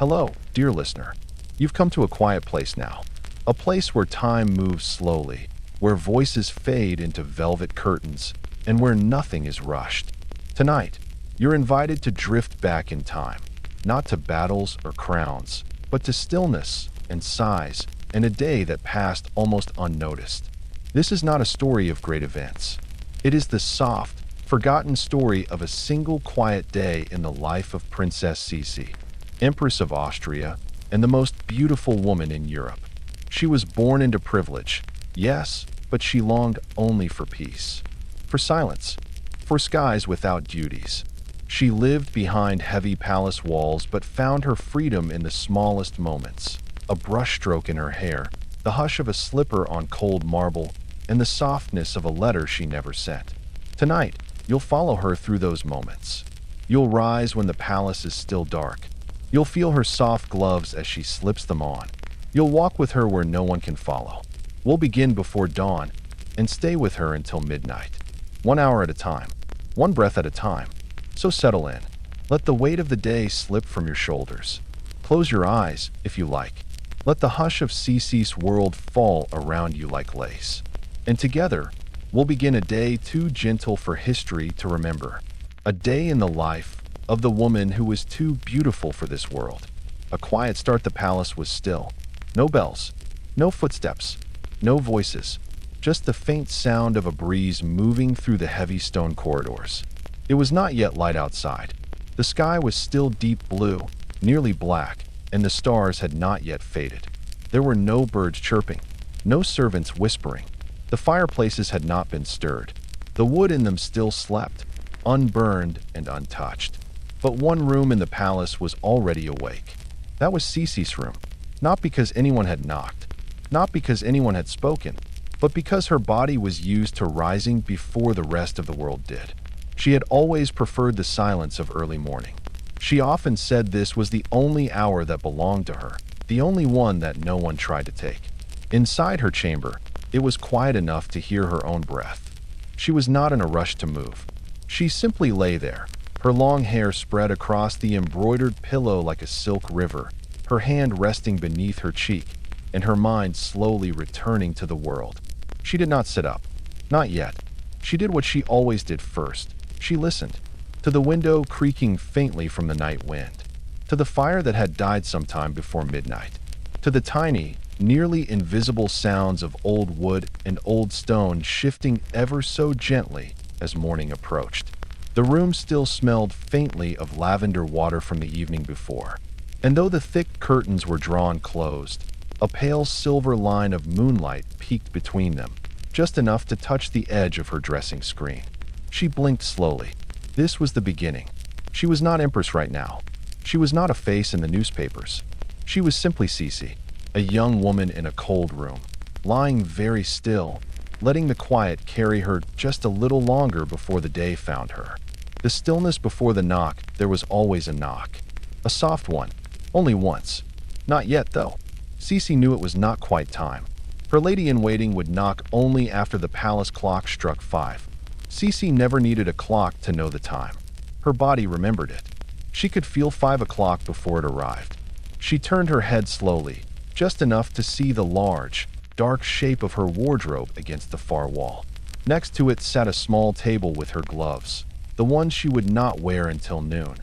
Hello, dear listener. You've come to a quiet place now. A place where time moves slowly, where voices fade into velvet curtains, and where nothing is rushed. Tonight, you're invited to drift back in time, not to battles or crowns, but to stillness and sighs and a day that passed almost unnoticed. This is not a story of great events. It is the soft, forgotten story of a single quiet day in the life of Princess Sisi, Empress of Austria, and the most beautiful woman in Europe. She was born into privilege, yes, but she longed only for peace, for silence, for skies without duties. She lived behind heavy palace walls but found her freedom in the smallest moments. A brushstroke in her hair, the hush of a slipper on cold marble, and the softness of a letter she never sent. Tonight, you'll follow her through those moments. You'll rise when the palace is still dark. You'll feel her soft gloves as she slips them on. You'll walk with her where no one can follow. We'll begin before dawn and stay with her until midnight. 1 hour at a time, one breath at a time. So settle in. Let the weight of the day slip from your shoulders. Close your eyes, if you like. Let the hush of Sisi's world fall around you like lace. And together, we'll begin a day too gentle for history to remember. A day in the life of the woman who was too beautiful for this world. A quiet start. The palace was still. No bells, no footsteps, no voices, just the faint sound of a breeze moving through the heavy stone corridors. It was not yet light outside. The sky was still deep blue, nearly black, and the stars had not yet faded. There were no birds chirping, no servants whispering. The fireplaces had not been stirred. The wood in them still slept, unburned and untouched. But one room in the palace was already awake. That was Sisi's room, not because anyone had knocked, not because anyone had spoken, but because her body was used to rising before the rest of the world did. She had always preferred the silence of early morning. She often said this was the only hour that belonged to her, the only one that no one tried to take. Inside her chamber, it was quiet enough to hear her own breath. She was not in a rush to move. She simply lay there, her long hair spread across the embroidered pillow like a silk river, her hand resting beneath her cheek, and her mind slowly returning to the world. She did not sit up. Not yet. She did what she always did first. She listened. To the window creaking faintly from the night wind. To the fire that had died sometime before midnight. To the tiny, nearly invisible sounds of old wood and old stone shifting ever so gently as morning approached. The room still smelled faintly of lavender water from the evening before. And though the thick curtains were drawn closed, a pale silver line of moonlight peeked between them, just enough to touch the edge of her dressing screen. She blinked slowly. This was the beginning. She was not Empress right now. She was not a face in the newspapers. She was simply Sisi, a young woman in a cold room, lying very still, letting the quiet carry her just a little longer before the day found her. The stillness before the knock. There was always a knock. A soft one. Only once. Not yet, though. Sisi knew it was not quite time. Her lady-in-waiting would knock only after the palace clock struck 5. Sisi never needed a clock to know the time. Her body remembered it. She could feel 5 o'clock before it arrived. She turned her head slowly, just enough to see the large, dark shape of her wardrobe against the far wall. Next to it sat a small table with her gloves, the ones she would not wear until noon,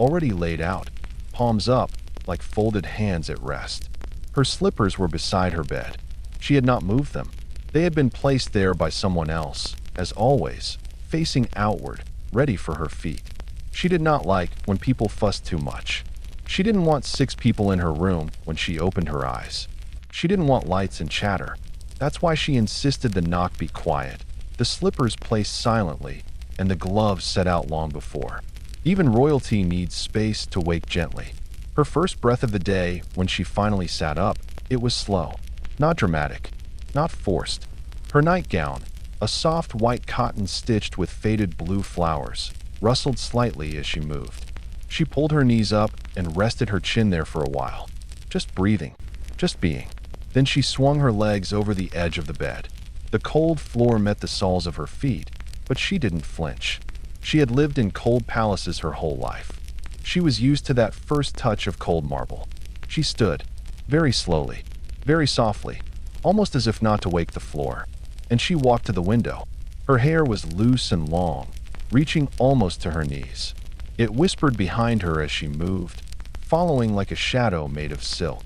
already laid out, palms up, like folded hands at rest. Her slippers were beside her bed. She had not moved them. They had been placed there by someone else, as always, facing outward, ready for her feet. She did not like when people fussed too much. She didn't want 6 people in her room when she opened her eyes. She didn't want lights and chatter. That's why she insisted the knock be quiet, the slippers placed silently, and the gloves set out long before. Even royalty needs space to wake gently. Her first breath of the day, when she finally sat up, it was slow, not dramatic, not forced. Her nightgown, a soft white cotton stitched with faded blue flowers, rustled slightly as she moved. She pulled her knees up and rested her chin there for a while, just breathing, just being. Then she swung her legs over the edge of the bed. The cold floor met the soles of her feet, but she didn't flinch. She had lived in cold palaces her whole life. She was used to that first touch of cold marble. She stood, very slowly, very softly, almost as if not to wake the floor, and she walked to the window. Her hair was loose and long, reaching almost to her knees. It whispered behind her as she moved, following like a shadow made of silk.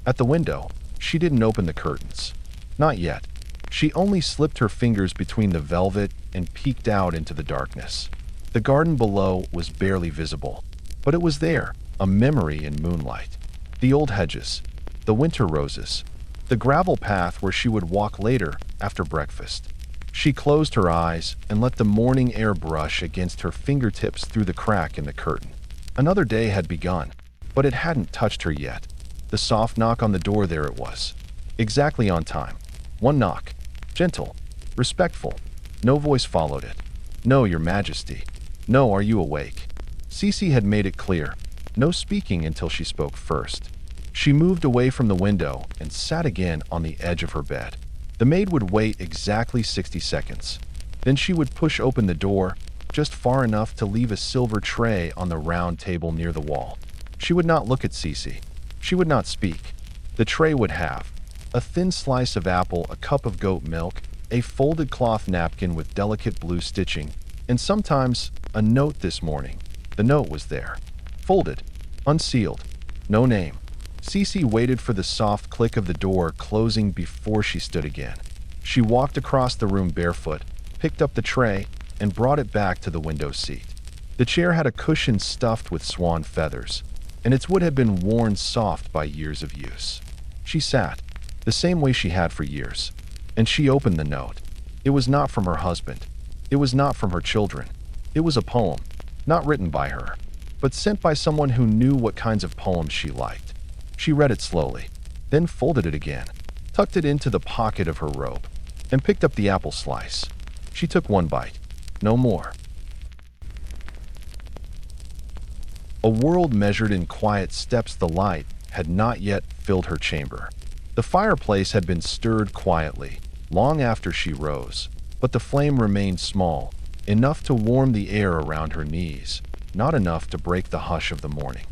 At the window, she didn't open the curtains. Not yet. She only slipped her fingers between the velvet and peeked out into the darkness. The garden below was barely visible, but it was there, a memory in moonlight. The old hedges, the winter roses, the gravel path where she would walk later after breakfast. She closed her eyes and let the morning air brush against her fingertips through the crack in the curtain. Another day had begun, but it hadn't touched her yet. The soft knock on the door, there it was. Exactly on time. One knock. Gentle. Respectful. No voice followed it. "No, Your Majesty." "No, are you awake?" Sisi had made it clear. No speaking until she spoke first. She moved away from the window and sat again on the edge of her bed. The maid would wait exactly 60 seconds. Then she would push open the door, just far enough to leave a silver tray on the round table near the wall. She would not look at Sisi. She would not speak. The tray would have a thin slice of apple, a cup of goat milk, a folded cloth napkin with delicate blue stitching, and sometimes a note. This morning, the note was there. Folded, unsealed, no name. Sisi waited for the soft click of the door closing before she stood again. She walked across the room barefoot, picked up the tray, and brought it back to the window seat. The chair had a cushion stuffed with swan feathers, and its wood had been worn soft by years of use. She sat, the same way she had for years, and she opened the note. It was not from her husband. It was not from her children. It was a poem, not written by her, but sent by someone who knew what kinds of poems she liked. She read it slowly, then folded it again, tucked it into the pocket of her robe, and picked up the apple slice. She took one bite. No more. A world measured in quiet steps. The light had not yet filled her chamber. The fireplace had been stirred quietly, long after she rose, but the flame remained small, enough to warm the air around her knees, not enough to break the hush of the morning.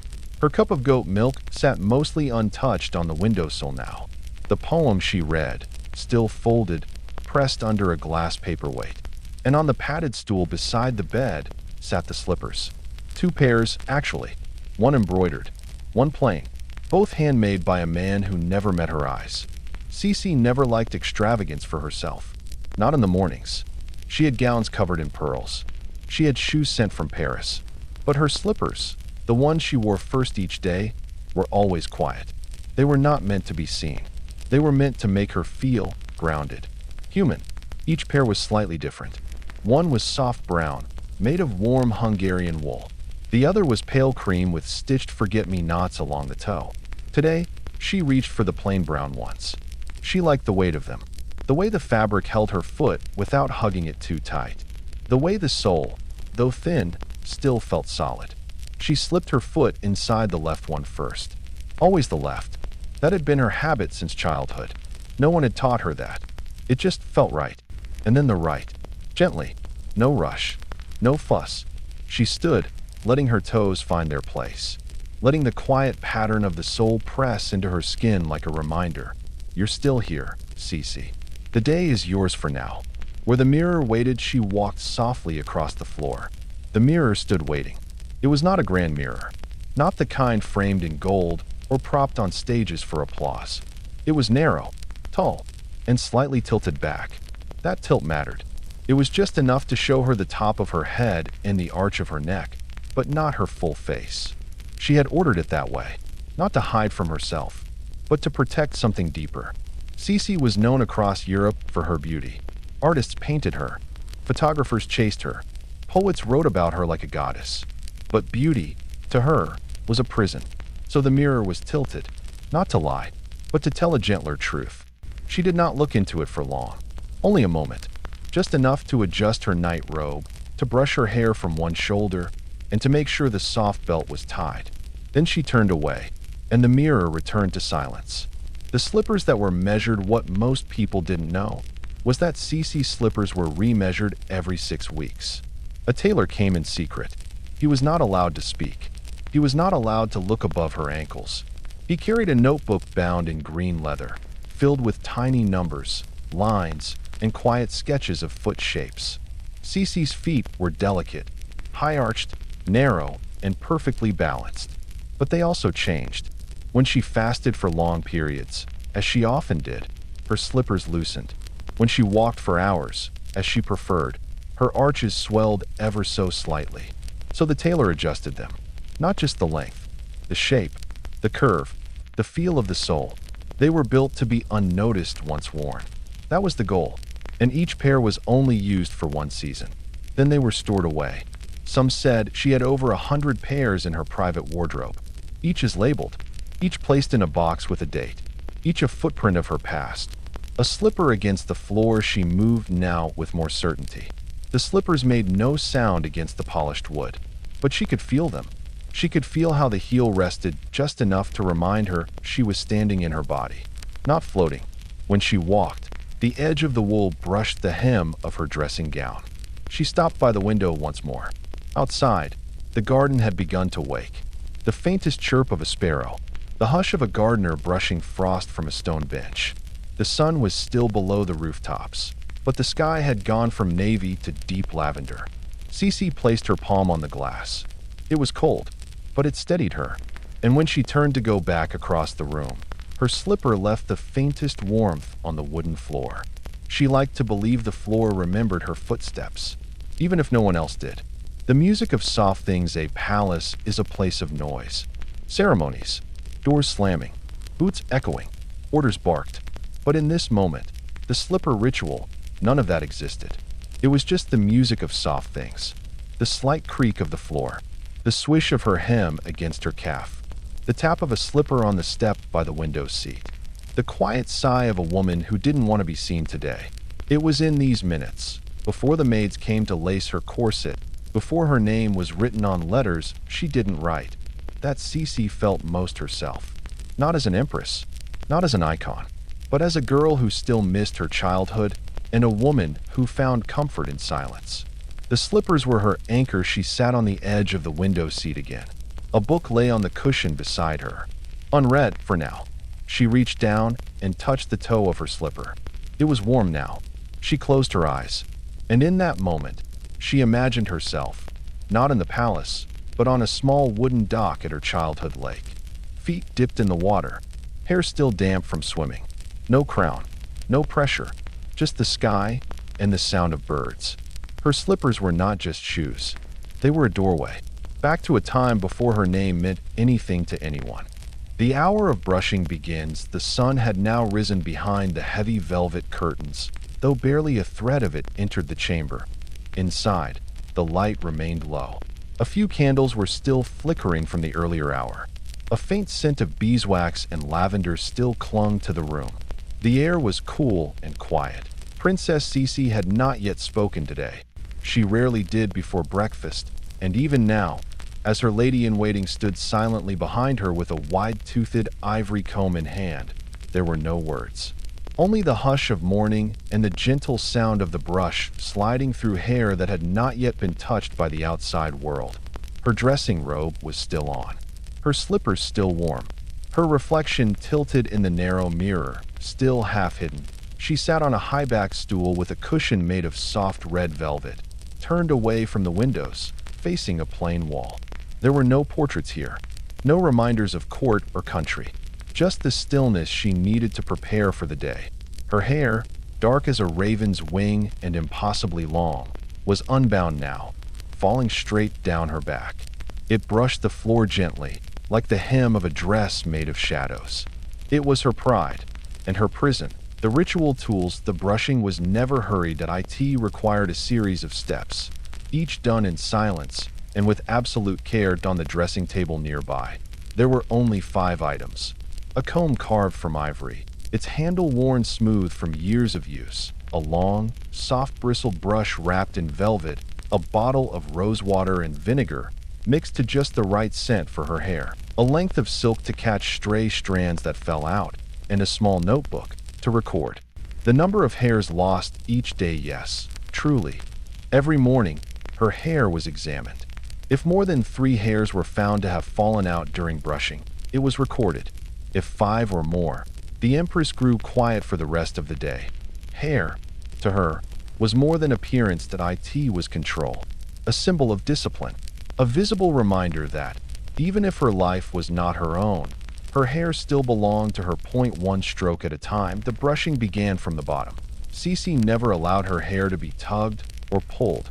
Her cup of goat milk sat mostly untouched on the windowsill now. The poem she read, still folded, pressed under a glass paperweight. And on the padded stool beside the bed sat the slippers. 2 pairs, actually. One embroidered, one plain, both handmade by a man who never met her eyes. Sisi never liked extravagance for herself. Not in the mornings. She had gowns covered in pearls. She had shoes sent from Paris. But her slippers, the ones she wore first each day, were always quiet. They were not meant to be seen. They were meant to make her feel grounded, human. Each pair was slightly different. One was soft brown, made of warm Hungarian wool. The other was pale cream with stitched forget-me-nots along the toe. Today, she reached for the plain brown ones. She liked the weight of them, the way the fabric held her foot without hugging it too tight, the way the sole, though thin, still felt solid. She slipped her foot inside the left one first. Always the left. That had been her habit since childhood. No one had taught her that. It just felt right. And then the right. Gently. No rush. No fuss. She stood, letting her toes find their place, letting the quiet pattern of the sole press into her skin like a reminder. You're still here, Sisi. The day is yours for now. Where the mirror waited, she walked softly across the floor. The mirror stood waiting. It was not a grand mirror, not the kind framed in gold or propped on stages for applause. It was narrow, tall, and slightly tilted back. That tilt mattered. It was just enough to show her the top of her head and the arch of her neck, but not her full face. She had ordered it that way, not to hide from herself, but to protect something deeper. Sisi was known across Europe for her beauty. Artists painted her. Photographers chased her. Poets wrote about her like a goddess. But beauty, to her, was a prison. So the mirror was tilted, not to lie, but to tell a gentler truth. She did not look into it for long. Only a moment. Just enough to adjust her night robe, to brush her hair from one shoulder, and to make sure the soft belt was tied. Then she turned away, and the mirror returned to silence. The slippers that were measured, what most people didn't know, was that Sisi's slippers were remeasured every 6 weeks. A tailor came in secret. He was not allowed to speak. He was not allowed to look above her ankles. He carried a notebook bound in green leather, filled with tiny numbers, lines, and quiet sketches of foot shapes. Sisi's feet were delicate, high-arched, narrow, and perfectly balanced. But they also changed. When she fasted for long periods, as she often did, her slippers loosened. When she walked for hours, as she preferred, her arches swelled ever so slightly. So the tailor adjusted them. Not just the length, the shape, the curve, the feel of the sole. They were built to be unnoticed once worn. That was the goal. And each pair was only used for one season. Then they were stored away. Some said she had over 100 pairs in her private wardrobe. Each is labeled, each placed in a box with a date, each a footprint of her past. A slipper against the floor, she moved now with more certainty. The slippers made no sound against the polished wood, but she could feel them. She could feel how the heel rested just enough to remind her she was standing in her body, not floating. When she walked, the edge of the wool brushed the hem of her dressing gown. She stopped by the window once more. Outside, the garden had begun to wake. The faintest chirp of a sparrow, the hush of a gardener brushing frost from a stone bench. The sun was still below the rooftops, but the sky had gone from navy to deep lavender. Sisi placed her palm on the glass. It was cold, but it steadied her, and when she turned to go back across the room, her slipper left the faintest warmth on the wooden floor. She liked to believe the floor remembered her footsteps, even if no one else did. The music of soft things. A palace is a place of noise. Ceremonies, doors slamming, boots echoing, orders barked. But in this moment, the slipper ritual, none of that existed. It was just the music of soft things. The slight creak of the floor, the swish of her hem against her calf, the tap of a slipper on the step by the window seat, the quiet sigh of a woman who didn't want to be seen today. It was in these minutes, before the maids came to lace her corset, before her name was written on letters she didn't write, that Sisi felt most herself. Not as an empress, not as an icon, but as a girl who still missed her childhood and a woman who found comfort in silence. The slippers were her anchor. She sat on the edge of the window seat again. A book lay on the cushion beside her, unread for now. She reached down and touched the toe of her slipper. It was warm now. She closed her eyes, and in that moment, she imagined herself, not in the palace, but on a small wooden dock at her childhood lake. Feet dipped in the water, hair still damp from swimming. No crown, no pressure, just the sky and the sound of birds. Her slippers were not just shoes. They were a doorway, back to a time before her name meant anything to anyone. The hour of brushing begins. The sun had now risen behind the heavy velvet curtains, though barely a thread of it entered the chamber. Inside, the light remained low. A few candles were still flickering from the earlier hour. A faint scent of beeswax and lavender still clung to the room. The air was cool and quiet. Princess Sisi had not yet spoken today. She rarely did before breakfast, and even now, as her lady-in-waiting stood silently behind her with a wide-toothed ivory comb in hand, there were no words. Only the hush of morning and the gentle sound of the brush sliding through hair that had not yet been touched by the outside world. Her dressing robe was still on, her slippers still warm, her reflection tilted in the narrow mirror, still half hidden. She sat on a high-backed stool with a cushion made of soft red velvet, turned away from the windows, facing a plain wall. There were no portraits here, no reminders of court or country. Just the stillness she needed to prepare for the day. Her hair, dark as a raven's wing and impossibly long, was unbound now, falling straight down her back. It brushed the floor gently, like the hem of a dress made of shadows. It was her pride, and her prison. The ritual tools. The brushing was never hurried. It required a series of steps, each done in silence and with absolute care. On the dressing table nearby, there were only 5 items. A comb carved from ivory, its handle worn smooth from years of use, a long, soft-bristled brush wrapped in velvet, a bottle of rosewater and vinegar mixed to just the right scent for her hair, a length of silk to catch stray strands that fell out, and a small notebook to record the number of hairs lost each day. Yes, truly. Every morning, her hair was examined. If more than 3 hairs were found to have fallen out during brushing, it was recorded. If 5 or more, the Empress grew quiet for the rest of the day. Hair, to her, was more than appearance that it was control, a symbol of discipline, a visible reminder that, even if her life was not her own, her hair still belonged to her. 1 stroke at a time, the brushing began from the bottom. Sisi never allowed her hair to be tugged or pulled.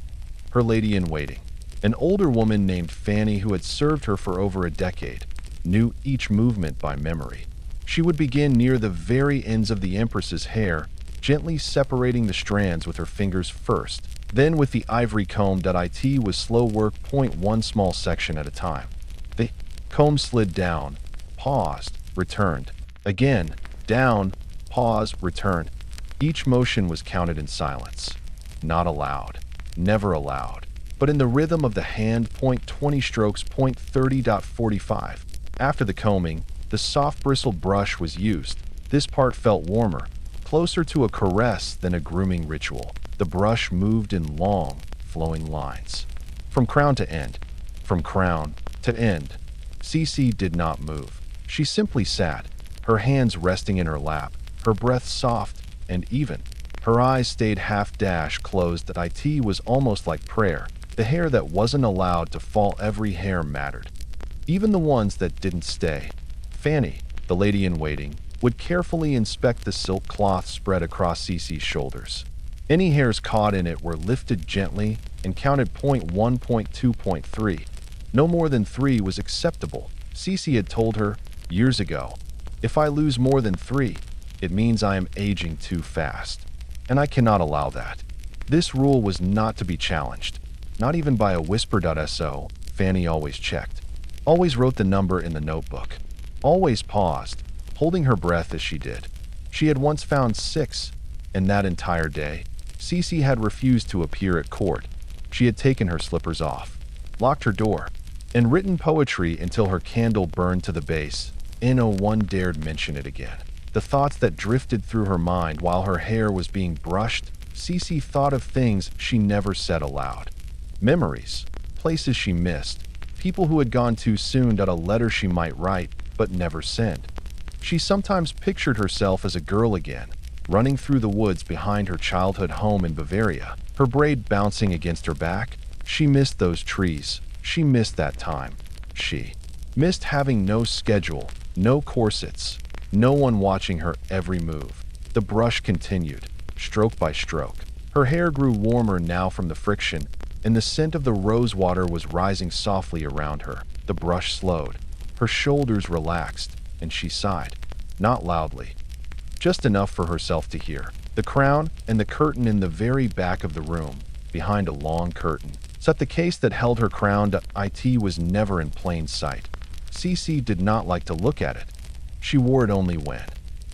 Her lady-in-waiting, an older woman named Fanny who had served her for over a decade, knew each movement by memory. She would begin near the very ends of the Empress's hair, gently separating the strands with her fingers first. Then with the ivory comb. It was slow work. 1 small section at a time. The comb slid down, paused, returned. Again, down, pause, return. Each motion was counted in silence. Not allowed. Never allowed. But in the rhythm of the hand. 20 strokes. 30.45. After the combing, the soft bristled brush was used. This part felt warmer, closer to a caress than a grooming ritual. The brush moved in long, flowing lines. From crown to end. From crown to end. Sisi did not move. She simply sat, her hands resting in her lap, her breath soft and even. Her eyes stayed closed. It was almost like prayer. The hair that wasn't allowed to fall, every hair mattered. Even the ones that didn't stay. Fanny, the lady-in-waiting, would carefully inspect the silk cloth spread across Sisi's shoulders. Any hairs caught in it were lifted gently and counted. 1, 2, 3. No more than 3 was acceptable. Sisi had told her, years ago, if I lose more than 3, it means I am aging too fast. And I cannot allow that. This rule was not to be challenged, not even by a whisper. So, Fanny always checked, always wrote the number in the notebook, always paused, holding her breath as she did. She had once found 6, and that entire day, Sisi had refused to appear at court. She had taken her slippers off, locked her door, and written poetry until her candle burned to the base. No one dared mention it again. The thoughts that drifted through her mind while her hair was being brushed, Sisi thought of things she never said aloud. Memories, places she missed, people who had gone too soon. A letter she might write, but never send. She sometimes pictured herself as a girl again, running through the woods behind her childhood home in Bavaria, her braid bouncing against her back. She missed those trees. She missed that time. She missed having no schedule, no corsets, no one watching her every move. The brush continued, stroke by stroke. Her hair grew warmer now from the friction, and the scent of the rosewater was rising softly around her. The brush slowed. Her shoulders relaxed, and she sighed, not loudly, just enough for herself to hear. The crown and the curtain in the very back of the room, behind a long curtain, set the case that held her crown. It was never in plain sight. Sisi did not like to look at it. She wore it only when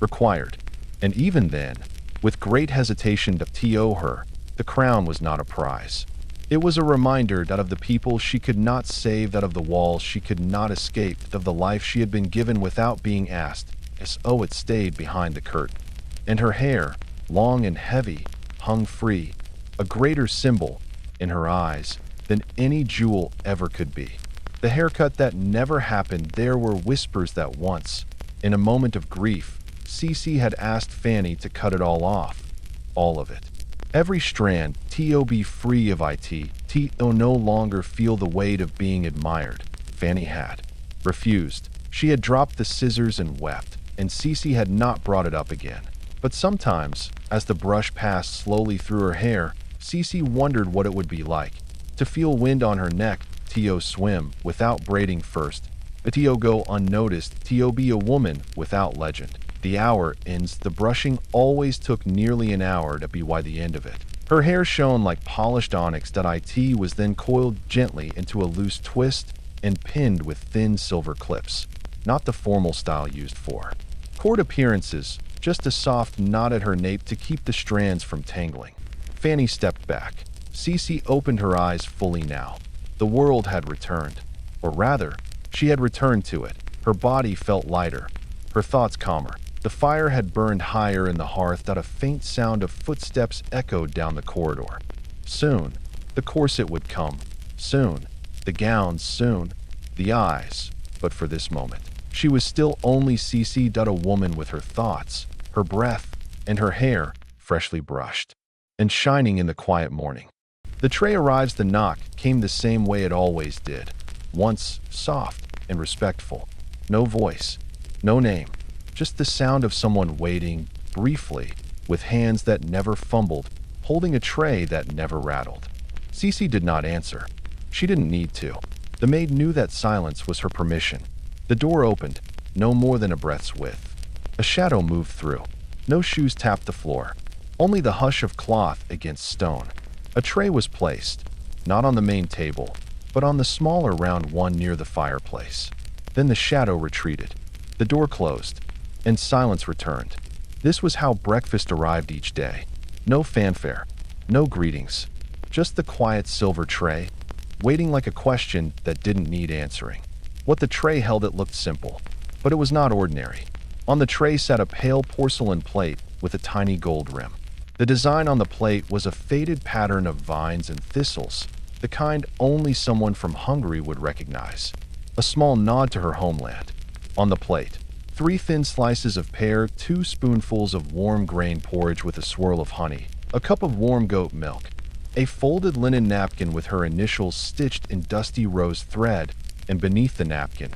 required, and even then, with great hesitation. To her, the crown was not a prize. It was a reminder that of the people she could not save, that of the walls she could not escape, of the life she had been given without being asked. So it stayed behind the curtain. And her hair, long and heavy, hung free, a greater symbol, in her eyes, than any jewel ever could be. The haircut that never happened. There were whispers that once, in a moment of grief, Sisi had asked Fanny to cut it all off. All of it. Every strand. To be free of it. To no longer feel the weight of being admired. Fanny had refused. She had dropped the scissors and wept, and Sisi had not brought it up again. But sometimes, as the brush passed slowly through her hair, Sisi wondered what it would be like to feel wind on her neck. To swim without braiding first. To go unnoticed. To be a woman without legend. The hour ends. The brushing always took nearly an hour to be by the end of it. Her hair shone like polished onyx. It was then coiled gently into a loose twist and pinned with thin silver clips. Not the formal style used for court appearances, just a soft knot at her nape to keep the strands from tangling. Fanny stepped back. Sisi opened her eyes fully now. The world had returned. Or rather, she had returned to it. Her body felt lighter, her thoughts calmer. The fire had burned higher in the hearth. A faint sound of footsteps echoed down the corridor. Soon, the corset would come. Soon, the gowns soon, the eyes, but for this moment, she was still only Sisi, a woman with her thoughts, her breath, and her hair freshly brushed and shining in the quiet morning. The tray arrives, the knock came the same way it always did, once soft and respectful. No voice, no name, just the sound of someone waiting, briefly, with hands that never fumbled, holding a tray that never rattled. Sisi did not answer. She didn't need to. The maid knew that silence was her permission. The door opened, no more than a breath's width. A shadow moved through. No shoes tapped the floor, only the hush of cloth against stone. A tray was placed, not on the main table, but on the smaller round one near the fireplace. Then the shadow retreated. The door closed, and silence returned. This was how breakfast arrived each day. No fanfare, no greetings, just the quiet silver tray, waiting like a question that didn't need answering. What the tray held, it looked simple, but it was not ordinary. On the tray sat a pale porcelain plate with a tiny gold rim. The design on the plate was a faded pattern of vines and thistles, the kind only someone from Hungary would recognize. A small nod to her homeland. On the plate, 3 thin slices of pear, 2 spoonfuls of warm grain porridge with a swirl of honey, a cup of warm goat milk, a folded linen napkin with her initials stitched in dusty rose thread, and beneath the napkin,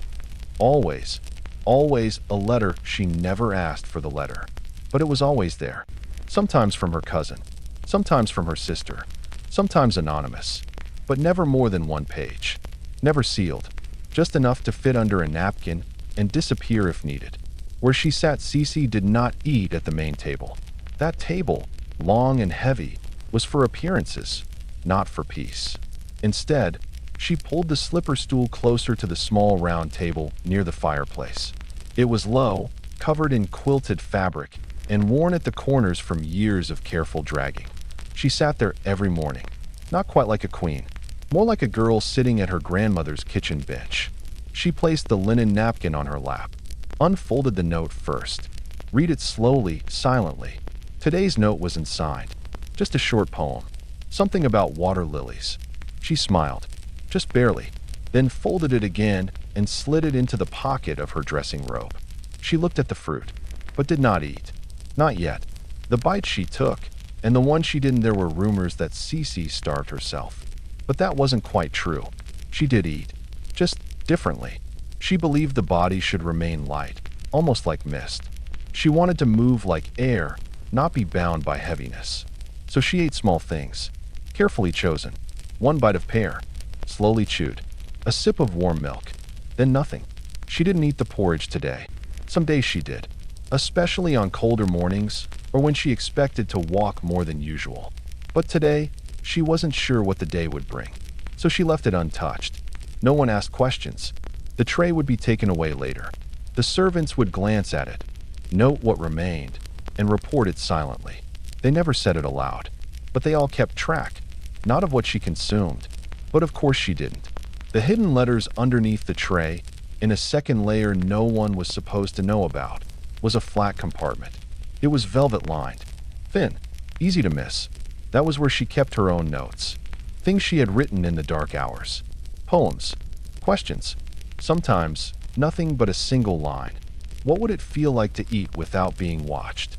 always a letter. She never asked for the letter, but it was always there. Sometimes from her cousin, sometimes from her sister, sometimes anonymous, but never more than 1 page. Never sealed, just enough to fit under a napkin and disappear if needed. Where she sat, Sisi did not eat at the main table. That table, long and heavy, was for appearances, not for peace. Instead, she pulled the slipper stool closer to the small round table near the fireplace. It was low, covered in quilted fabric, and worn at the corners from years of careful dragging. She sat there every morning, not quite like a queen, more like a girl sitting at her grandmother's kitchen bench. She placed the linen napkin on her lap, unfolded the note first, read it slowly, silently. Today's note wasn't signed, just a short poem, something about water lilies. She smiled, just barely, then folded it again and slid it into the pocket of her dressing robe. She looked at the fruit, but did not eat. Not yet. The bite she took, and the one she didn't, there were rumors that Sisi starved herself. But that wasn't quite true. She did eat, just differently. She believed the body should remain light, almost like mist. She wanted to move like air, not be bound by heaviness. So she ate small things, carefully chosen. 1 bite of pear, slowly chewed. A sip of warm milk. Then nothing. She didn't eat the porridge today. Some days she did, especially on colder mornings or when she expected to walk more than usual. But today, she wasn't sure what the day would bring, so she left it untouched. No one asked questions. The tray would be taken away later. The servants would glance at it, note what remained, and report it silently. They never said it aloud, but they all kept track, not of what she consumed, but of course she didn't. The hidden letters underneath the tray, in a second layer no one was supposed to know about, was a flat compartment. It was velvet-lined, thin, easy to miss. That was where she kept her own notes, things she had written in the dark hours. Poems, questions, sometimes nothing but a single line. What would it feel like to eat without being watched?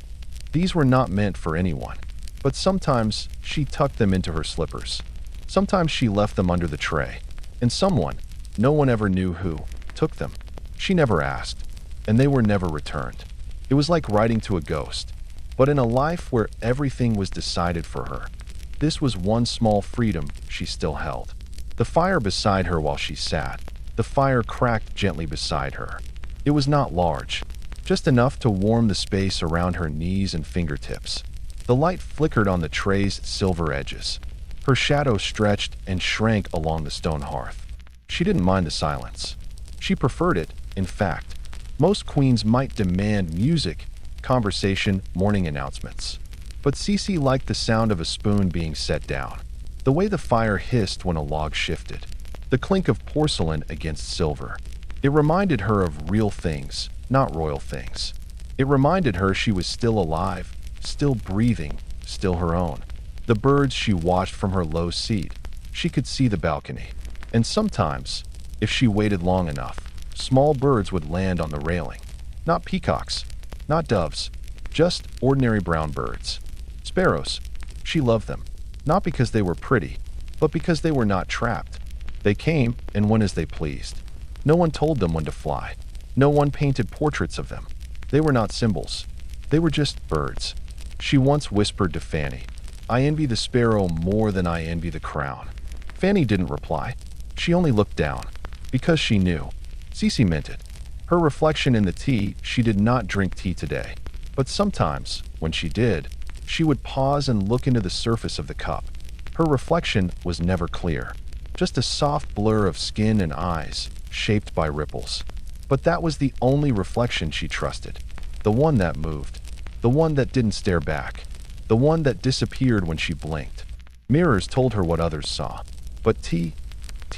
These were not meant for anyone, but sometimes she tucked them into her slippers. Sometimes she left them under the tray, and someone, no one ever knew who, took them. She never asked, and they were never returned. It was like writing to a ghost, but in a life where everything was decided for her. This was one small freedom she still held. The fire beside her while she sat, the fire cracked gently beside her. It was not large, just enough to warm the space around her knees and fingertips. The light flickered on the tray's silver edges. Her shadow stretched and shrank along the stone hearth. She didn't mind the silence. She preferred it, in fact. Most queens might demand music, conversation, morning announcements. But Sisi liked the sound of a spoon being set down, the way the fire hissed when a log shifted, the clink of porcelain against silver. It reminded her of real things, not royal things. It reminded her she was still alive, still breathing, still her own. The birds she watched from her low seat. She could see the balcony. And sometimes, if she waited long enough, small birds would land on the railing. Not peacocks, not doves, just ordinary brown birds. Sparrows. She loved them, not because they were pretty, but because they were not trapped. They came and went as they pleased. No one told them when to fly. No one painted portraits of them. They were not symbols. They were just birds. She once whispered to Fanny, "I envy the sparrow more than I envy the crown." Fanny didn't reply. She only looked down, because she knew. Sisi meant it. Her reflection in the tea. She did not drink tea today. But sometimes, when she did, she would pause and look into the surface of the cup. Her reflection was never clear, just a soft blur of skin and eyes, shaped by ripples. But that was the only reflection she trusted. The one that moved. The one that didn't stare back. The one that disappeared when she blinked. Mirrors told her what others saw. But tea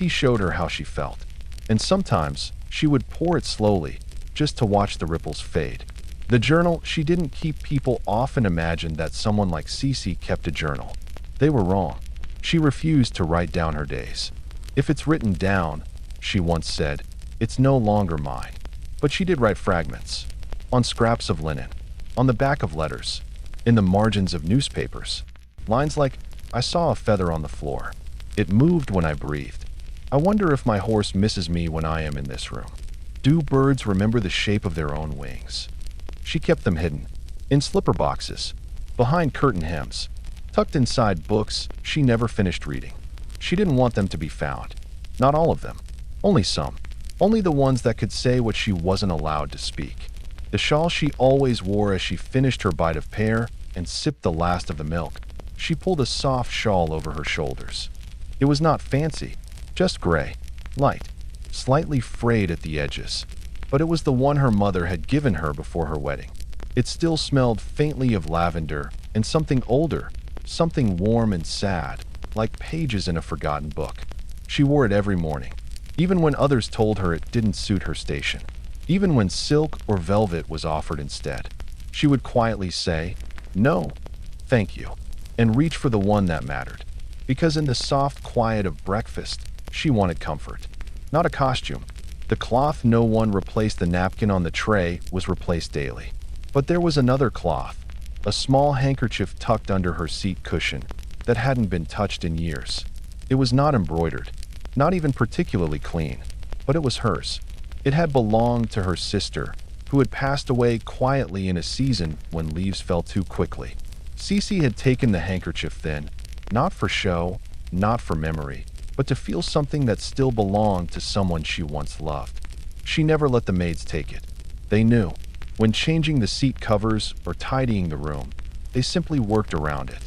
showed her how she felt. And sometimes, she would pour it slowly, just to watch the ripples fade. The journal she didn't keep. People often imagined that someone like Sisi kept a journal. They were wrong. She refused to write down her days. "If it's written down," she once said, "it's no longer mine." But she did write fragments. On scraps of linen. On the back of letters. In the margins of newspapers. Lines like, "I saw a feather on the floor. It moved when I breathed. I wonder if my horse misses me when I am in this room. Do birds remember the shape of their own wings?" She kept them hidden. In slipper boxes. Behind curtain hems. Tucked inside books she never finished reading. She didn't want them to be found. Not all of them. Only some. Only the ones that could say what she wasn't allowed to speak. The shawl she always wore as she finished her bite of pear and sipped the last of the milk. She pulled a soft shawl over her shoulders. It was not fancy, just gray, light, slightly frayed at the edges. But it was the one her mother had given her before her wedding. It still smelled faintly of lavender and something older, something warm and sad, like pages in a forgotten book. She wore it every morning, even when others told her it didn't suit her station. Even when silk or velvet was offered instead. She would quietly say, "No, thank you," and reach for the one that mattered. Because in the soft quiet of breakfast, she wanted comfort. Not a costume. The cloth no one replaced. The napkin on the tray was replaced daily. But there was another cloth, a small handkerchief tucked under her seat cushion that hadn't been touched in years. It was not embroidered, not even particularly clean, but it was hers. It had belonged to her sister, who had passed away quietly in a season when leaves fell too quickly. Sisi had taken the handkerchief then, not for show, not for memory, but to feel something that still belonged to someone she once loved. She never let the maids take it. They knew. When changing the seat covers or tidying the room, they simply worked around it,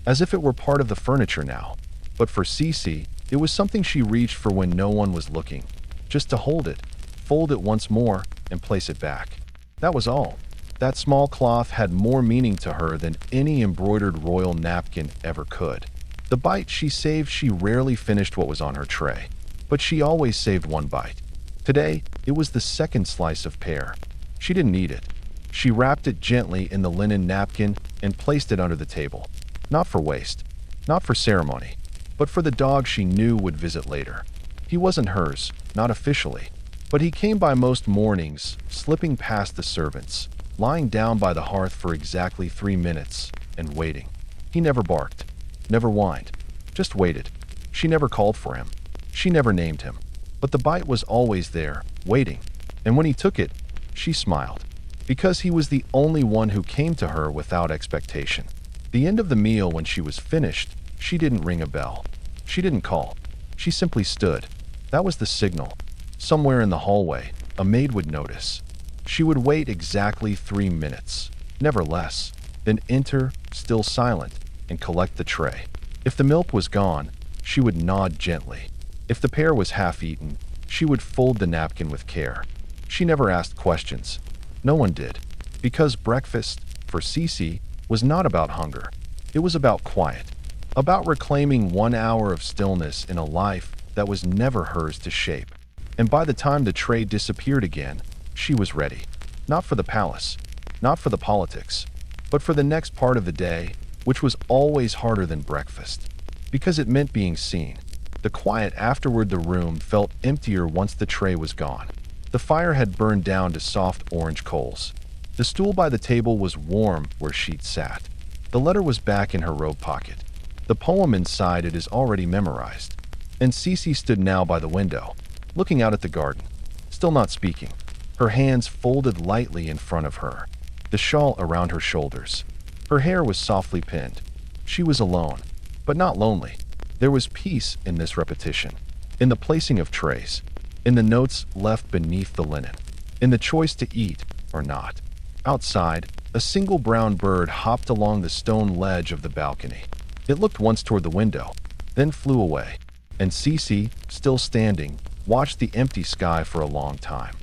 as if it were part of the furniture now. But for Sisi, it was something she reached for when no one was looking, just to hold it, fold it once more, and place it back. That was all. That small cloth had more meaning to her than any embroidered royal napkin ever could. The bite she saved. She rarely finished what was on her tray, but she always saved one bite. Today, it was the second slice of pear. She didn't eat it. She wrapped it gently in the linen napkin and placed it under the table. Not for waste, not for ceremony, but for the dog she knew would visit later. He wasn't hers, not officially, but he came by most mornings, slipping past the servants, lying down by the hearth for exactly 3 minutes, and waiting. He never barked, never whined, just waited. She never called for him. She never named him. But the bite was always there, waiting. And when he took it, she smiled. Because he was the only one who came to her without expectation. The end of the meal, when she was finished, she didn't ring a bell. She didn't call. She simply stood. That was the signal. Somewhere in the hallway, a maid would notice. She would wait exactly 3 minutes, never less, then enter, still silent, and collect the tray. If the milk was gone, she would nod gently. If the pear was half-eaten, she would fold the napkin with care. She never asked questions. No one did. Because breakfast, for Sisi, was not about hunger. It was about quiet. About reclaiming 1 hour of stillness in a life that was never hers to shape. And by the time the tray disappeared again, she was ready. Not for the palace, not for the politics, but for the next part of the day, which was always harder than breakfast. Because it meant being seen. The quiet afterward, the room felt emptier once the tray was gone. The fire had burned down to soft orange coals. The stool by the table was warm where she'd sat. The letter was back in her robe pocket. The poem inside it is already memorized. And Sisi stood now by the window, looking out at the garden, still not speaking, her hands folded lightly in front of her, the shawl around her shoulders. Her hair was softly pinned. She was alone, but not lonely. There was peace in this repetition, in the placing of trays, in the notes left beneath the linen, in the choice to eat or not. Outside, a single brown bird hopped along the stone ledge of the balcony. It looked once toward the window, then flew away, and Sisi, still standing, watched the empty sky for a long time.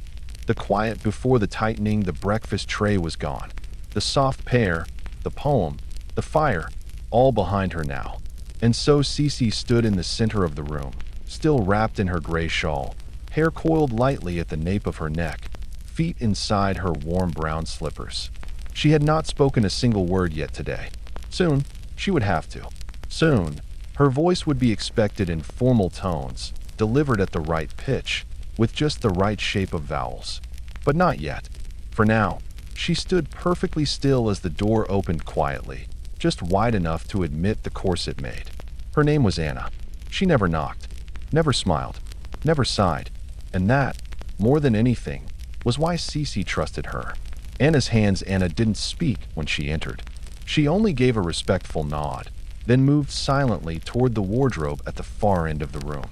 The quiet before the tightening, the breakfast tray was gone. The soft pear, the poem, the fire, all behind her now. And so Sisi stood in the center of the room, still wrapped in her gray shawl, hair coiled lightly at the nape of her neck, feet inside her warm brown slippers. She had not spoken a single word yet today. Soon, she would have to. Soon, her voice would be expected in formal tones, delivered at the right pitch, with just the right shape of vowels. But not yet. For now, she stood perfectly still as the door opened quietly, just wide enough to admit the corset maid. Her name was Anna. She never knocked, never smiled, never sighed, and that, more than anything, was why Sisi trusted her. Anna's hands. Anna didn't speak when she entered. She only gave a respectful nod, then moved silently toward the wardrobe at the far end of the room.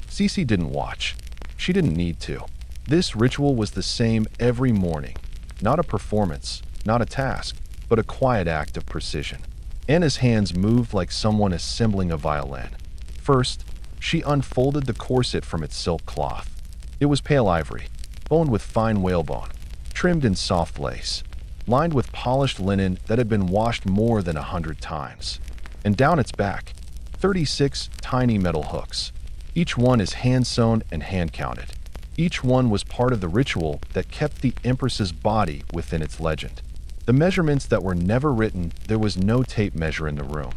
Sisi didn't watch. She didn't need to. This ritual was the same every morning. Not a performance, not a task, but a quiet act of precision. Anna's hands moved like someone assembling a violin. First, she unfolded the corset from its silk cloth. It was pale ivory, boned with fine whalebone, trimmed in soft lace, lined with polished linen that had been washed more than 100 times. And down its back, 36 tiny metal hooks. Each one is hand-sewn and hand-counted. Each one was part of the ritual that kept the Empress's body within its legend. The measurements that were never written, there was no tape measure in the room.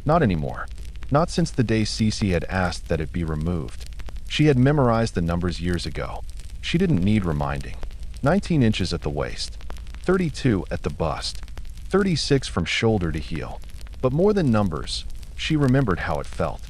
Not anymore. Not since the day Sisi had asked that it be removed. She had memorized the numbers years ago. She didn't need reminding. 19 inches at the waist, 32 at the bust, 36 from shoulder to heel. But more than numbers, she remembered how it felt.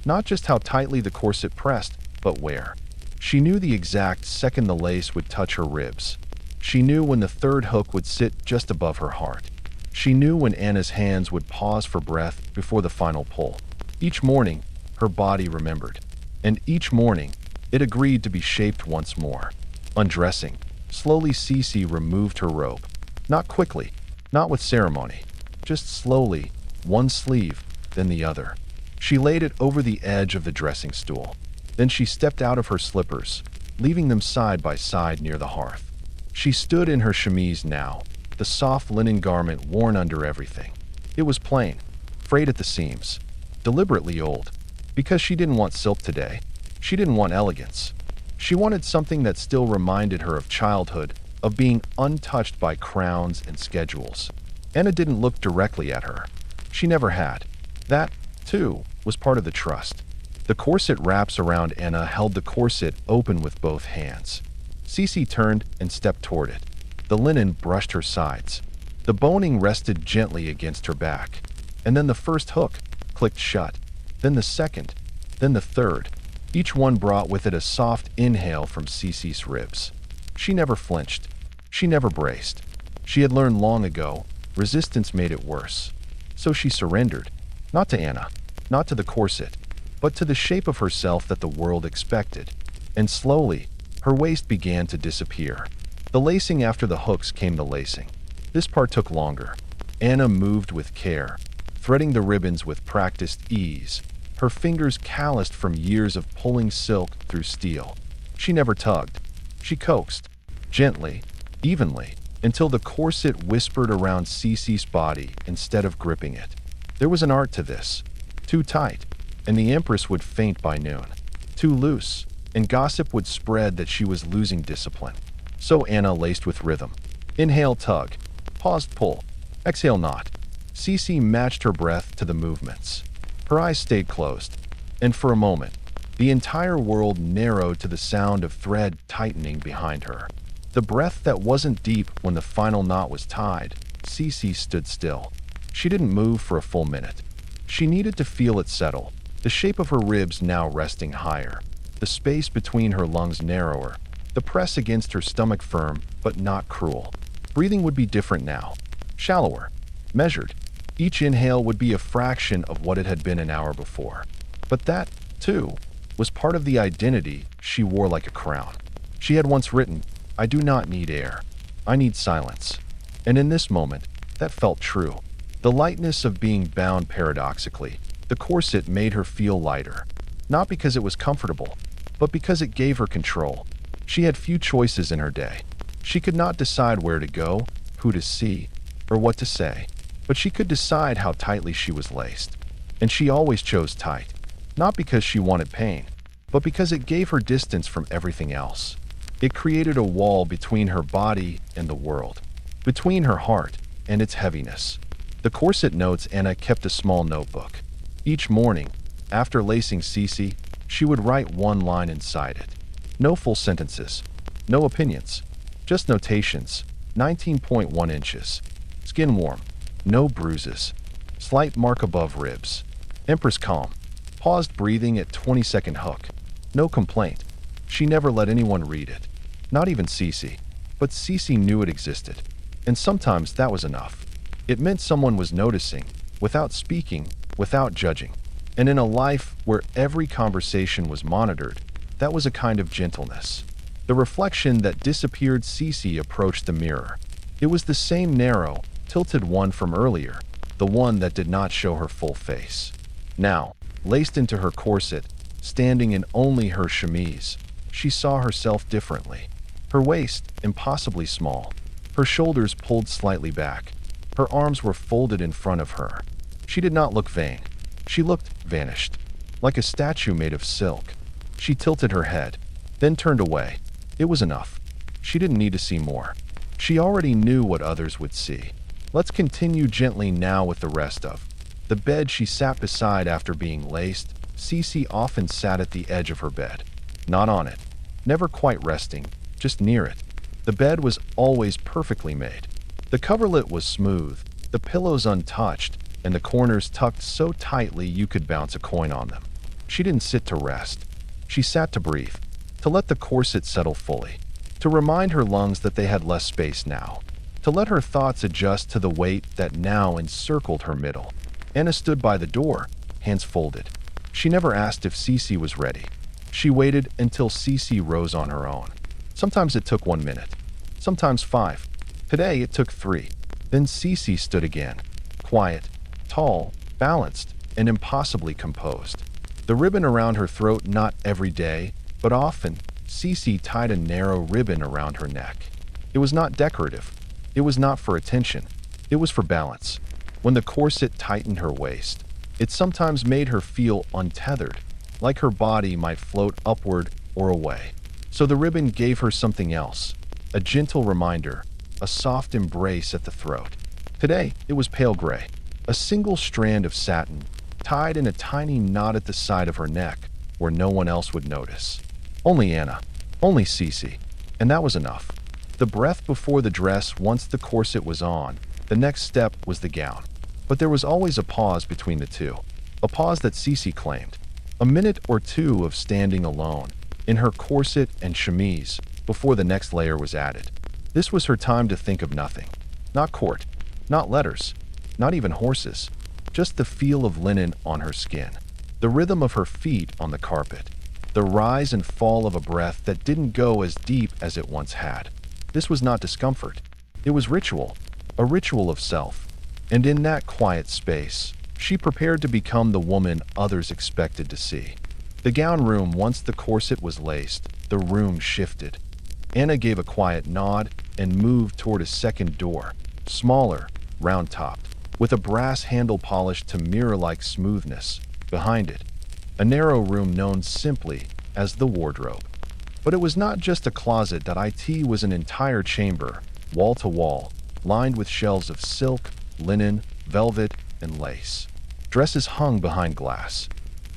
Not just how tightly the corset pressed, but where. She knew the exact second the lace would touch her ribs. She knew when the third hook would sit just above her heart. She knew when Anna's hands would pause for breath before the final pull. Each morning, her body remembered. And each morning, it agreed to be shaped once more. Undressing, slowly Sisi removed her robe. Not quickly, not with ceremony, just slowly, one sleeve, then the other. She laid it over the edge of the dressing stool. Then she stepped out of her slippers, leaving them side by side near the hearth. She stood in her chemise now, the soft linen garment worn under everything. It was plain, frayed at the seams, deliberately old, because she didn't want silk today. She didn't want elegance. She wanted something that still reminded her of childhood, of being untouched by crowns and schedules. Anna didn't look directly at her. She never had. That, too, was part of the trust. The corset wraps around Anna held the corset open with both hands. Sisi turned and stepped toward it. The linen brushed her sides. The boning rested gently against her back. And then the first hook clicked shut. Then the second. Then the third. Each one brought with it a soft inhale from Sisi's ribs. She never flinched. She never braced. She had learned long ago, resistance made it worse. So she surrendered. Not to Anna, not to the corset, but to the shape of herself that the world expected. And slowly, her waist began to disappear. The lacing after the hooks came the lacing. This part took longer. Anna moved with care, threading the ribbons with practiced ease, her fingers calloused from years of pulling silk through steel. She never tugged. She coaxed, gently, evenly, until the corset whispered around Sisi's body instead of gripping it. There was an art to this. Too tight, and the Empress would faint by noon. Too loose, and gossip would spread that she was losing discipline. So Anna laced with rhythm. Inhale, tug. Paused, pull. Exhale, knot. Sisi matched her breath to the movements. Her eyes stayed closed, and for a moment, The entire world narrowed to the sound of thread tightening behind her. The breath that wasn't deep when the final knot was tied. Sisi stood still. She didn't move for a full minute. She needed to feel it settle, the shape of her ribs now resting higher, the space between her lungs narrower, the press against her stomach firm but not cruel. Breathing would be different now, shallower, measured. Each inhale would be a fraction of what it had been an hour before. But that, too, was part of the identity she wore like a crown. She had once written, "I do not need air. I need silence." And in this moment, that felt true. The lightness of being bound paradoxically, the corset made her feel lighter. Not because it was comfortable, but because it gave her control. She had few choices in her day. She could not decide where to go, who to see, or what to say. But she could decide how tightly she was laced. And she always chose tight. Not because she wanted pain, but because it gave her distance from everything else. It created a wall between her body and the world, between her heart and its heaviness. The corset notes Anna kept a small notebook. Each morning, after lacing Sisi, she would write one line inside it. No full sentences, no opinions, just notations. 19.1 inches. Skin warm, no bruises. Slight mark above ribs. Empress calm. Paused breathing at 20-second hook. No complaint. She never let anyone read it. Not even Sisi. But Sisi knew it existed. And sometimes that was enough. It meant someone was noticing, without speaking, without judging. And in a life where every conversation was monitored, that was a kind of gentleness. The reflection that disappeared. Sisi approached the mirror. It was the same narrow, tilted one from earlier, the one that did not show her full face. Now, laced into her corset, standing in only her chemise, she saw herself differently. Her waist, impossibly small. Her shoulders pulled slightly back. Her arms were folded in front of her. She did not look vain. She looked vanished, like a statue made of silk. She tilted her head, then turned away. It was enough. She didn't need to see more. She already knew what others would see. Let's continue gently now with the rest of the bed. She sat beside after being laced. Sisi often sat at the edge of her bed. Not on it. Never quite resting, just near it. The bed was always perfectly made. The coverlet was smooth, the pillows untouched, and the corners tucked so tightly you could bounce a coin on them. She didn't sit to rest. She sat to breathe, to let the corset settle fully, to remind her lungs that they had less space now, to let her thoughts adjust to the weight that now encircled her middle. Anna stood by the door, hands folded. She never asked if Sisi was ready. She waited until Sisi rose on her own. Sometimes it took 1 minute, sometimes 5. Today it took 3. Then Sisi stood again, quiet, tall, balanced, and impossibly composed. The ribbon around her throat, not every day, but often, Sisi tied a narrow ribbon around her neck. It was not decorative. It was not for attention. It was for balance. When the corset tightened her waist, it sometimes made her feel untethered, like her body might float upward or away. So the ribbon gave her something else, a gentle reminder, a soft embrace at the throat. Today, it was pale gray, a single strand of satin, tied in a tiny knot at the side of her neck, where no one else would notice. Only Anna, only Sisi, and that was enough. The breath before the dress. Once the corset was on, the next step was the gown. But there was always a pause between the two, a pause that Sisi claimed. A minute or two of standing alone, in her corset and chemise, before the next layer was added. This was her time to think of nothing. Not court, not letters, not even horses. Just the feel of linen on her skin, the rhythm of her feet on the carpet, the rise and fall of a breath that didn't go as deep as it once had. This was not discomfort. It was ritual, a ritual of self. And in that quiet space, she prepared to become the woman others expected to see. The gown room. Once the corset was laced, the room shifted. Anna gave a quiet nod and moved toward a second door, smaller, round-topped, with a brass handle polished to mirror-like smoothness. Behind it, a narrow room known simply as the wardrobe. But it was not just a closet. It was an entire chamber, wall to wall, lined with shelves of silk, linen, velvet, and lace. Dresses hung behind glass.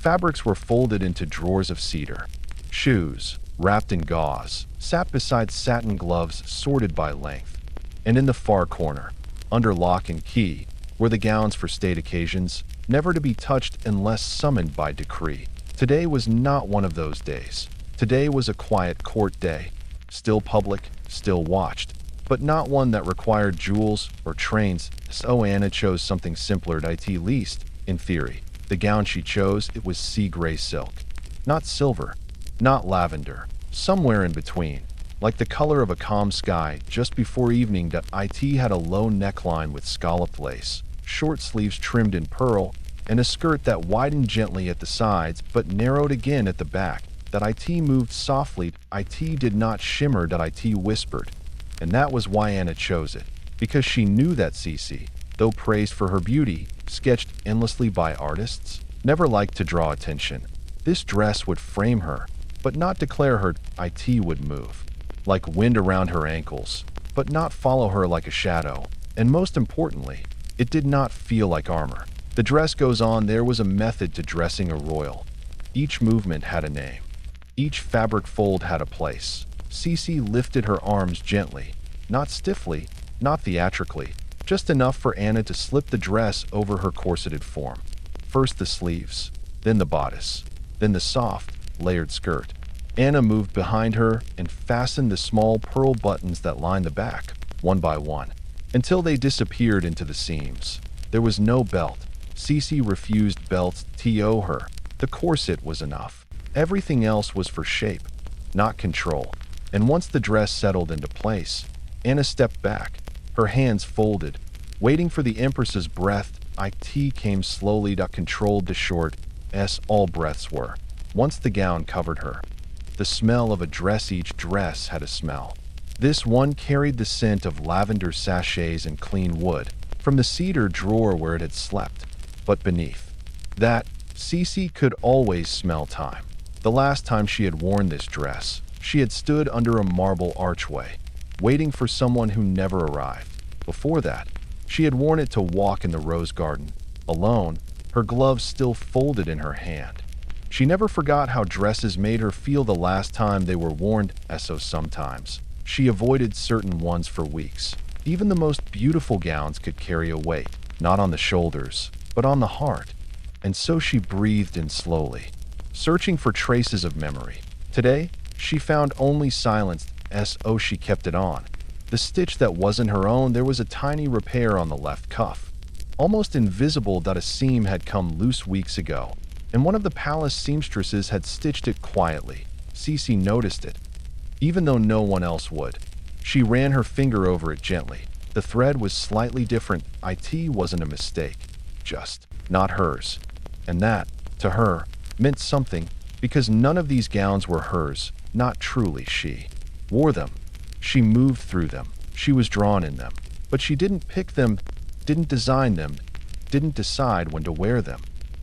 Fabrics were folded into drawers of cedar. Shoes, wrapped in gauze, sat beside satin gloves sorted by length. And in the far corner, under lock and key, were the gowns for state occasions, never to be touched unless summoned by decree. Today was not one of those days. Today was a quiet court day, still public, still watched, but not one that required jewels or trains, so Anna chose something simpler at least, in theory. The gown she chose, it was sea gray silk. Not silver, not lavender, somewhere in between. Like the color of a calm sky just before evening, that it had a low neckline with scalloped lace, short sleeves trimmed in pearl, and a skirt that widened gently at the sides but narrowed again at the back. That it moved softly, it did not shimmer, that it whispered. And that was why Anna chose it, because she knew that Sisi, though praised for her beauty, sketched endlessly by artists, never liked to draw attention. This dress would frame her, but not declare her. It would move, like wind around her ankles, but not follow her like a shadow. And most importantly, it did not feel like armor. The dress goes on, there was a method to dressing a royal. Each movement had a name. Each fabric fold had a place. Sisi lifted her arms gently, not stiffly, not theatrically, just enough for Anna to slip the dress over her corseted form. First the sleeves, then the bodice, then the soft, layered skirt. Anna moved behind her and fastened the small pearl buttons that lined the back, one by one, until they disappeared into the seams. There was no belt. Sisi refused belts to her. The corset was enough. Everything else was for shape, not control. And once the dress settled into place, Anna stepped back, her hands folded, waiting for the Empress's breath. It came slowly, controlled the short, all breaths were. Once the gown covered her, the smell of a dress, each dress had a smell. This one carried the scent of lavender sachets and clean wood, from the cedar drawer where it had slept. But beneath that, Sisi could always smell time. The last time she had worn this dress, she had stood under a marble archway, waiting for someone who never arrived. Before that, she had worn it to walk in the rose garden, alone, her gloves still folded in her hand. She never forgot how dresses made her feel the last time they were worn, so sometimes she avoided certain ones for weeks. Even the most beautiful gowns could carry a weight, not on the shoulders, but on the heart. And so she breathed in slowly, searching for traces of memory. Today, she found only silence, so she kept it on. The stitch that wasn't her own, there was a tiny repair on the left cuff, almost invisible, that a seam had come loose weeks ago, and one of the palace seamstresses had stitched it quietly. Sisi noticed it, even though no one else would. She ran her finger over it gently. The thread was slightly different. It wasn't a mistake, just not hers. And that, to her, meant something, because none of these gowns were hers, not truly. She wore them. She moved through them. She was drawn in them. But she didn't pick them, didn't design them, didn't decide when to wear them.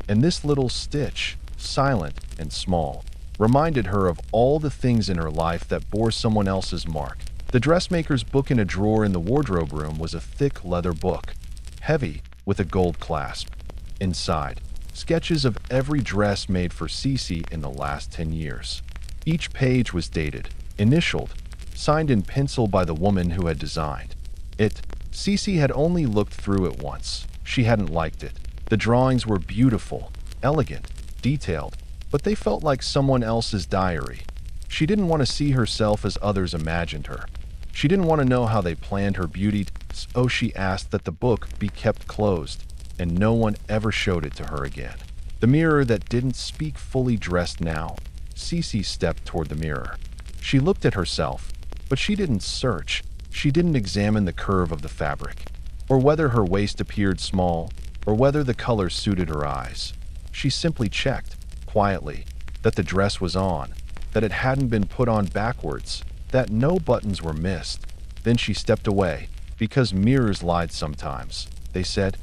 And this little stitch, silent and small, reminded her of all the things in her life that bore someone else's mark. The dressmaker's book in a drawer in the wardrobe room was a thick leather book, heavy, with a gold clasp. Inside, sketches of every dress made for Sisi in the last 10 years. Each page was dated, initialed, signed in pencil by the woman who had designed it. Sisi had only looked through it once. She hadn't liked it. The drawings were beautiful, elegant, detailed, but they felt like someone else's diary. She didn't want to see herself as others imagined her. She didn't want to know how they planned her beauty, so she asked that the book be kept closed, and no one ever showed it to her again. The mirror that didn't speak fully dressed now. Sisi stepped toward the mirror. She looked at herself, but she didn't search. She didn't examine the curve of the fabric, or whether her waist appeared small, or whether the color suited her eyes. She simply checked, quietly, that the dress was on, that it hadn't been put on backwards, that no buttons were missed. Then she stepped away, because mirrors lied sometimes. They said,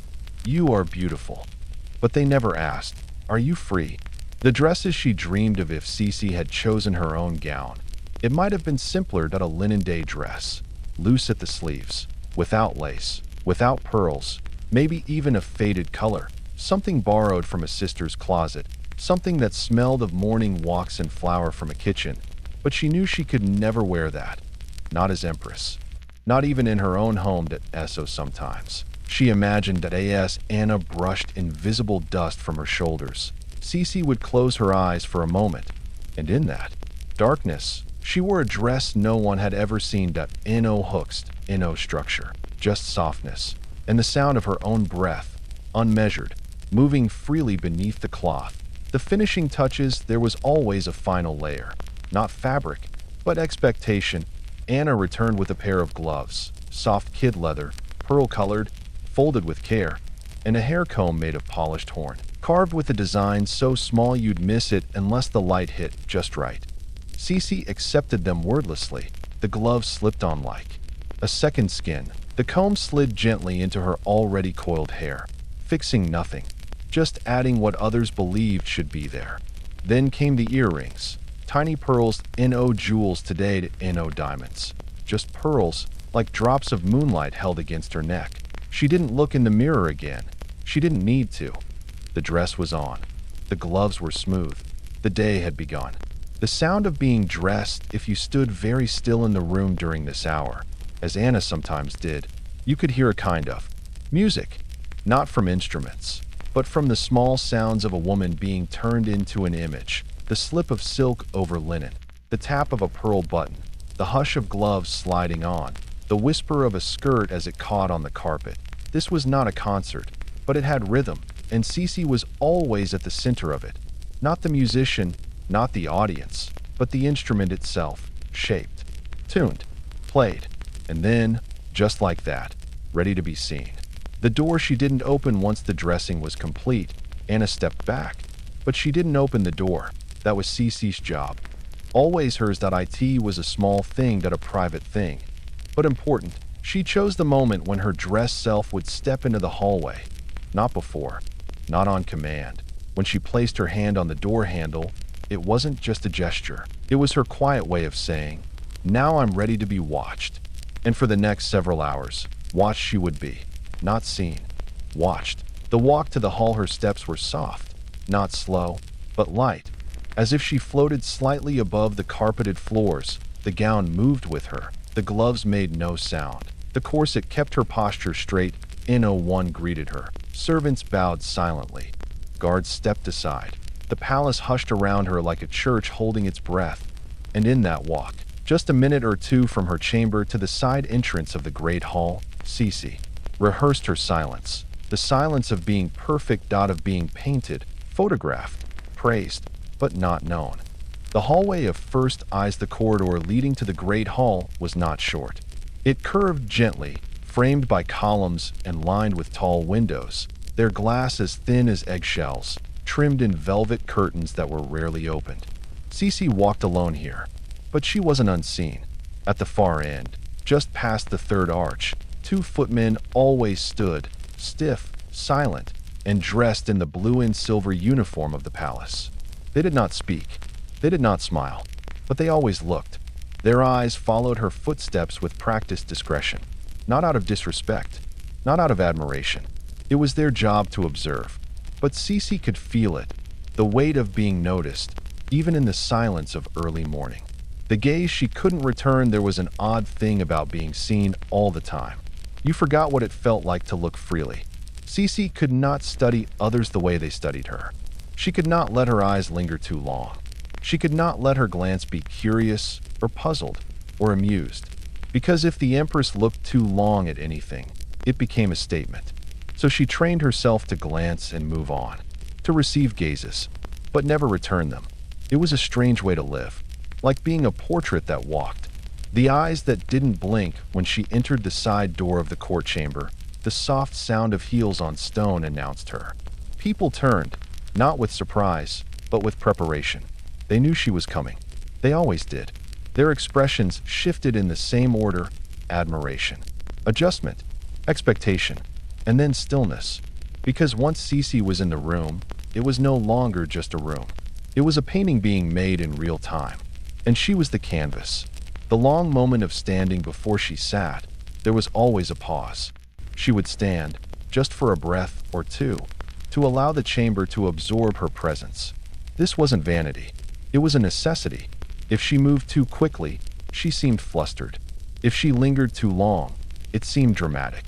"You are beautiful." But they never asked, "Are you free?" The dresses she dreamed of, if Sisi had chosen her own gown, it might have been simpler than a linen day dress, loose at the sleeves, without lace, without pearls, maybe even a faded color, something borrowed from a sister's closet. something that smelled of morning walks and flour from a kitchen, but she knew she could never wear that. Not as Empress. Not even in her own home at Esso sometimes. She imagined that as Anna brushed invisible dust from her shoulders, Sisi would close her eyes for a moment, and in that darkness, she wore a dress no one had ever seen that no hooks, no structure, just softness, and the sound of her own breath, unmeasured, moving freely beneath the cloth. The finishing touches, there was always a final layer. Not fabric, but expectation. Anna returned with a pair of gloves, soft kid leather, pearl-colored, folded with care, and a hair comb made of polished horn, carved with a design so small you'd miss it unless the light hit just right. Sisi accepted them wordlessly. The gloves slipped on like a second skin. The comb slid gently into her already coiled hair, fixing nothing, just adding what others believed should be there. Then came the earrings, tiny pearls, no jewels today, no diamonds. Just pearls, like drops of moonlight held against her neck. She didn't look in the mirror again. She didn't need to. The dress was on. The gloves were smooth. The day had begun. The sound of being dressed, if you stood very still in the room during this hour, as Anna sometimes did, you could hear a kind of music, not from instruments, but from the small sounds of a woman being turned into an image, the slip of silk over linen, the tap of a pearl button, the hush of gloves sliding on, the whisper of a skirt as it caught on the carpet. This was not a concert, but it had rhythm, and Sisi was always at the center of it. Not the musician, not the audience, but the instrument itself, shaped, tuned, played, and then, just like that, ready to be seen. The door she didn't open once the dressing was complete. Anna stepped back, but she didn't open the door. That was Sisi's job. Always hers. That it was a small thing, that a private thing, but important. She chose the moment when her dressed self would step into the hallway. Not before, not on command. When she placed her hand on the door handle, it wasn't just a gesture. It was her quiet way of saying, "Now I'm ready to be watched." And for the next several hours, watched she would be. Not seen, watched. The walk to the hall, her steps were soft, not slow, but light, as if she floated slightly above the carpeted floors. The gown moved with her. The gloves made no sound. The corset kept her posture straight. No one greeted her. Servants bowed silently. Guards stepped aside. The palace hushed around her like a church holding its breath. And in that walk, just a minute or two from her chamber to the side entrance of the great hall, Sisi rehearsed her silence. The silence of being perfect, of being painted, photographed, praised, but not known. The hallway of first eyes, the corridor leading to the great hall, was not short. It curved gently, framed by columns and lined with tall windows, their glass as thin as eggshells, trimmed in velvet curtains that were rarely opened. Sisi walked alone here, but she wasn't unseen. At the far end, just past the third arch, two footmen always stood, stiff, silent, and dressed in the blue and silver uniform of the palace. They did not speak. They did not smile, but they always looked. Their eyes followed her footsteps with practiced discretion, not out of disrespect, not out of admiration. It was their job to observe. But Sisi could feel it, the weight of being noticed, even in the silence of early morning. The gaze she couldn't return. There was an odd thing about being seen all the time. You forgot what it felt like to look freely. Sisi could not study others the way they studied her. She could not let her eyes linger too long. She could not let her glance be curious or puzzled or amused, because if the Empress looked too long at anything, it became a statement. So she trained herself to glance and move on, to receive gazes, but never return them. It was a strange way to live, like being a portrait that walked. The eyes that didn't blink when she entered the side door of the court chamber. The soft sound of heels on stone announced her. People turned, not with surprise, but with preparation. They knew she was coming. They always did. Their expressions shifted in the same order: admiration, adjustment, expectation, and then stillness. Because once Sisi was in the room, it was no longer just a room. It was a painting being made in real time. And she was the canvas. The long moment of standing before she sat, there was always a pause. She would stand, just for a breath or two, to allow the chamber to absorb her presence. This wasn't vanity. It was a necessity. If she moved too quickly, she seemed flustered. If she lingered too long, it seemed dramatic.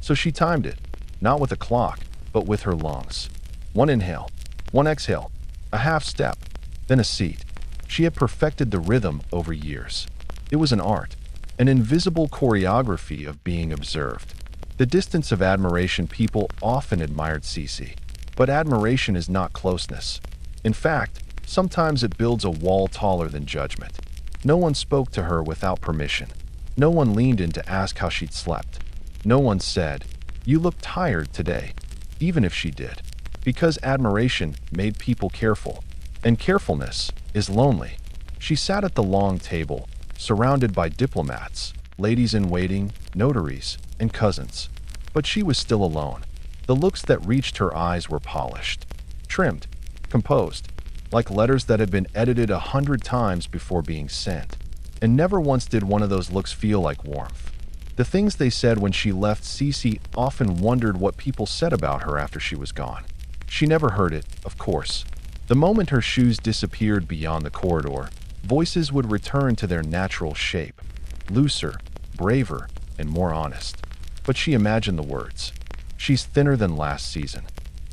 So she timed it, not with a clock, but with her lungs. One inhale, one exhale, a half step, then a seat. She had perfected the rhythm over years. It was an art, an invisible choreography of being observed. The distance of admiration. People often admired Sisi, but admiration is not closeness. In fact, sometimes it builds a wall taller than judgment. No one spoke to her without permission. No one leaned in to ask how she'd slept. No one said, "You look tired today," even if she did. Because admiration made people careful, and carefulness is lonely. She sat at the long table, surrounded by diplomats, ladies in waiting, notaries, and cousins. But she was still alone. The looks that reached her eyes were polished, trimmed, composed, like letters that had been edited 100 times before being sent. And never once did one of those looks feel like warmth. The things they said when she left. Sisi often wondered what people said about her after she was gone. She never heard it, of course. The moment her shoes disappeared beyond the corridor, voices would return to their natural shape, looser, braver, and more honest. But she imagined the words. "She's thinner than last season.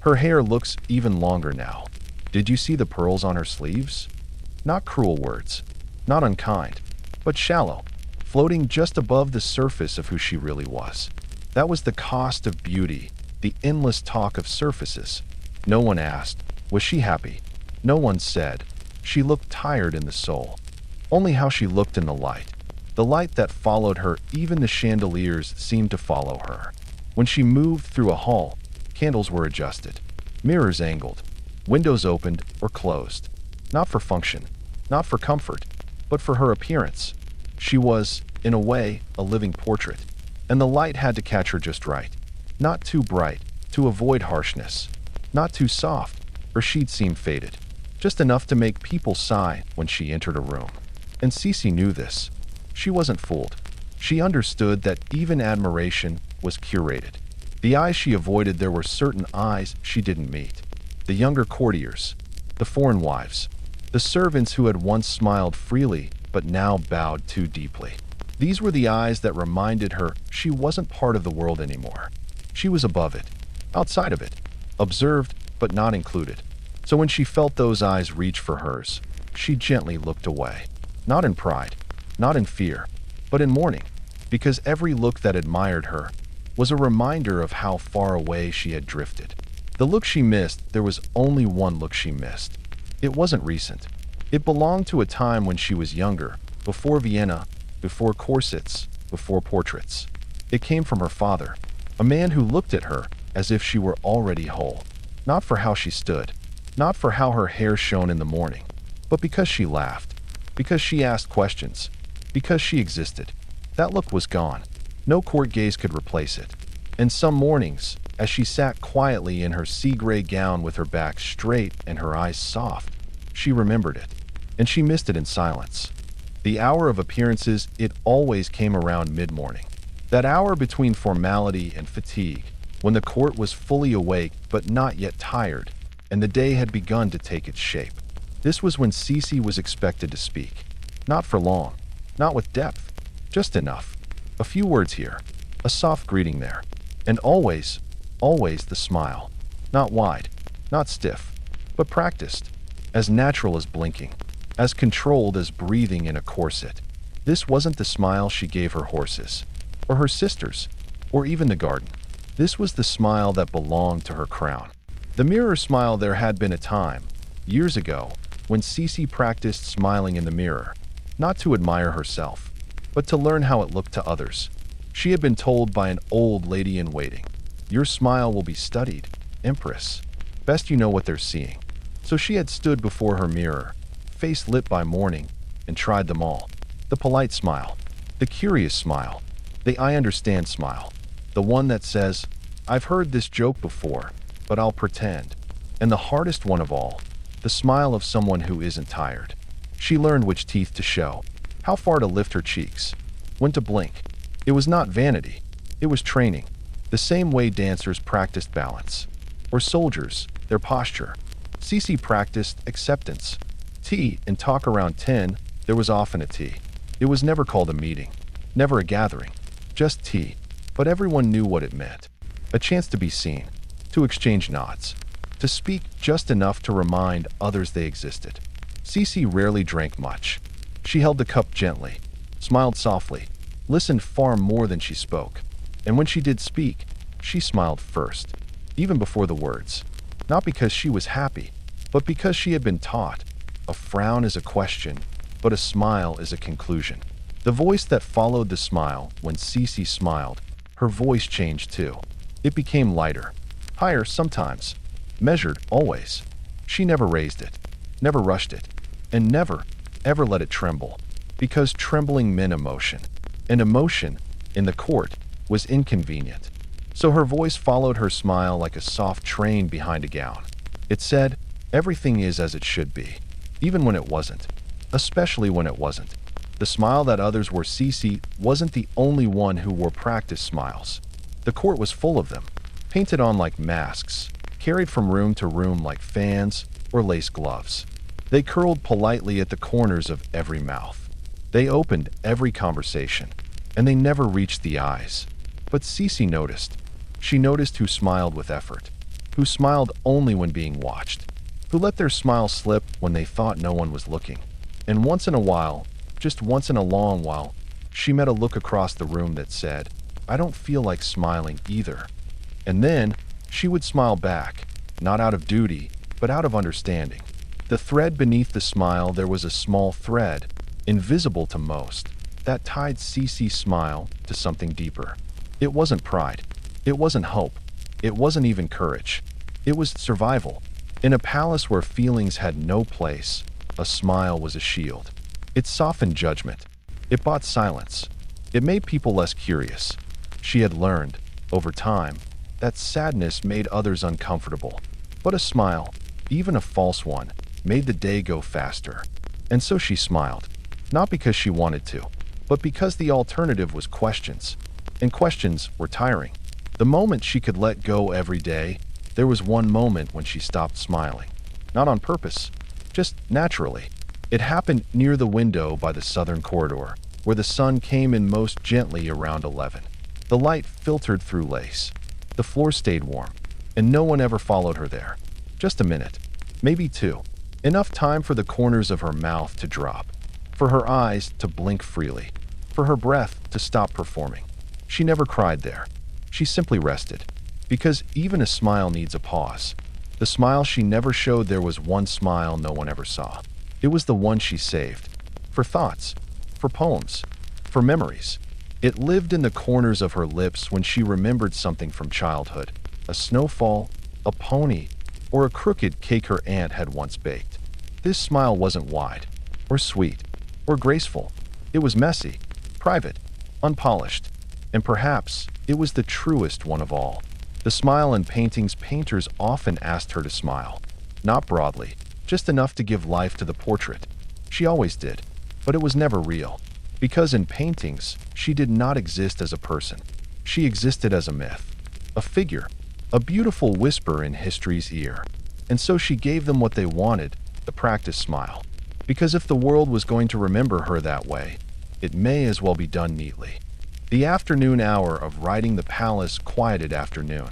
Her hair looks even longer now. Did you see the pearls on her sleeves?" Not cruel words, not unkind, but shallow, floating just above the surface of who she really was. That was the cost of beauty, the endless talk of surfaces. No one asked, was she happy? No one said, she looked tired in the soul. Only how she looked in the light that followed her. Even the chandeliers seemed to follow her. When she moved through a hall, candles were adjusted, mirrors angled, windows opened or closed. Not for function, not for comfort, but for her appearance. She was, in a way, a living portrait, and the light had to catch her just right. Not too bright, to avoid harshness. Not too soft, or she'd seem faded. Just enough to make people sigh when she entered a room. And Sisi knew this. She wasn't fooled. She understood that even admiration was curated. The eyes she avoided. There were certain eyes she didn't meet. The younger courtiers, the foreign wives, the servants who had once smiled freely but now bowed too deeply. These were the eyes that reminded her she wasn't part of the world anymore. She was above it, outside of it, observed but not included. So when she felt those eyes reach for hers, she gently looked away. Not in pride, not in fear, but in mourning, because every look that admired her was a reminder of how far away she had drifted. The look she missed. There was only one look she missed. It wasn't recent. It belonged to a time when she was younger, before Vienna, before corsets, before portraits. It came from her father, a man who looked at her as if she were already whole. Not for how she stood, not for how her hair shone in the morning, but because she laughed, because she asked questions, because she existed. That look was gone. No court gaze could replace it. And some mornings, as she sat quietly in her sea-gray gown with her back straight and her eyes soft, she remembered it, and she missed it in silence. The hour of appearances. It always came around mid-morning. That hour between formality and fatigue, when the court was fully awake but not yet tired, and the day had begun to take its shape. This was when Sisi was expected to speak. Not for long, not with depth, just enough. A few words here, a soft greeting there, and always the smile. Not wide, not stiff, but practiced, as natural as blinking, as controlled as breathing in a corset. This wasn't the smile she gave her horses, or her sisters, or even the garden. This was the smile that belonged to her crown. The mirror smile. There had been a time, years ago, when Sisi practiced smiling in the mirror, not to admire herself, but to learn how it looked to others. She had been told by an old lady in waiting, "Your smile will be studied, Empress. Best you know what they're seeing." So she had stood before her mirror, face lit by morning, and tried them all. The polite smile, the curious smile, the "I understand" smile, the one that says, "I've heard this joke before, but I'll pretend." And the hardest one of all, the smile of someone who isn't tired. She learned which teeth to show, how far to lift her cheeks, when to blink. It was not vanity, it was training. The same way dancers practiced balance, or soldiers, their posture, Sisi practiced acceptance. Tea and talk around 10, there was often a tea. It was never called a meeting, never a gathering, just tea. But everyone knew what it meant. A chance to be seen, to exchange nods, to speak just enough to remind others they existed. Sisi rarely drank much. She held the cup gently, smiled softly, listened far more than she spoke. And when she did speak, she smiled first, even before the words. Not because she was happy, but because she had been taught. A frown is a question, but a smile is a conclusion. The voice that followed the smile, when Sisi smiled, her voice changed too. It became lighter, higher sometimes, measured always. She never raised it, never rushed it, and never, ever let it tremble, because trembling meant emotion, and emotion, in the court, was inconvenient. So her voice followed her smile like a soft train behind a gown. It said, everything is as it should be, even when it wasn't, especially when it wasn't. The smile that others wore. Sisi wasn't the only one who wore practice smiles. The court was full of them, painted on like masks, carried from room to room like fans or lace gloves. They curled politely at the corners of every mouth. They opened every conversation, and they never reached the eyes. But Sisi noticed. She noticed who smiled with effort, who smiled only when being watched, who let their smile slip when they thought no one was looking. And once in a while, just once in a long while, she met a look across the room that said, I don't feel like smiling either. And then she would smile back, not out of duty, but out of understanding. The thread beneath the smile, there was a small thread, invisible to most, that tied Sisi's smile to something deeper. It wasn't pride. It wasn't hope. It wasn't even courage. It was survival. In a palace where feelings had no place, a smile was a shield. It softened judgment. It bought silence. It made people less curious. She had learned, over time, that sadness made others uncomfortable. But a smile, even a false one, made the day go faster. And so she smiled, not because she wanted to, but because the alternative was questions. And questions were tiring. The moment she could let go every day, there was one moment when she stopped smiling. Not on purpose, just naturally. It happened near the window by the southern corridor, where the sun came in most gently around 11. The light filtered through lace. The floor stayed warm, and no one ever followed her there. Just a minute, maybe two. Enough time for the corners of her mouth to drop, for her eyes to blink freely, for her breath to stop performing. She never cried there. She simply rested, because even a smile needs a pause. The smile she never showed. There was one smile no one ever saw. It was the one she saved, for thoughts, for poems, for memories. It lived in the corners of her lips when she remembered something from childhood, a snowfall, a pony, or a crooked cake her aunt had once baked. This smile wasn't wide, or sweet, or graceful. It was messy, private, unpolished, and perhaps it was the truest one of all. The smile in paintings. Painters often asked her to smile, not broadly, just enough to give life to the portrait. She always did, but it was never real, because in paintings, she did not exist as a person. She existed as a myth, a figure, a beautiful whisper in history's ear. And so she gave them what they wanted, the practice smile. Because if the world was going to remember her that way, it may as well be done neatly. The afternoon hour of riding the palace quieted afternoon.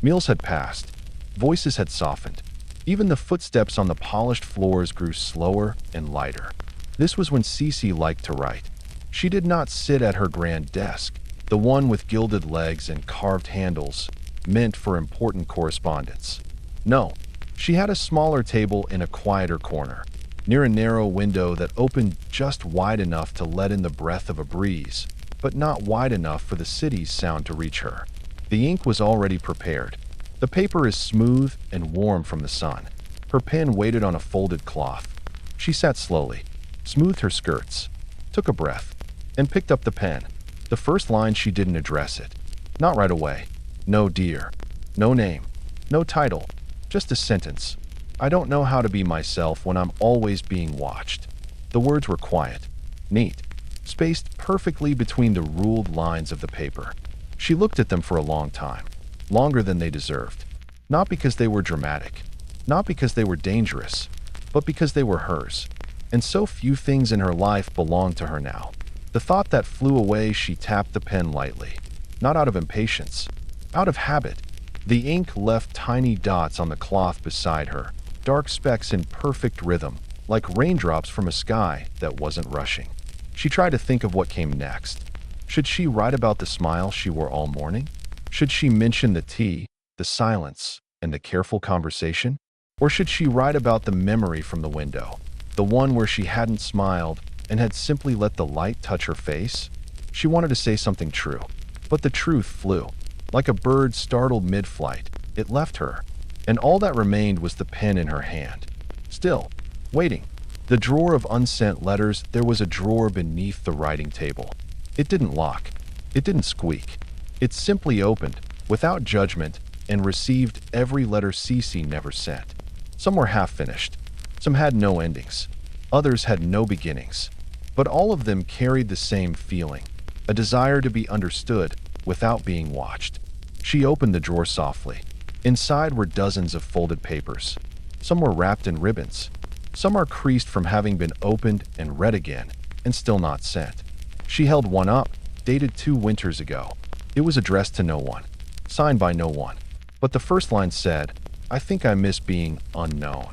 Meals had passed. Voices had softened. Even the footsteps on the polished floors grew slower and lighter. This was when Sisi liked to write. She did not sit at her grand desk, the one with gilded legs and carved handles, meant for important correspondence. No, she had a smaller table in a quieter corner, near a narrow window that opened just wide enough to let in the breath of a breeze, but not wide enough for the city's sound to reach her. The ink was already prepared. The paper is smooth and warm from the sun. Her pen waited on a folded cloth. She sat slowly, smoothed her skirts, took a breath, and picked up the pen. The first line, she didn't address it. Not right away. No dear. No name. No title. Just a sentence. I don't know how to be myself when I'm always being watched. The words were quiet, neat, spaced perfectly between the ruled lines of the paper. She looked at them for a long time, longer than they deserved. Not because they were dramatic, not because they were dangerous, but because they were hers. And so few things in her life belonged to her now. The thought that flew away, she tapped the pen lightly, not out of impatience, out of habit. The ink left tiny dots on the cloth beside her, dark specks in perfect rhythm, like raindrops from a sky that wasn't rushing. She tried to think of what came next. Should she write about the smile she wore all morning? Should she mention the tea, the silence, and the careful conversation? Or should she write about the memory from the window, the one where she hadn't smiled and had simply let the light touch her face? She wanted to say something true, but the truth flew. Like a bird startled mid-flight, it left her, and all that remained was the pen in her hand. Still, waiting. The drawer of unsent letters, there was a drawer beneath the writing table. It didn't lock. It didn't squeak. It simply opened, without judgment, and received every letter Sisi never sent. Some were half-finished. Some had no endings. Others had no beginnings. But all of them carried the same feeling, a desire to be understood without being watched. She opened the drawer softly. Inside were dozens of folded papers. Some were wrapped in ribbons. Some are creased from having been opened and read again, and still not sent. She held one up, dated 2 winters ago. It was addressed to no one, signed by no one. But the first line said, "I think I miss being unknown."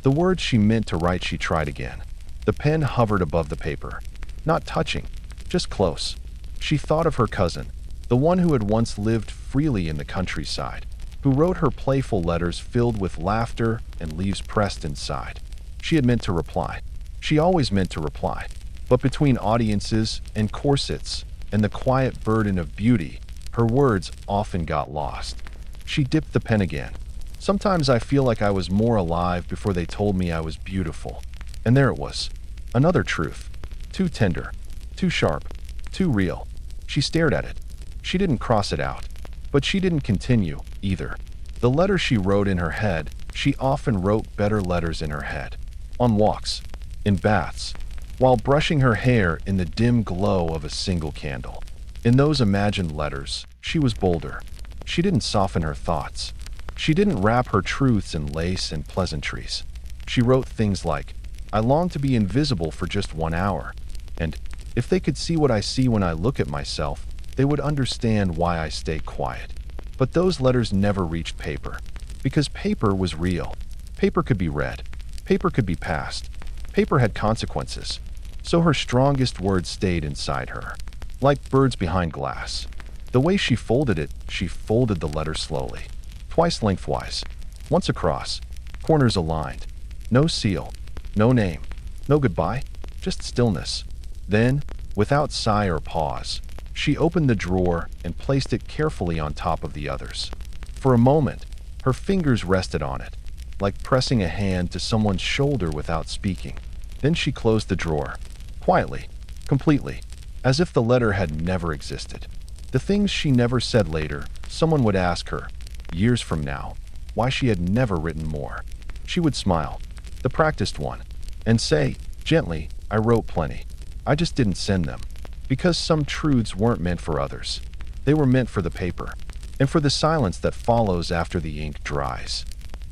The words she meant to write, she tried again. The pen hovered above the paper, not touching, just close. She thought of her cousin, the one who had once lived freely in the countryside, who wrote her playful letters filled with laughter and leaves pressed inside. She had meant to reply. She always meant to reply. But between audiences and corsets and the quiet burden of beauty, her words often got lost. She dipped the pen again. "Sometimes I feel like I was more alive before they told me I was beautiful." And there it was. Another truth. Too tender. Too sharp. Too real. She stared at it. She didn't cross it out. But she didn't continue, either. The letters she wrote in her head, she often wrote better letters in her head. On walks. In baths. While brushing her hair in the dim glow of a single candle. In those imagined letters, she was bolder. She didn't soften her thoughts. She didn't wrap her truths in lace and pleasantries. She wrote things like, "I long to be invisible for just 1 hour," and "If they could see what I see when I look at myself, they would understand why I stay quiet." But those letters never reached paper, because paper was real. Paper could be read. Paper could be passed. Paper had consequences. So her strongest words stayed inside her, like birds behind glass. The way she folded it, she folded the letter slowly, twice lengthwise, once across, corners aligned. No seal, no name, no goodbye, just stillness. Then, without sigh or pause, she opened the drawer and placed it carefully on top of the others. For a moment, her fingers rested on it, like pressing a hand to someone's shoulder without speaking. Then she closed the drawer, quietly, completely, as if the letter had never existed. The things she never said later, someone would ask her, years from now, why she had never written more. She would smile, the practiced one, and say, gently, "I wrote plenty. I just didn't send them." Because some truths weren't meant for others. They were meant for the paper, and for the silence that follows after the ink dries.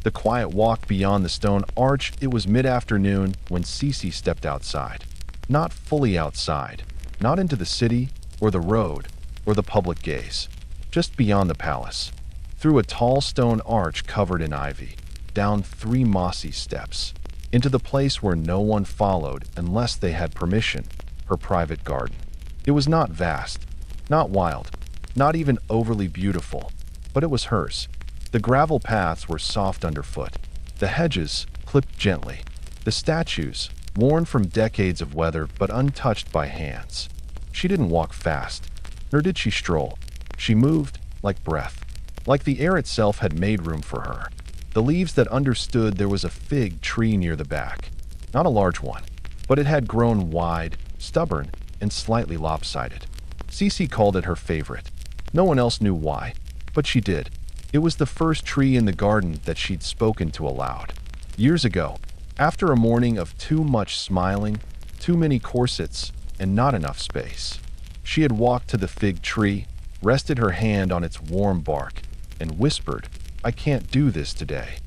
The quiet walk beyond the stone arch, it was mid-afternoon when Sisi stepped outside. Not fully outside, not into the city, or the road, or the public gaze. Just beyond the palace. Through a tall stone arch covered in ivy, down 3 mossy steps, into the place where no one followed unless they had permission, her private garden. It was not vast, not wild, not even overly beautiful, but it was hers. The gravel paths were soft underfoot, the hedges clipped gently, the statues worn from decades of weather but untouched by hands. She didn't walk fast, nor did she stroll. She moved like breath, like the air itself had made room for her. The leaves that understood there was a fig tree near the back. Not a large one, but it had grown wide, stubborn, and slightly lopsided. Sisi called it her favorite. No one else knew why, but she did. It was the first tree in the garden that she'd spoken to aloud. Years ago, after a morning of too much smiling, too many corsets, and not enough space. She had walked to the fig tree, rested her hand on its warm bark, and whispered, "I can't do this today."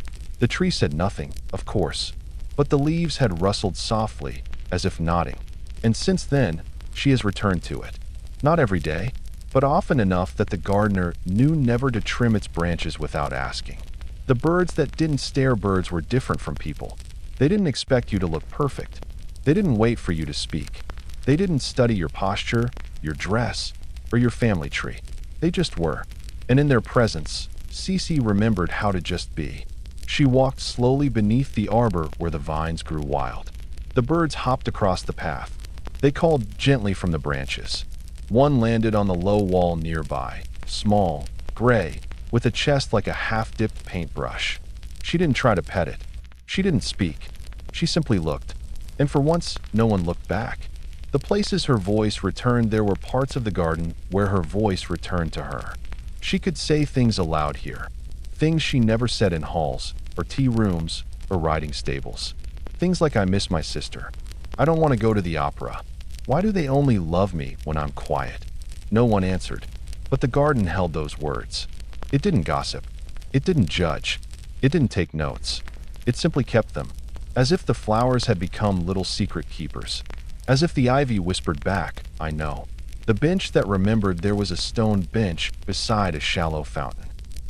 The tree said nothing, of course, but the leaves had rustled softly, as if nodding. And since then, she has returned to it. Not every day, but often enough that the gardener knew never to trim its branches without asking. The birds that didn't stare birds were different from people. They didn't expect you to look perfect. They didn't wait for you to speak. They didn't study your posture, your dress, or your family tree. They just were. And in their presence, Sisi remembered how to just be. She walked slowly beneath the arbor where the vines grew wild. The birds hopped across the path. They called gently from the branches. One landed on the low wall nearby, small, gray, with a chest like a half-dipped paintbrush. She didn't try to pet it. She didn't speak. She simply looked. And for once, no one looked back. The places her voice returned, there were parts of the garden where her voice returned to her. She could say things aloud here. Things she never said in halls, or tea rooms, or riding stables. Things like, I miss my sister. I don't want to go to the opera. Why do they only love me when I'm quiet? No one answered, but the garden held those words. It didn't gossip. It didn't judge. It didn't take notes. It simply kept them, as if the flowers had become little secret keepers. As if the ivy whispered back, I know. The bench that remembered there was a stone bench beside a shallow fountain.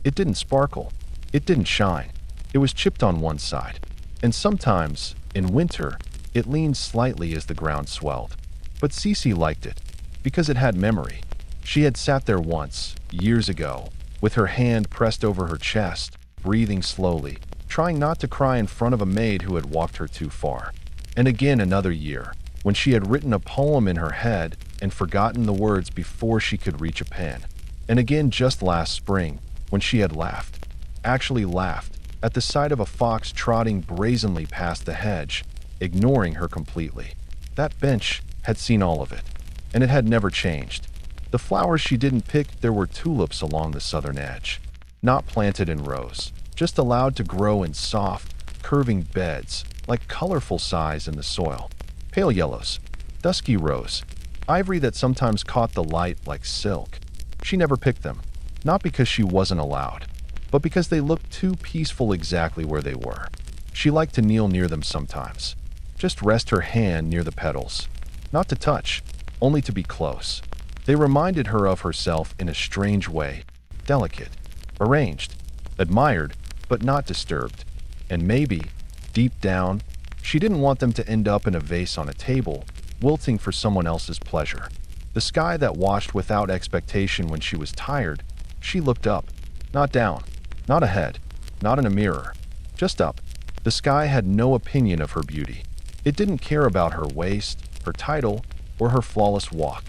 It didn't sparkle. It didn't shine. It was chipped on one side. And sometimes, in winter, it leaned slightly as the ground swelled. But Sisi liked it, because it had memory. She had sat there once, years ago, with her hand pressed over her chest, breathing slowly, trying not to cry in front of a maid who had walked her too far. And again another year, when she had written a poem in her head and forgotten the words before she could reach a pen. And again just last spring, when she had laughed, actually laughed, at the sight of a fox trotting brazenly past the hedge, ignoring her completely. That bench had seen all of it, and it had never changed. The flowers she didn't pick, there were tulips along the southern edge, not planted in rows, just allowed to grow in soft, curving beds, like colorful sighs in the soil. Pale yellows, dusky rose, ivory that sometimes caught the light like silk. She never picked them, not because she wasn't allowed, but because they looked too peaceful exactly where they were. She liked to kneel near them sometimes, just rest her hand near the petals, not to touch, only to be close. They reminded her of herself in a strange way, delicate, arranged, admired, but not disturbed. And maybe, deep down, she didn't want them to end up in a vase on a table, wilting for someone else's pleasure. The sky that watched without expectation when she was tired, she looked up, not down, not ahead, not in a mirror, just up. The sky had no opinion of her beauty. It didn't care about her waist, her title, or her flawless walk.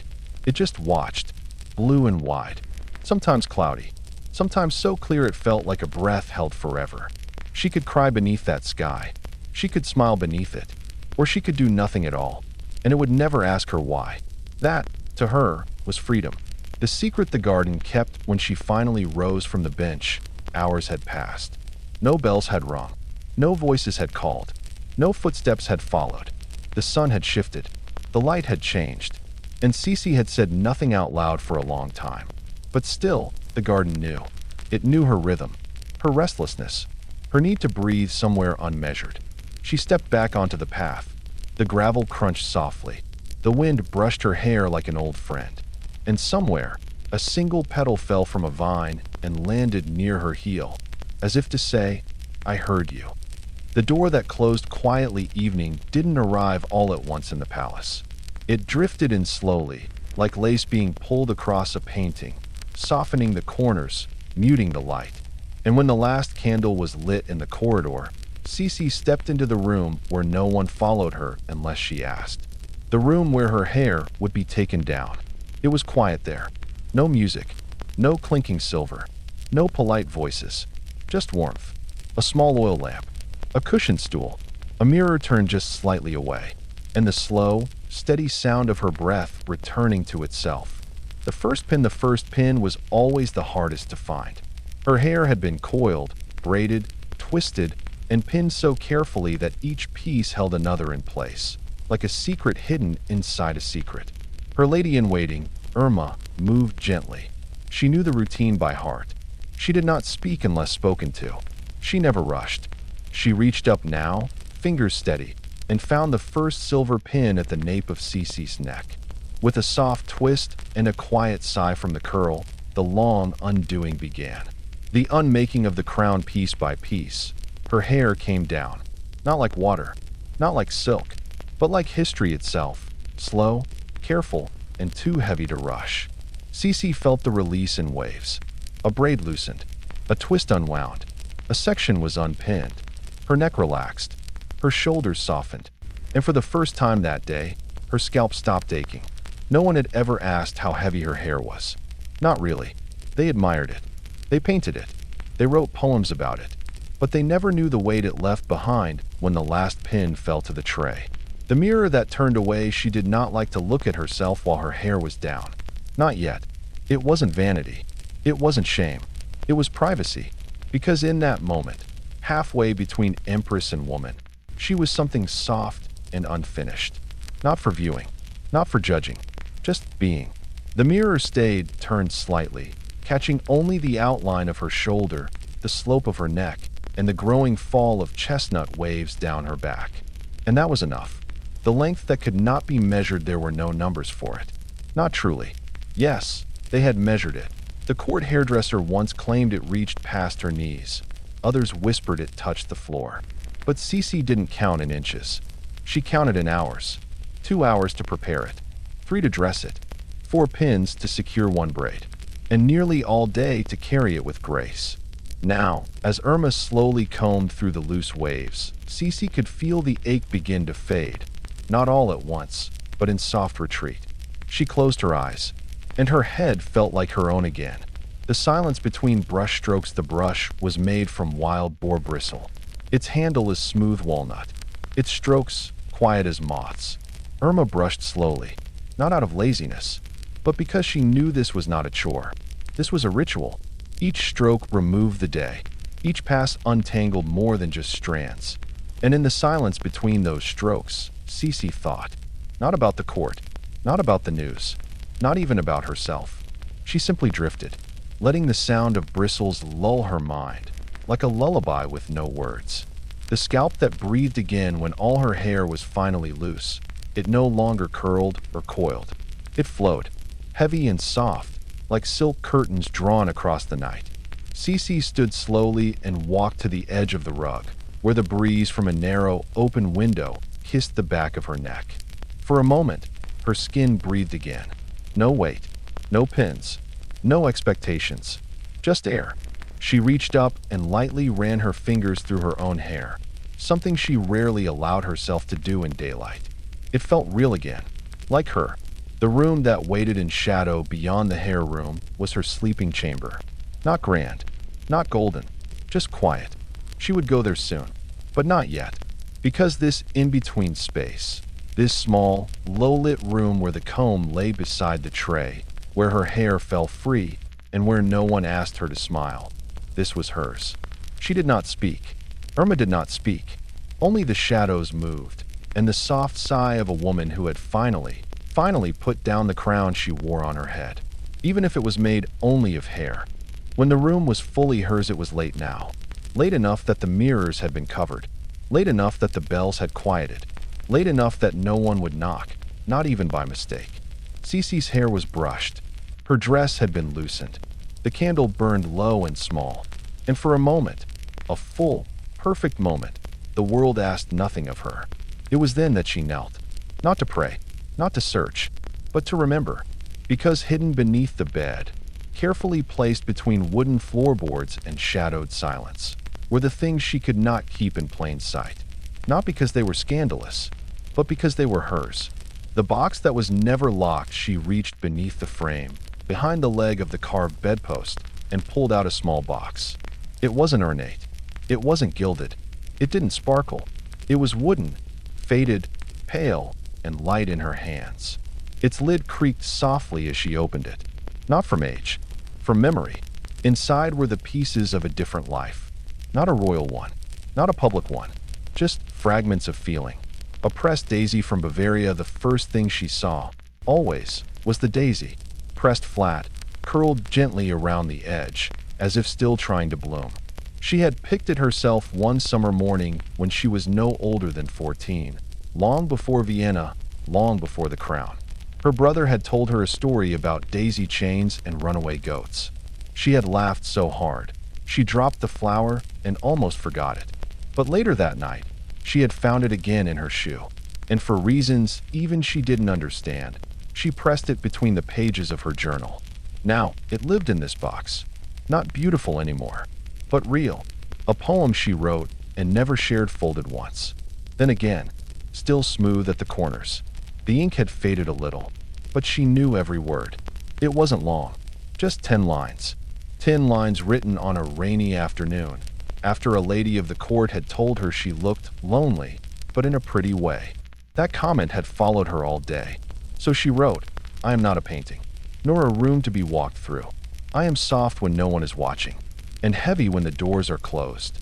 It just watched, blue and wide, sometimes cloudy, sometimes so clear it felt like a breath held forever. She could cry beneath that sky. She could smile beneath it. Or she could do nothing at all, and it would never ask her why. That, to her, was freedom. The secret the garden kept when she finally rose from the bench. Hours had passed. No bells had rung. No voices had called. No footsteps had followed. The sun had shifted. The light had changed. And Sisi had said nothing out loud for a long time. But still, the garden knew. It knew her rhythm, her restlessness, her need to breathe somewhere unmeasured. She stepped back onto the path. The gravel crunched softly. The wind brushed her hair like an old friend. And somewhere, a single petal fell from a vine and landed near her heel, as if to say, I heard you. The door that closed quietly evening didn't arrive all at once in the palace. It drifted in slowly, like lace being pulled across a painting, softening the corners, muting the light. And when the last candle was lit in the corridor, Sisi stepped into the room where no one followed her unless she asked. The room where her hair would be taken down. It was quiet there. No music, no clinking silver, no polite voices, just warmth. A small oil lamp, a cushioned stool, a mirror turned just slightly away, and the slow, steady sound of her breath returning to itself. The first pin was always the hardest to find. Her hair had been coiled, braided, twisted, and pinned so carefully that each piece held another in place, like a secret hidden inside a secret. Her lady-in-waiting, Irma, moved gently. She knew the routine by heart. She did not speak unless spoken to. She never rushed. She reached up now, fingers steady, and found the first silver pin at the nape of Sisi's neck. With a soft twist and a quiet sigh from the curl, the long undoing began. The unmaking of the crown piece by piece. Her hair came down, not like water, not like silk, but like history itself, slow, careful, and too heavy to rush. Sisi felt the release in waves. A braid loosened, a twist unwound, a section was unpinned. Her neck relaxed, her shoulders softened, and for the first time that day, her scalp stopped aching. No one had ever asked how heavy her hair was. Not really. They admired it. They painted it. They wrote poems about it. But they never knew the weight it left behind when the last pin fell to the tray. The mirror that turned away, she did not like to look at herself while her hair was down. Not yet. It wasn't vanity. It wasn't shame. It was privacy. Because in that moment, halfway between empress and woman, she was something soft and unfinished. Not for viewing, not for judging, just being. The mirror stayed turned slightly, catching only the outline of her shoulder, the slope of her neck, and the growing fall of chestnut waves down her back. And that was enough. The length that could not be measured, there were no numbers for it. Not truly. Yes, they had measured it. The court hairdresser once claimed it reached past her knees. Others whispered it touched the floor. But Sisi didn't count in inches. She counted in hours. 2 hours to prepare it. 3 to dress it. 4 pins to secure one braid. And nearly all day to carry it with grace. Now, as Irma slowly combed through the loose waves, Sisi could feel the ache begin to fade. Not all at once, but in soft retreat. She closed her eyes, and her head felt like her own again. The silence between brush strokes. The brush was made from wild boar bristle. Its handle is smooth walnut. Its strokes quiet as moths. Irma brushed slowly, not out of laziness, but because she knew this was not a chore. This was a ritual. Each stroke removed the day. Each pass untangled more than just strands. And in the silence between those strokes, Sisi thought. Not about the court, not about the news, not even about herself. She simply drifted, letting the sound of bristles lull her mind, like a lullaby with no words. The scalp that breathed again when all her hair was finally loose. It no longer curled or coiled. It flowed, heavy and soft, like silk curtains drawn across the night. Sisi stood slowly and walked to the edge of the rug, where the breeze from a narrow, open window kissed the back of her neck. For a moment, her skin breathed again. No weight, no pins, no expectations, just air. She reached up and lightly ran her fingers through her own hair, something she rarely allowed herself to do in daylight. It felt real again, like her. The room that waited in shadow beyond the hair room was her sleeping chamber. Not grand, not golden, just quiet. She would go there soon, but not yet, because this in-between space, this small, low-lit room where the comb lay beside the tray, where her hair fell free, and where no one asked her to smile, this was hers. She did not speak. Irma did not speak. Only the shadows moved, and the soft sigh of a woman who had finally put down the crown she wore on her head, even if it was made only of hair. When the room was fully hers, it was late now. Late enough that the mirrors had been covered. Late enough that the bells had quieted. Late enough that no one would knock, not even by mistake. Sisi's hair was brushed. Her dress had been loosened. The candle burned low and small. And for a moment, a full, perfect moment, the world asked nothing of her. It was then that she knelt. Not to pray, not to search, but to remember. Because hidden beneath the bed, carefully placed between wooden floorboards and shadowed silence, were the things she could not keep in plain sight. Not because they were scandalous, but because they were hers. The box that was never locked. She reached beneath the frame, behind the leg of the carved bedpost, and pulled out a small box. It wasn't ornate. It wasn't gilded. It didn't sparkle. It was wooden, faded, pale, and light in her hands. Its lid creaked softly as she opened it. Not from age, from memory. Inside were the pieces of a different life. Not a royal one, not a public one, just fragments of feeling. A pressed daisy from Bavaria. The first thing she saw, always, was the daisy, pressed flat, curled gently around the edge, as if still trying to bloom. She had picked it herself one summer morning when she was no older than 14, long before Vienna, long before the crown. Her brother had told her a story about daisy chains and runaway goats. She had laughed so hard. She dropped the flower and almost forgot it. But later that night, she had found it again in her shoe. And for reasons even she didn't understand, she pressed it between the pages of her journal. Now, it lived in this box. Not beautiful anymore, but real. A poem she wrote and never shared, folded once. Then again, still smooth at the corners. The ink had faded a little, but she knew every word. It wasn't long, just 10 lines. 10 lines written on a rainy afternoon, after a lady of the court had told her she looked lonely, but in a pretty way. That comment had followed her all day. So she wrote, "I am not a painting, nor a room to be walked through. I am soft when no one is watching, and heavy when the doors are closed."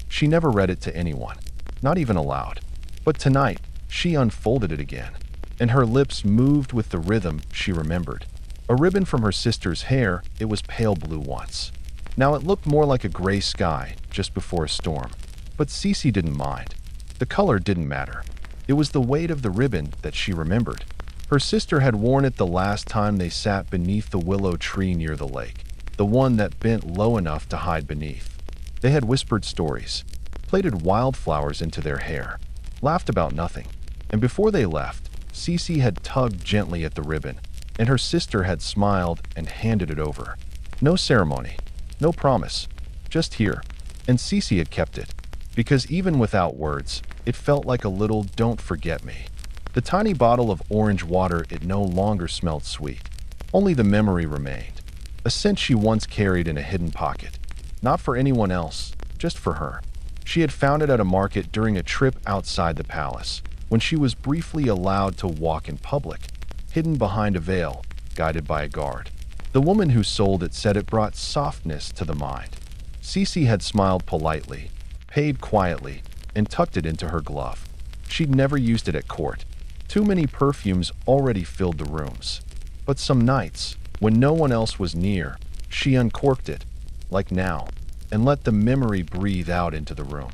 She never read it to anyone, not even aloud. But tonight, she unfolded it again, and her lips moved with the rhythm she remembered. A ribbon from her sister's hair, it was pale blue once. Now it looked more like a gray sky just before a storm. But Sisi didn't mind. The color didn't matter. It was the weight of the ribbon that she remembered. Her sister had worn it the last time they sat beneath the willow tree near the lake, the one that bent low enough to hide beneath. They had whispered stories, plaited wildflowers into their hair, laughed about nothing. And before they left, Sisi had tugged gently at the ribbon, and her sister had smiled and handed it over. No ceremony, no promise, just here. And Sisi had kept it, because even without words, it felt like a little "don't forget me." The tiny bottle of orange water, it no longer smelled sweet. Only the memory remained, a scent she once carried in a hidden pocket. Not for anyone else, just for her. She had found it at a market during a trip outside the palace, when she was briefly allowed to walk in public, hidden behind a veil, guided by a guard. The woman who sold it said it brought softness to the mind. Sisi had smiled politely, paid quietly, and tucked it into her glove. She'd never used it at court. Too many perfumes already filled the rooms. But some nights, when no one else was near, she uncorked it, like now, and let the memory breathe out into the room.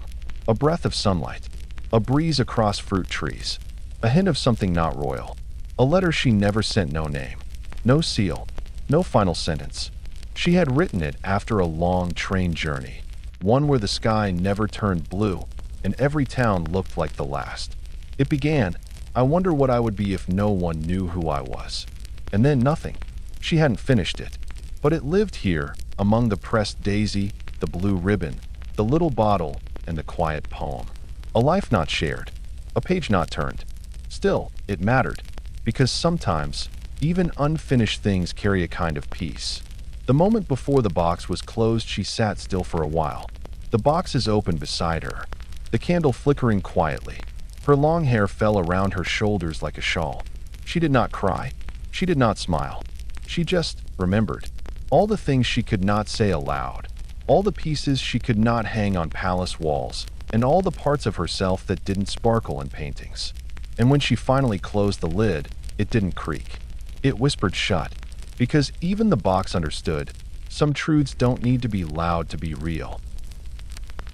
A breath of sunlight, a breeze across fruit trees, a hint of something not royal. A letter she never sent, no name, no seal, no final sentence. She had written it after a long train journey, one where the sky never turned blue, and every town looked like the last. It began, "I wonder what I would be if no one knew who I was." And then nothing. She hadn't finished it. But it lived here, among the pressed daisy, the blue ribbon, the little bottle, and the quiet poem. A life not shared, a page not turned. Still, it mattered, because sometimes, even unfinished things carry a kind of peace. The moment before the box was closed, she sat still for a while. The box is open beside her, the candle flickering quietly. Her long hair fell around her shoulders like a shawl. She did not cry. She did not smile. She just remembered. All the things she could not say aloud. All the pieces she could not hang on palace walls. And all the parts of herself that didn't sparkle in paintings. And when she finally closed the lid, it didn't creak. It whispered shut. Because even the box understood, some truths don't need to be loud to be real.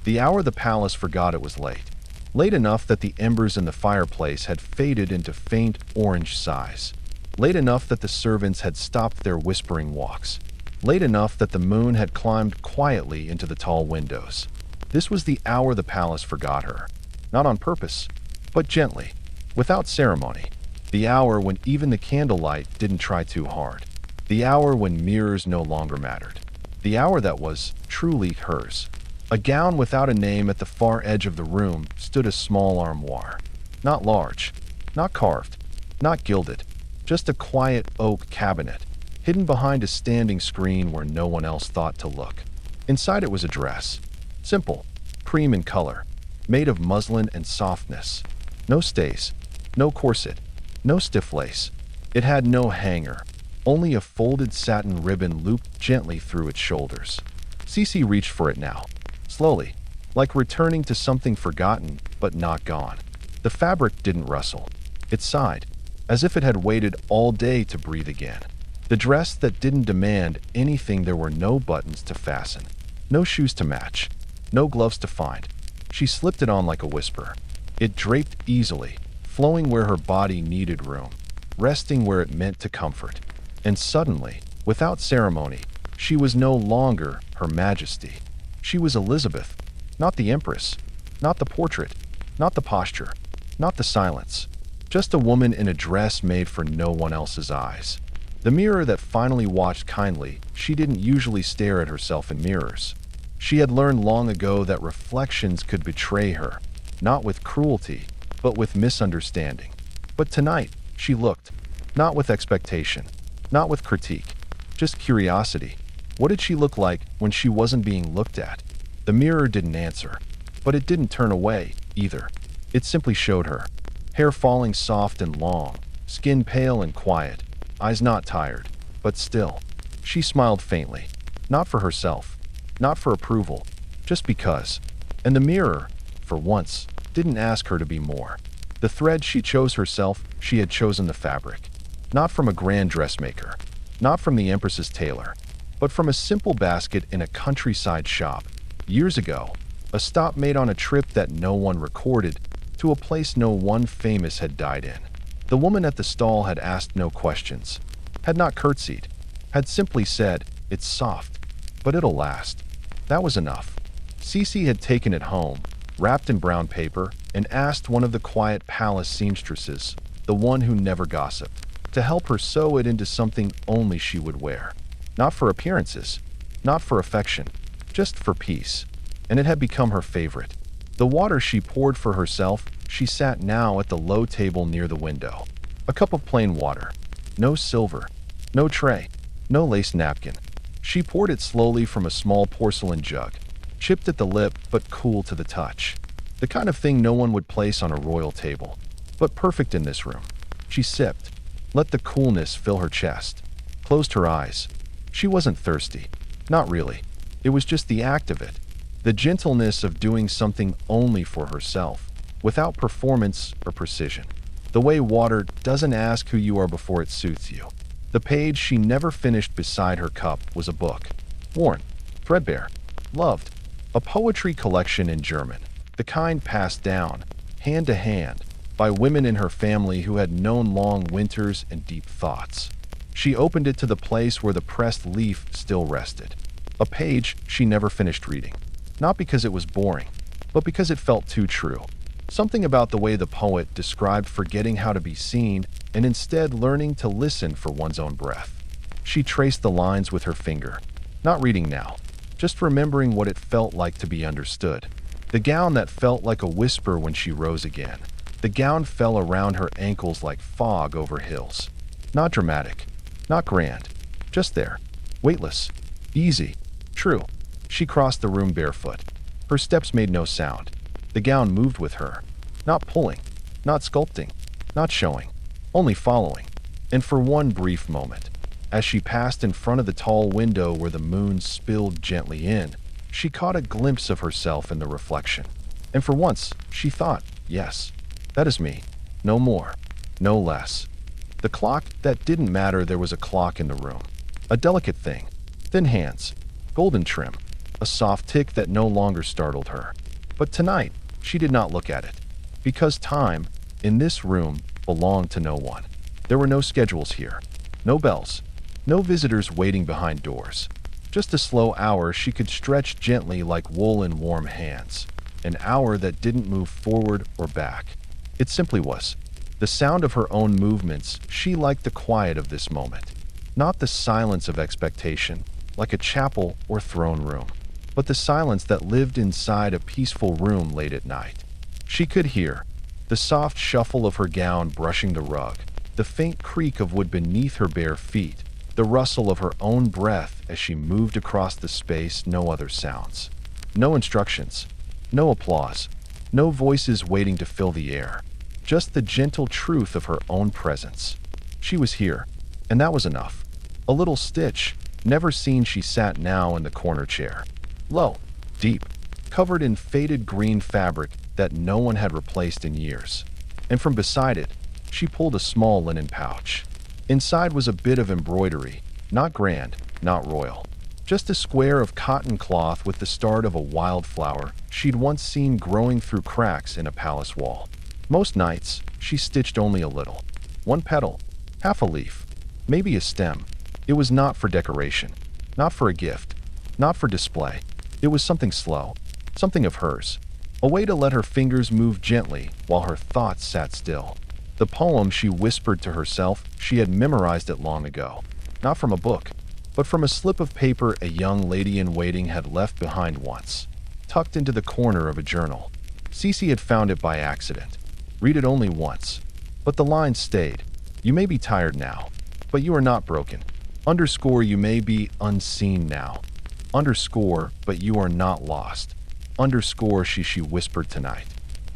The hour the palace forgot it was late. Late enough that the embers in the fireplace had faded into faint orange sighs. Late enough that the servants had stopped their whispering walks. Late enough that the moon had climbed quietly into the tall windows. This was the hour the palace forgot her. Not on purpose, but gently, without ceremony. The hour when even the candlelight didn't try too hard. The hour when mirrors no longer mattered. The hour that was truly hers. A gown without a name. At the far edge of the room stood a small armoire. Not large, not carved, not gilded. Just a quiet oak cabinet, hidden behind a standing screen where no one else thought to look. Inside it was a dress. Simple, cream in color, made of muslin and softness. No stays, no corset, no stiff lace. It had no hanger, only a folded satin ribbon looped gently through its shoulders. Sisi reached for it now, slowly, like returning to something forgotten but not gone. The fabric didn't rustle. It sighed, as if it had waited all day to breathe again. The dress that didn't demand anything. There were no buttons to fasten, no shoes to match. no gloves to find. She slipped it on like a whisper. It draped easily, flowing where her body needed room, resting where it meant to comfort. And suddenly, without ceremony, she was no longer Her Majesty. She was Elizabeth, not the Empress, not the portrait, not the posture, not the silence. Just a woman in a dress made for no one else's eyes. The mirror that finally watched kindly. She didn't usually stare at herself in mirrors. She had learned long ago that reflections could betray her, not with cruelty, but with misunderstanding. But tonight, she looked, not with expectation, not with critique, just curiosity. What did she look like when she wasn't being looked at? The mirror didn't answer, but it didn't turn away either. It simply showed her. Hair falling soft and long, skin pale and quiet, eyes not tired, but still. She smiled faintly, not for herself, not for approval, just because. And the mirror, for once, didn't ask her to be more. The thread she chose herself, she had chosen the fabric. Not from a grand dressmaker, not from the Empress's tailor, but from a simple basket in a countryside shop. Years ago, a stop made on a trip that no one recorded, to a place no one famous had died in. The woman at the stall had asked no questions, had not curtsied, had simply said, "It's soft, but it'll last." That was enough. Sisi had taken it home, wrapped in brown paper, and asked one of the quiet palace seamstresses, the one who never gossiped, to help her sew it into something only she would wear. Not for appearances, not for affection, just for peace. And it had become her favorite. The water she poured for herself, she sat now at the low table near the window. A cup of plain water. No silver, no tray, no lace napkin. She poured it slowly from a small porcelain jug, chipped at the lip but cool to the touch. The kind of thing no one would place on a royal table, but perfect in this room. She sipped, let the coolness fill her chest, closed her eyes. She wasn't thirsty. Not really. It was just the act of it. The gentleness of doing something only for herself, without performance or precision. The way water doesn't ask who you are before it soothes you. The page she never finished beside her cup was a book. Worn, threadbare, loved. A poetry collection in German, the kind passed down, hand to hand, by women in her family who had known long winters and deep thoughts. She opened it to the place where the pressed leaf still rested. A page she never finished reading. Not because it was boring, but because it felt too true. Something about the way the poet described forgetting how to be seen and instead learning to listen for one's own breath. She traced the lines with her finger, not reading now, just remembering what it felt like to be understood. The gown that felt like a whisper when she rose again. The gown fell around her ankles like fog over hills. Not dramatic, not grand, just there, weightless, easy, true. She crossed the room barefoot. Her steps made no sound. The gown moved with her, not pulling, not sculpting, not showing, only following. And for one brief moment, as she passed in front of the tall window where the moon spilled gently in, she caught a glimpse of herself in the reflection. And for once, she thought, yes, that is me. No more, no less. The clock, that didn't matter. There was a clock in the room. A delicate thing, thin hands, golden trim, a soft tick that no longer startled her. But tonight, she did not look at it. Because time, in this room, belonged to no one. There were no schedules here, no bells, no visitors waiting behind doors. Just a slow hour she could stretch gently like wool in warm hands. An hour that didn't move forward or back. It simply was. The sound of her own movements, she liked the quiet of this moment. Not the silence of expectation, like a chapel or throne room, but the silence that lived inside a peaceful room late at night. She could hear the soft shuffle of her gown brushing the rug, the faint creak of wood beneath her bare feet, the rustle of her own breath as she moved across the space. No other sounds. No instructions. No applause. No voices waiting to fill the air. Just the gentle truth of her own presence. She was here, and that was enough. A little stitch, never seen. She sat now in the corner chair. Low, deep, covered in faded green fabric that no one had replaced in years. And from beside it, she pulled a small linen pouch. Inside was a bit of embroidery, not grand, not royal, Just a square of cotton cloth with the start of a wildflower she'd once seen growing through cracks in a palace wall. Most nights, she stitched only a little. One petal, half a leaf, maybe a stem. It was not for decoration, not for a gift, not for display. It was something slow, something of hers. A way to let her fingers move gently while her thoughts sat still. The poem she whispered to herself, she had memorized it long ago. Not from a book, but from a slip of paper a young lady-in-waiting had left behind once, tucked into the corner of a journal. Sisi had found it by accident. Read it only once. But the line stayed. You may be tired now, but you are not broken. Underscore, you may be unseen now. Underscore, but you are not lost. Underscore, she whispered tonight.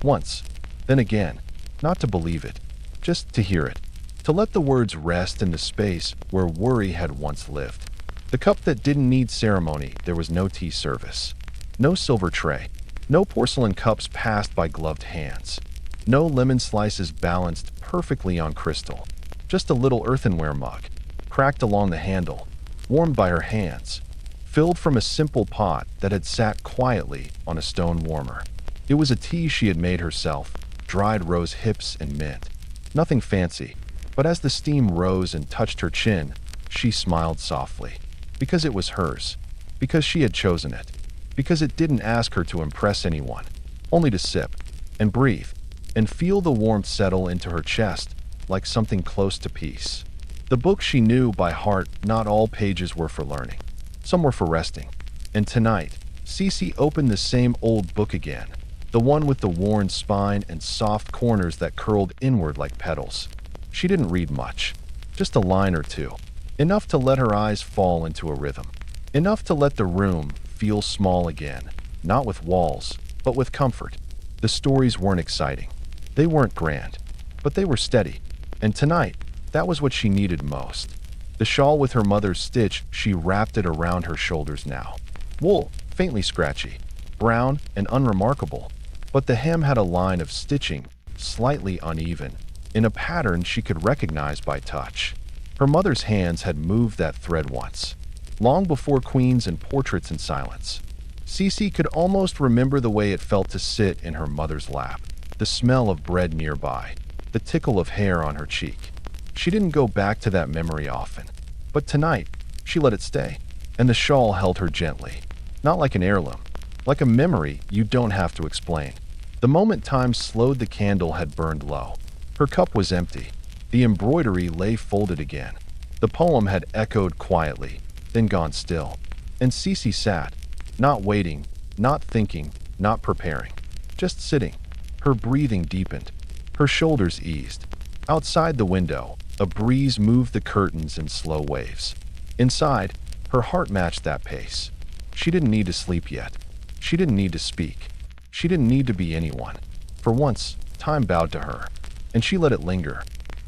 Once, then again, not to believe it, just to hear it. To let the words rest in the space where worry had once lived. The cup that didn't need ceremony, there was no tea service. No silver tray. No porcelain cups passed by gloved hands. No lemon slices balanced perfectly on crystal. Just a little earthenware mug, cracked along the handle, warmed by her hands, filled from a simple pot that had sat quietly on a stone warmer. It was a tea she had made herself, dried rose hips and mint. Nothing fancy, but as the steam rose and touched her chin, she smiled softly. Because it was hers. Because she had chosen it. Because it didn't ask her to impress anyone, only to sip, and breathe, and feel the warmth settle into her chest like something close to peace. The book she knew by heart, not all pages were for learning. Some were for resting. And tonight, Sisi opened the same old book again, the one with the worn spine and soft corners that curled inward like petals. She didn't read much, just a line or two, enough to let her eyes fall into a rhythm, enough to let the room feel small again, not with walls, but with comfort. The stories weren't exciting. They weren't grand, but they were steady. And tonight, that was what she needed most. The shawl with her mother's stitch, she wrapped it around her shoulders now. Wool, faintly scratchy, brown and unremarkable, but the hem had a line of stitching, slightly uneven, in a pattern she could recognize by touch. Her mother's hands had moved that thread once, long before queens and portraits in silence. Sisi could almost remember the way it felt to sit in her mother's lap, the smell of bread nearby, the tickle of hair on her cheek. She didn't go back to that memory often, but tonight, she let it stay, and the shawl held her gently, not like an heirloom, like a memory you don't have to explain. The moment time slowed, the candle had burned low. Her cup was empty. The embroidery lay folded again. The poem had echoed quietly, then gone still. And Sisi sat, not waiting, not thinking, not preparing, just sitting. Her breathing deepened. Her shoulders eased. Outside the window, a breeze moved the curtains in slow waves. Inside, her heart matched that pace. She didn't need to sleep yet. She didn't need to speak. She didn't need to be anyone. For once, time bowed to her, and she let it linger.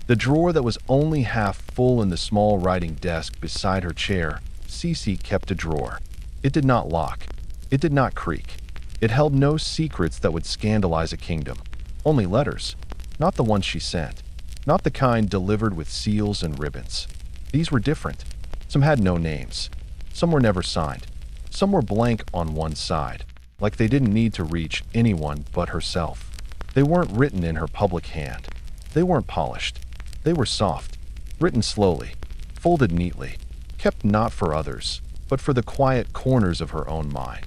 The drawer that was only half full in the small writing desk beside her chair, Sisi kept a drawer. It did not lock. It did not creak. It held no secrets that would scandalize a kingdom. Only letters. Not the ones she sent. Not the kind delivered with seals and ribbons. These were different. Some had no names. Some were never signed. Some were blank on one side, like they didn't need to reach anyone but herself. They weren't written in her public hand. They weren't polished. They were soft, written slowly, folded neatly, kept not for others, but for the quiet corners of her own mind.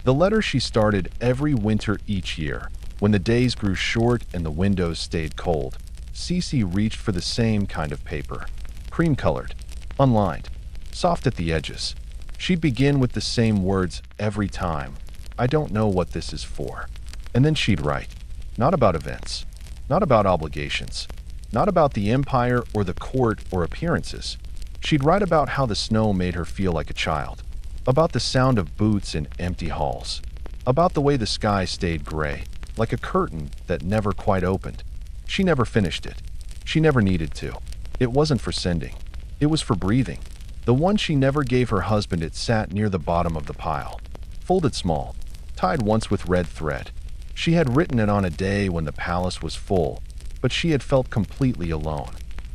The letter she started every winter each year, when the days grew short and the windows stayed cold, Sisi reached for the same kind of paper, cream-colored, unlined, soft at the edges. She'd begin with the same words every time. I don't know what this is for. And then she'd write, not about events, not about obligations, not about the empire or the court or appearances. She'd write about how the snow made her feel like a child, about the sound of boots in empty halls, about the way the sky stayed gray, like a curtain that never quite opened. She never finished it. She never needed to. It wasn't for sending. It was for breathing. The one she never gave her husband, it sat near the bottom of the pile, folded small, tied once with red thread. She had written it on a day when the palace was full, but she had felt completely alone.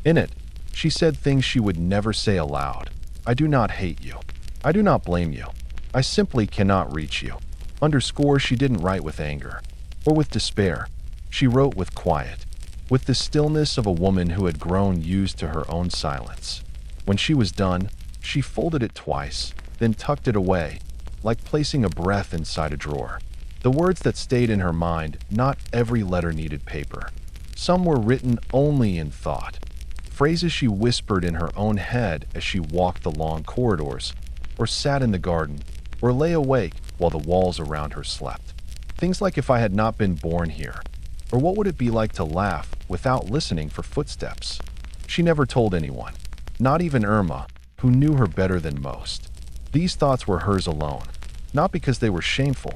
In it, she said things she would never say aloud. I do not hate you. I do not blame you. I simply cannot reach you. Underscore, she didn't write with anger or with despair. She wrote with quiet, with the stillness of a woman who had grown used to her own silence. When she was done, she folded it twice, then tucked it away, like placing a breath inside a drawer. The words that stayed in her mind, not every letter needed paper. Some were written only in thought. Phrases she whispered in her own head as she walked the long corridors, or sat in the garden, or lay awake while the walls around her slept. Things like, if I had not been born here, or what would it be like to laugh without listening for footsteps? She never told anyone, not even Irma, who knew her better than most. These thoughts were hers alone, not because they were shameful,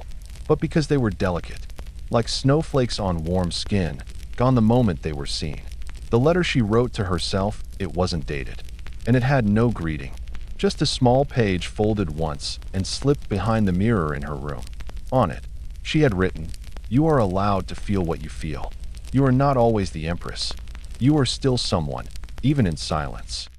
but because they were delicate, like snowflakes on warm skin, gone the moment they were seen. The letter she wrote to herself, it wasn't dated, and it had no greeting, just a small page folded once and slipped behind the mirror in her room. On it, she had written, "You are allowed to feel what you feel. You are not always the empress. You are still someone, even in silence."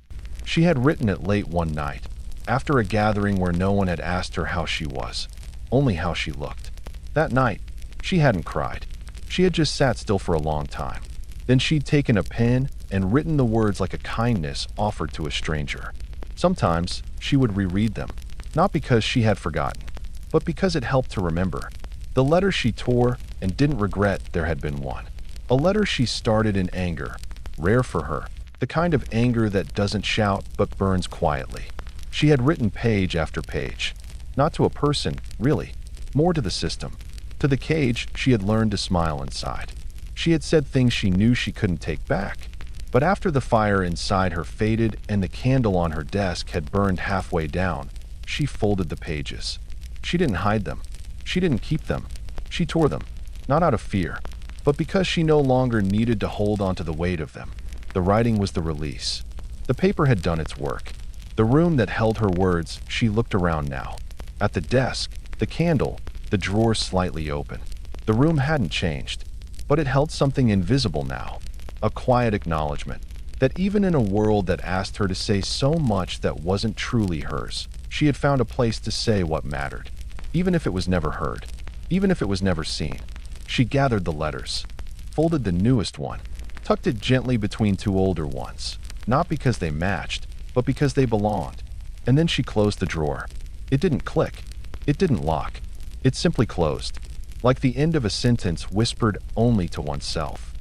She had written it late one night, after a gathering where no one had asked her how she was, only how she looked. That night, she hadn't cried. She had just sat still for a long time. Then she'd taken a pen and written the words like a kindness offered to a stranger. Sometimes she would reread them, not because she had forgotten, but because it helped to remember. The letter she tore and didn't regret there had been one. A letter she started in anger, rare for her, the kind of anger that doesn't shout but burns quietly. She had written page after page, not to a person, really, more to the system. To the cage she had learned to smile inside. She had said things she knew she couldn't take back. But after the fire inside her faded and the candle on her desk had burned halfway down, she folded the pages. She didn't hide them. She didn't keep them. She tore them, not out of fear, but because she no longer needed to hold onto the weight of them. The writing was the release. The paper had done its work. The room that held her words, she looked around now. At the desk, the candle, the drawer slightly open. The room hadn't changed, but it held something invisible now. A quiet acknowledgement that even in a world that asked her to say so much that wasn't truly hers, she had found a place to say what mattered, even if it was never heard, even if it was never seen. She gathered the letters, folded the newest one, tucked it gently between two older ones, not because they matched, but because they belonged. And then she closed the drawer. It didn't click. It didn't lock. It simply closed, like the end of a sentence whispered only to oneself.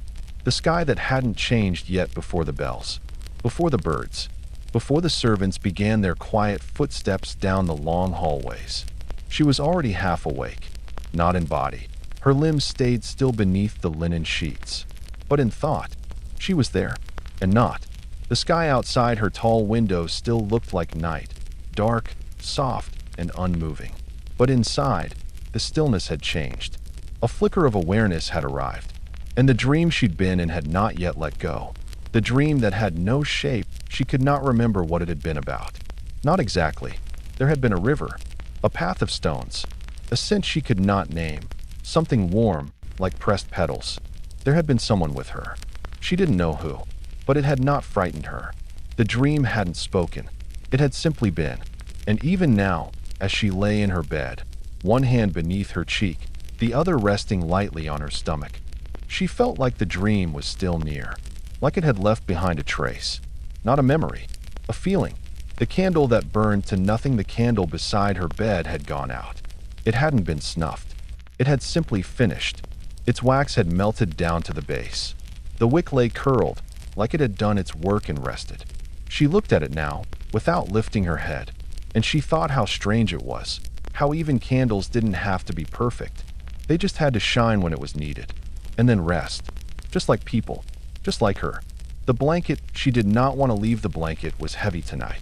The sky that hadn't changed yet before the bells, before the birds, before the servants began their quiet footsteps down the long hallways. She was already half awake, not in body. Her limbs stayed still beneath the linen sheets. But in thought, she was there, and not. The sky outside her tall window still looked like night, dark, soft, and unmoving. But inside, the stillness had changed. A flicker of awareness had arrived, and the dream she'd been in had not yet let go. The dream that had no shape, she could not remember what it had been about. Not exactly. There had been a river, a path of stones, a scent she could not name, something warm, like pressed petals. There had been someone with her. She didn't know who, but it had not frightened her. The dream hadn't spoken. It had simply been. And even now, as she lay in her bed, one hand beneath her cheek, the other resting lightly on her stomach, she felt like the dream was still near, like it had left behind a trace, not a memory, a feeling. The candle that burned to nothing, the candle beside her bed, had gone out. It hadn't been snuffed. It had simply finished. Its wax had melted down to the base. The wick lay curled, like it had done its work and rested. She looked at it now, without lifting her head, and she thought how strange it was, how even candles didn't have to be perfect. They just had to shine when it was needed, and then rest, just like people, just like her. The blanket, she did not want to leave. The blanket was heavy tonight,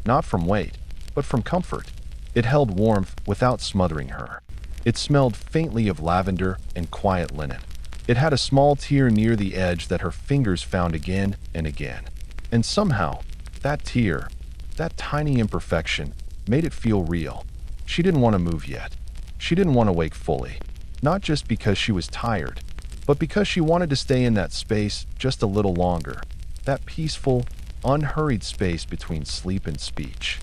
not from weight, but from comfort. It held warmth without smothering her. It smelled faintly of lavender and quiet linen. It had a small tear near the edge that her fingers found again and again. And somehow, that tear, that tiny imperfection, made it feel real. She didn't want to move yet. She didn't want to wake fully, not just because she was tired, but because she wanted to stay in that space just a little longer, that peaceful, unhurried space between sleep and speech.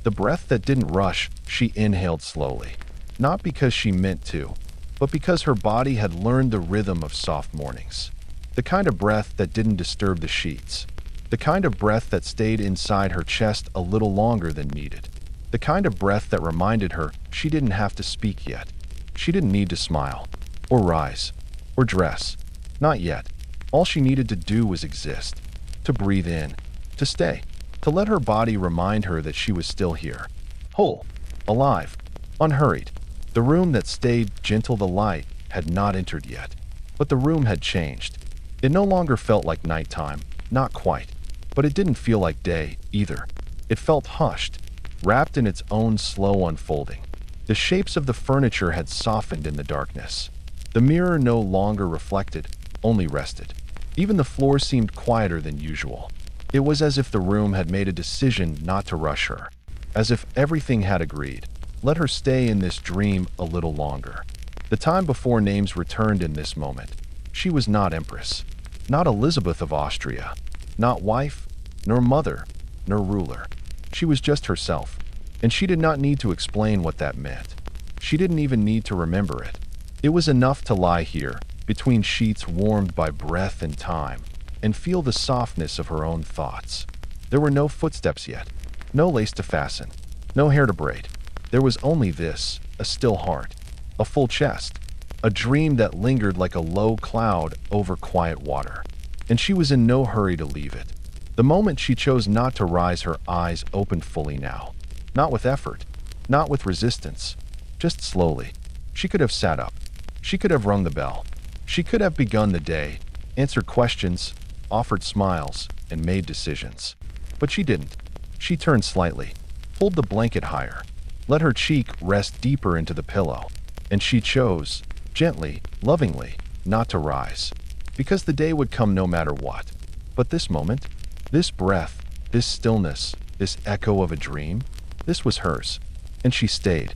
The breath that didn't rush, she inhaled slowly. Not because she meant to, but because her body had learned the rhythm of soft mornings. The kind of breath that didn't disturb the sheets. The kind of breath that stayed inside her chest a little longer than needed. The kind of breath that reminded her she didn't have to speak yet. She didn't need to smile, or rise, or dress. Not yet. All she needed to do was exist. To breathe in. To stay. To let her body remind her that she was still here. Whole. Alive. Unhurried. The room that stayed gentle the light had not entered yet. But the room had changed. It no longer felt like nighttime. Not quite. But it didn't feel like day, either. It felt hushed, wrapped in its own slow unfolding. The shapes of the furniture had softened in the darkness. The mirror no longer reflected, only rested. Even the floor seemed quieter than usual. It was as if the room had made a decision not to rush her. As if everything had agreed. Let her stay in this dream a little longer. The time before names returned in this moment. She was not Empress. Not Elizabeth of Austria. Not wife, nor mother, nor ruler. She was just herself. And she did not need to explain what that meant. She didn't even need to remember it. It was enough to lie here, between sheets warmed by breath and time, and feel the softness of her own thoughts. There were no footsteps yet, no lace to fasten, no hair to braid. There was only this, a still heart, a full chest, a dream that lingered like a low cloud over quiet water. And she was in no hurry to leave it. The moment she chose not to rise, her eyes opened fully now. Not with effort, not with resistance, just slowly. She could have sat up. She could have rung the bell. She could have begun the day, answered questions, offered smiles, and made decisions. But she didn't. She turned slightly, pulled the blanket higher, let her cheek rest deeper into the pillow, and she chose, gently, lovingly, not to rise. Because the day would come no matter what. But this moment, this breath, this stillness, this echo of a dream, this was hers. And she stayed.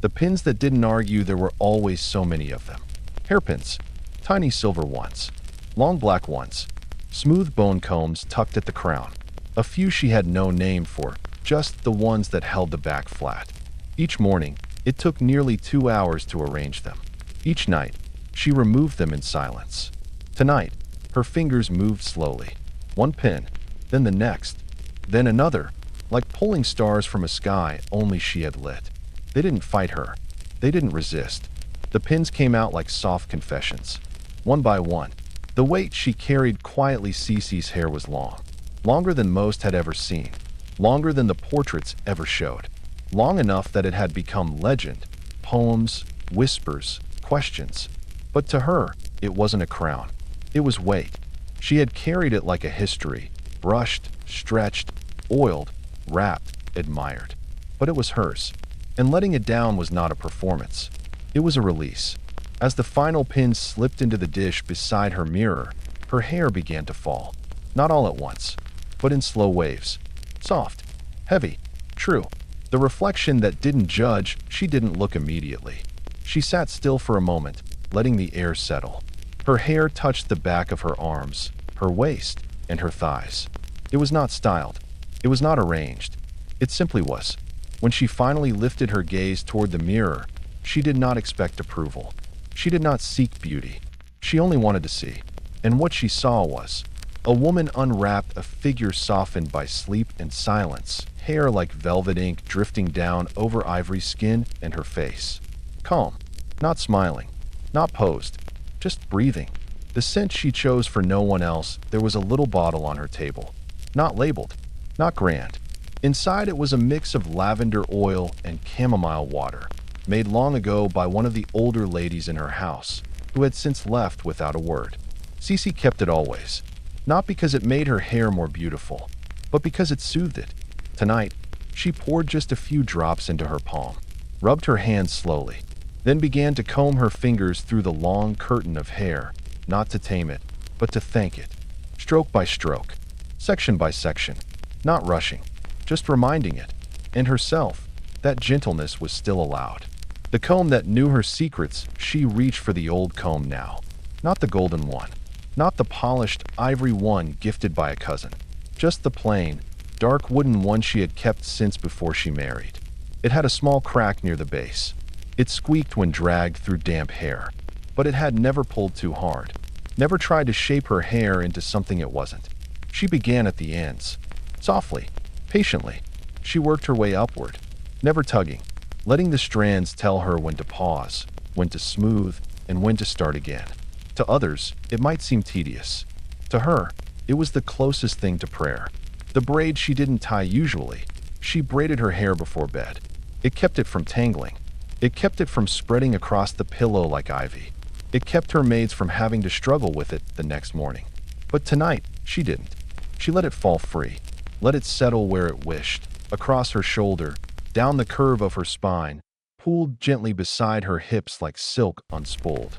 The pins that didn't argue, there were always so many of them. Hairpins, tiny silver ones, long black ones, smooth bone combs tucked at the crown. A few she had no name for, just the ones that held the back flat. Each morning, it took nearly 2 hours to arrange them. Each night, she removed them in silence. Tonight, her fingers moved slowly. One pin, then the next, then another, like pulling stars from a sky only she had lit. They didn't fight her. They didn't resist. The pins came out like soft confessions, one by one. The weight she carried quietly. Sisi's hair was long, longer than most had ever seen, longer than the portraits ever showed, long enough that it had become legend, poems, whispers, questions. But to her, it wasn't a crown. It was weight. She had carried it like a history, brushed, stretched, oiled, wrapped, admired. But it was hers. And letting it down was not a performance. It was a release. As the final pin slipped into the dish beside her mirror, her hair began to fall. Not all at once, but in slow waves. Soft, heavy, true. The reflection that didn't judge, she didn't look immediately. She sat still for a moment, letting the air settle. Her hair touched the back of her arms, her waist, and her thighs. It was not styled. It was not arranged. It simply was. When she finally lifted her gaze toward the mirror, she did not expect approval. She did not seek beauty. She only wanted to see. And what she saw was a woman unwrapped, a figure softened by sleep and silence, hair like velvet ink drifting down over ivory skin and her face. Calm, not smiling, not posed, just breathing. The scent she chose for no one else. There was a little bottle on her table. Not labeled, not grand. Inside it was a mix of lavender oil and chamomile water, made long ago by one of the older ladies in her house, who had since left without a word. Sisi kept it always, not because it made her hair more beautiful, but because it soothed it. Tonight, she poured just a few drops into her palm, rubbed her hands slowly, then began to comb her fingers through the long curtain of hair, not to tame it, but to thank it, stroke by stroke, section by section, not rushing, just reminding it, and herself, that gentleness was still allowed. The comb that knew her secrets, she reached for the old comb now. Not the golden one, not the polished ivory one gifted by a cousin. Just the plain, dark wooden one she had kept since before she married. It had a small crack near the base. It squeaked when dragged through damp hair, but it had never pulled too hard, never tried to shape her hair into something it wasn't. She began at the ends. Softly, patiently, she worked her way upward, never tugging, letting the strands tell her when to pause, when to smooth, and when to start again. To others, it might seem tedious. To her, it was the closest thing to prayer. The braid she didn't tie usually, she braided her hair before bed. It kept it from tangling. It kept it from spreading across the pillow like ivy. It kept her maids from having to struggle with it the next morning. But tonight, she didn't. She let it fall free, let it settle where it wished, across her shoulder, down the curve of her spine, pooled gently beside her hips like silk unspooled.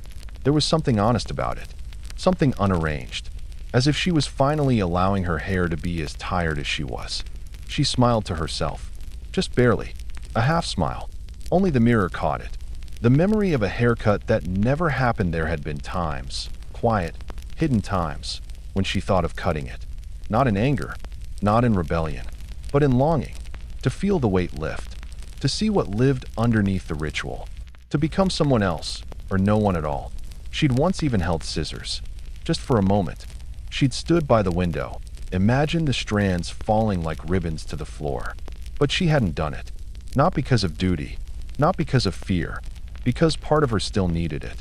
There was something honest about it, something unarranged, as if she was finally allowing her hair to be as tired as she was. She smiled to herself, just barely, a half smile. Only the mirror caught it. The memory of a haircut that never happened. There had been times, quiet, hidden times, when she thought of cutting it. Not in anger, not in rebellion, but in longing, to feel the weight lift, to see what lived underneath the ritual, to become someone else, or no one at all. She'd once even held scissors, just for a moment. She'd stood by the window, imagined the strands falling like ribbons to the floor. But she hadn't done it. Not because of duty, not because of fear, because part of her still needed it.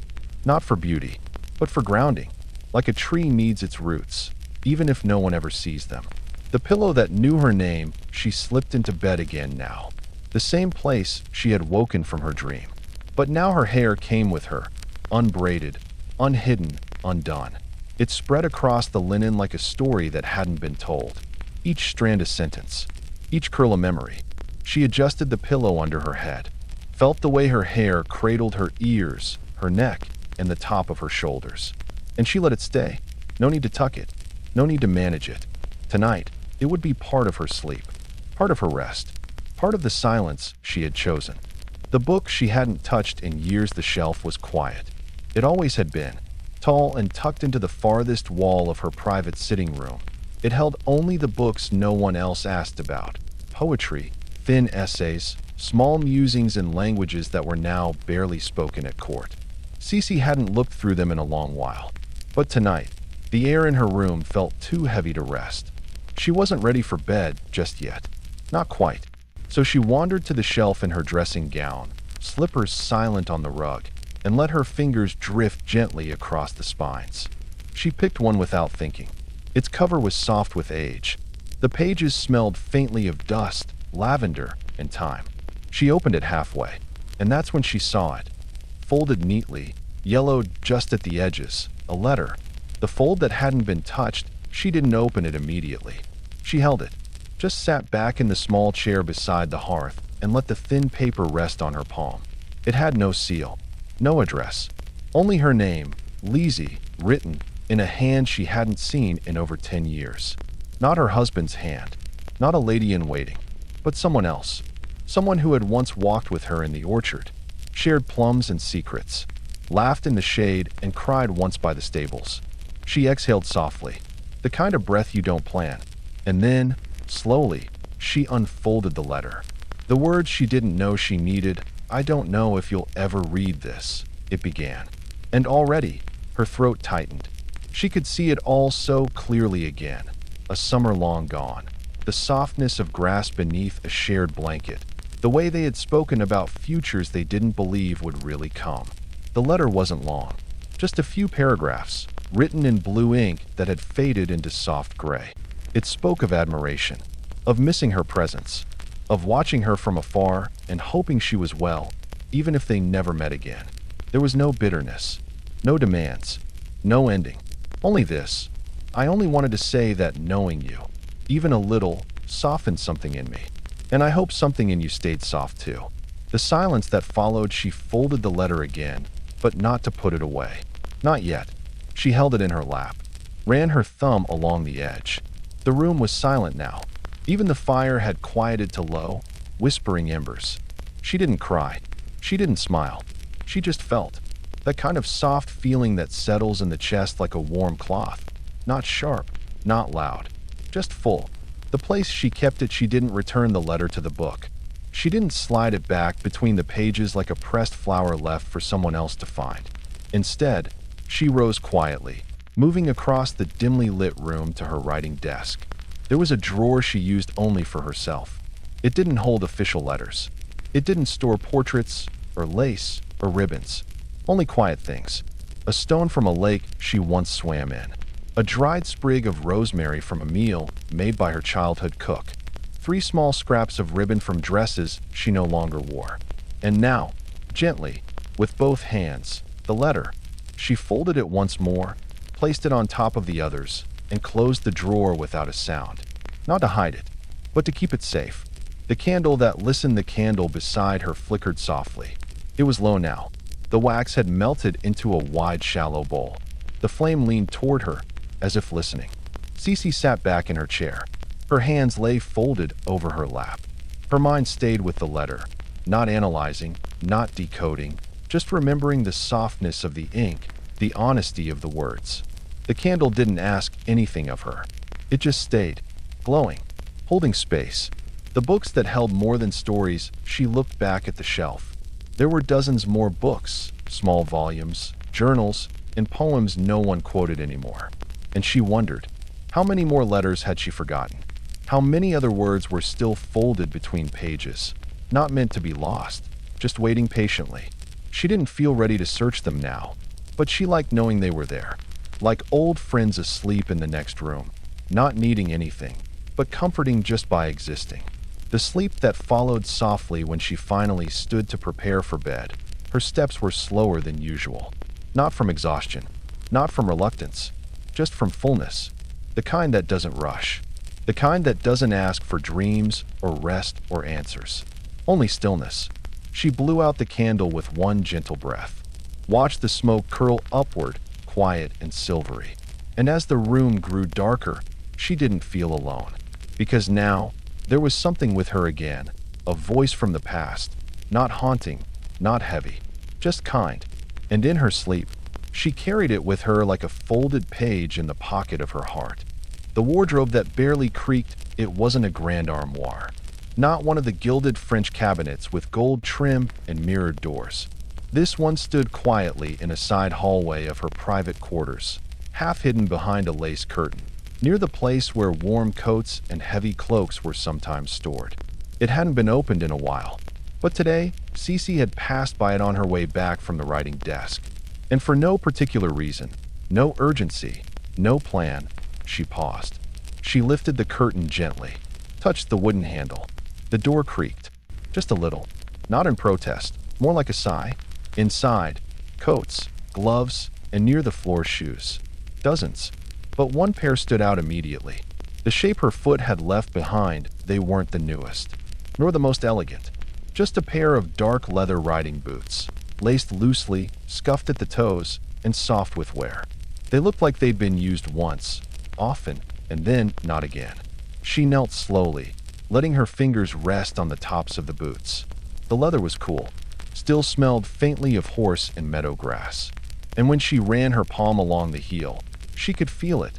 Not for beauty, but for grounding, like a tree needs its roots, even if no one ever sees them. The pillow that knew her name, she slipped into bed again now. The same place she had woken from her dream. But now her hair came with her, unbraided, unhidden, undone. It spread across the linen like a story that hadn't been told. Each strand a sentence, each curl a memory. She adjusted the pillow under her head, felt the way her hair cradled her ears, her neck, and the top of her shoulders. And she let it stay. No need to tuck it. No need to manage it. Tonight, it would be part of her sleep, part of her rest, part of the silence she had chosen. The book she hadn't touched in years. The shelf was quiet. It always had been, tall and tucked into the farthest wall of her private sitting room. It held only the books no one else asked about. Poetry, thin essays, small musings in languages that were now barely spoken at court. Sisi hadn't looked through them in a long while. But tonight, the air in her room felt too heavy to rest. She wasn't ready for bed just yet. Not quite. So she wandered to the shelf in her dressing gown, slippers silent on the rug, and let her fingers drift gently across the spines. She picked one without thinking. Its cover was soft with age. The pages smelled faintly of dust, lavender, and time. She opened it halfway, and that's when she saw it. Folded neatly, yellowed just at the edges, a letter. The fold that hadn't been touched, she didn't open it immediately. She held it, just sat back in the small chair beside the hearth, and let the thin paper rest on her palm. It had no seal, no address, only her name, Lizzie, written in a hand she hadn't seen in over 10 years. Not her husband's hand, not a lady in waiting, but someone else. Someone who had once walked with her in the orchard, shared plums and secrets, laughed in the shade, and cried once by the stables. She exhaled softly, the kind of breath you don't plan. And then, slowly, she unfolded the letter. The words she didn't know she needed. "I don't know if you'll ever read this," it began. And already, her throat tightened. She could see it all so clearly again. A summer long gone. The softness of grass beneath a shared blanket. The way they had spoken about futures they didn't believe would really come. The letter wasn't long. Just a few paragraphs, written in blue ink that had faded into soft gray. It spoke of admiration, of missing her presence, of watching her from afar and hoping she was well, even if they never met again. There was no bitterness, no demands, no ending. Only this: "I only wanted to say that knowing you, even a little, softened something in me. And I hope something in you stayed soft too." The silence that followed, she folded the letter again, but not to put it away. Not yet. She held it in her lap, ran her thumb along the edge. The room was silent now. Even the fire had quieted to low, whispering embers. She didn't cry. She didn't smile. She just felt. That kind of soft feeling that settles in the chest like a warm cloth. Not sharp, not loud, just full. The place she kept it, she didn't return the letter to the book. She didn't slide it back between the pages like a pressed flower left for someone else to find. Instead, she rose quietly, moving across the dimly lit room to her writing desk. There was a drawer she used only for herself. It didn't hold official letters. It didn't store portraits, or lace, or ribbons. Only quiet things. A stone from a lake she once swam in. A dried sprig of rosemary from a meal made by her childhood cook. 3 small scraps of ribbon from dresses she no longer wore. And now, gently, with both hands, the letter. She folded it once more, placed it on top of the others, and closed the drawer without a sound. Not to hide it, but to keep it safe. The candle beside her flickered softly. It was low now. The wax had melted into a wide, shallow bowl. The flame leaned toward her, as if listening. Sisi sat back in her chair. Her hands lay folded over her lap. Her mind stayed with the letter, not analyzing, not decoding, just remembering the softness of the ink, the honesty of the words. The candle didn't ask anything of her. It just stayed, glowing, holding space. The books that held more than stories, she looked back at the shelf. There were dozens more books, small volumes, journals, and poems no one quoted anymore. And she wondered, how many more letters had she forgotten? How many other words were still folded between pages, not meant to be lost, just waiting patiently? She didn't feel ready to search them now, but she liked knowing they were there, like old friends asleep in the next room, not needing anything, but comforting just by existing. The sleep that followed softly when she finally stood to prepare for bed. Her steps were slower than usual, not from exhaustion, not from reluctance, just from fullness, the kind that doesn't rush. The kind that doesn't ask for dreams or rest or answers. Only stillness. She blew out the candle with one gentle breath. Watched the smoke curl upward, quiet and silvery. And as the room grew darker, she didn't feel alone. Because now, there was something with her again. A voice from the past. Not haunting, not heavy. Just kind. And in her sleep, she carried it with her like a folded page in the pocket of her heart. The wardrobe that barely creaked, it wasn't a grand armoire. Not one of the gilded French cabinets with gold trim and mirrored doors. This one stood quietly in a side hallway of her private quarters, half hidden behind a lace curtain, near the place where warm coats and heavy cloaks were sometimes stored. It hadn't been opened in a while, but today, Sisi had passed by it on her way back from the writing desk. And for no particular reason, no urgency, no plan, she paused. She lifted the curtain gently, touched the wooden handle. The door creaked, just a little, not in protest, more like a sigh. Inside, coats, gloves, and near the floor shoes. Dozens, but one pair stood out immediately. The shape her foot had left behind, they weren't the newest, nor the most elegant. Just a pair of dark leather riding boots, laced loosely, scuffed at the toes, and soft with wear. They looked like they'd been used once, often, and then not again. She knelt slowly, letting her fingers rest on the tops of the boots. The leather was cool, still smelled faintly of horse and meadow grass. And when she ran her palm along the heel, she could feel it,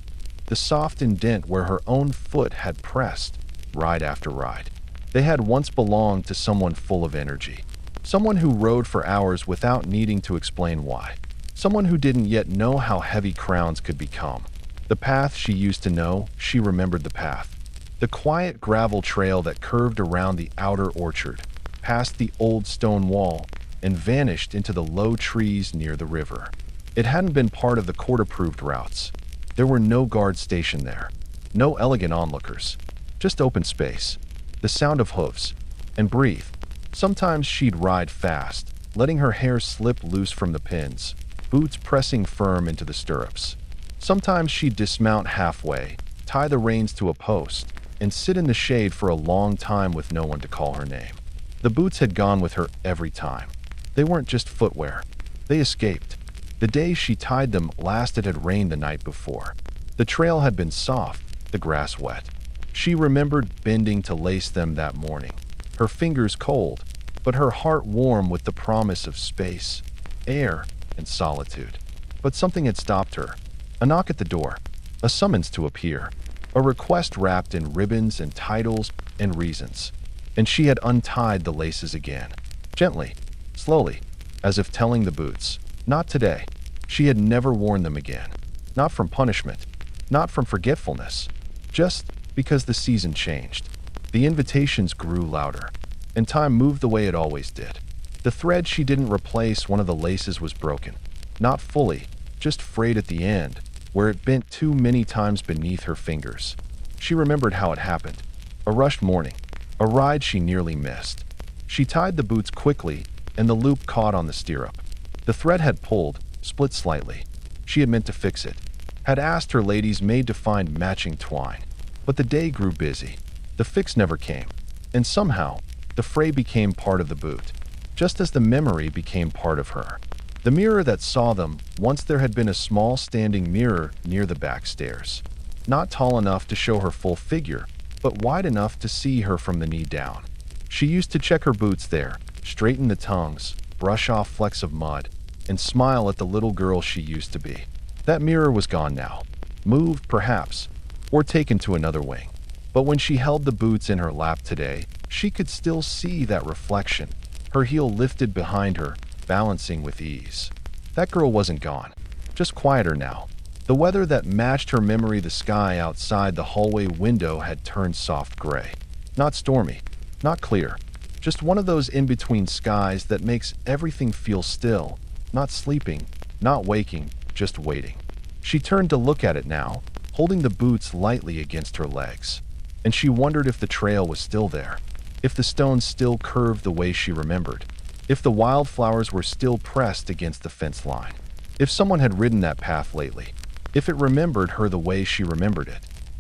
the soft indent where her own foot had pressed, ride after ride. They had once belonged to someone full of energy, someone who rode for hours without needing to explain why, someone who didn't yet know how heavy crowns could become. The path she used to know, she remembered the path. The quiet gravel trail that curved around the outer orchard, past the old stone wall, and vanished into the low trees near the river. It hadn't been part of the court-approved routes. There were no guards stationed there, no elegant onlookers, just open space, the sound of hoofs, and breathe. Sometimes she'd ride fast, letting her hair slip loose from the pins, boots pressing firm into the stirrups. Sometimes she'd dismount halfway, tie the reins to a post, and sit in the shade for a long time with no one to call her name. The boots had gone with her every time. They weren't just footwear. They escaped. The day she tied them last it had rained the night before. The trail had been soft, the grass wet. She remembered bending to lace them that morning, her fingers cold, but her heart warm with the promise of space, air, and solitude. But something had stopped her. A knock at the door. A summons to appear. A request wrapped in ribbons and titles and reasons. And she had untied the laces again. Gently, slowly, as if telling the boots, not today. She had never worn them again. Not from punishment, not from forgetfulness, just because the season changed. The invitations grew louder, and time moved the way it always did. The thread she didn't replace, one of the laces was broken. Not fully, just frayed at the end, where it bent too many times beneath her fingers. She remembered how it happened. A rushed morning, a ride she nearly missed. She tied the boots quickly, and the loop caught on the stirrup. The thread had pulled, split slightly. She had meant to fix it, had asked her lady's maid to find matching twine. But the day grew busy. The fix never came, and somehow, the fray became part of the boot, just as the memory became part of her. The mirror that saw them, once there had been a small standing mirror near the back stairs. Not tall enough to show her full figure, but wide enough to see her from the knee down. She used to check her boots there, straighten the tongues, brush off flecks of mud, and smile at the little girl she used to be. That mirror was gone now, moved perhaps, or taken to another wing. But when she held the boots in her lap today, she could still see that reflection, her heel lifted behind her, balancing with ease. That girl wasn't gone, just quieter now. The weather that matched her memory, the sky outside the hallway window had turned soft gray. Not stormy, not clear, just one of those in-between skies that makes everything feel still, not sleeping, not waking, just waiting. She turned to look at it now, holding the boots lightly against her legs. And she wondered if the trail was still there, if the stones still curved the way she remembered, if the wildflowers were still pressed against the fence line, if someone had ridden that path lately, if it remembered her the way she remembered it.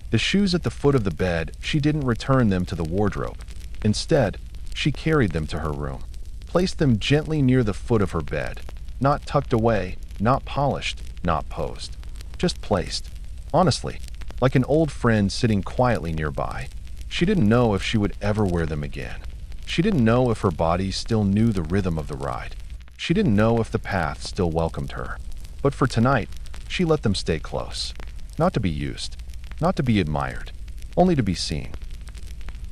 The shoes at the foot of the bed, she didn't return them to the wardrobe. Instead, she carried them to her room, placed them gently near the foot of her bed, not tucked away, not polished, not posed, just placed. Honestly, like an old friend sitting quietly nearby. She didn't know if she would ever wear them again. She didn't know if her body still knew the rhythm of the ride. She didn't know if the path still welcomed her. But for tonight, she let them stay close. Not to be used, not to be admired, only to be seen.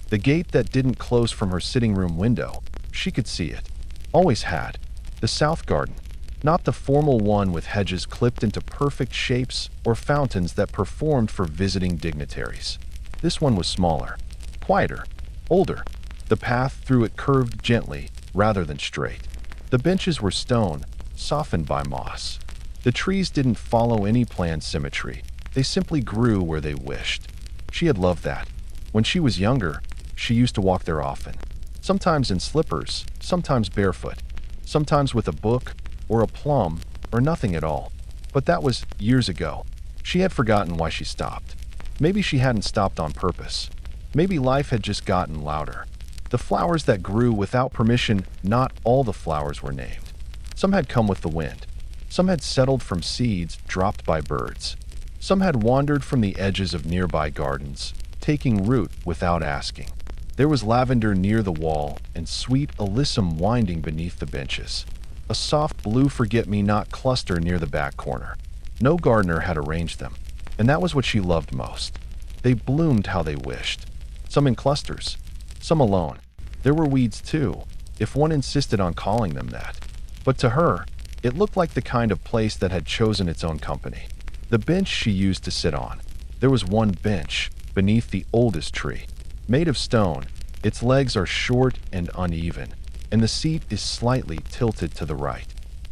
The gate that didn't close from her sitting room window, she could see it. Always had. The south garden. Not the formal one with hedges clipped into perfect shapes or fountains that performed for visiting dignitaries. This one was smaller, quieter, older. The path through it curved gently rather than straight. The benches were stone, softened by moss. The trees didn't follow any planned symmetry. They simply grew where they wished. She had loved that. When she was younger, she used to walk there often. Sometimes in slippers, sometimes barefoot, sometimes with a book, or a plum, or nothing at all. But that was years ago. She had forgotten why she stopped. Maybe she hadn't stopped on purpose. Maybe life had just gotten louder. The flowers that grew without permission, not all the flowers were named. Some had come with the wind. Some had settled from seeds dropped by birds. Some had wandered from the edges of nearby gardens, taking root without asking. There was lavender near the wall and sweet alyssum winding beneath the benches. A soft blue forget-me-not cluster near the back corner. No gardener had arranged them, and that was what she loved most. They bloomed how they wished. Some in clusters, some alone. There were weeds too, if one insisted on calling them that. But to her, it looked like the kind of place that had chosen its own company. The bench she used to sit on. There was one bench, beneath the oldest tree. Made of stone, its legs are short and uneven, and the seat is slightly tilted to the right.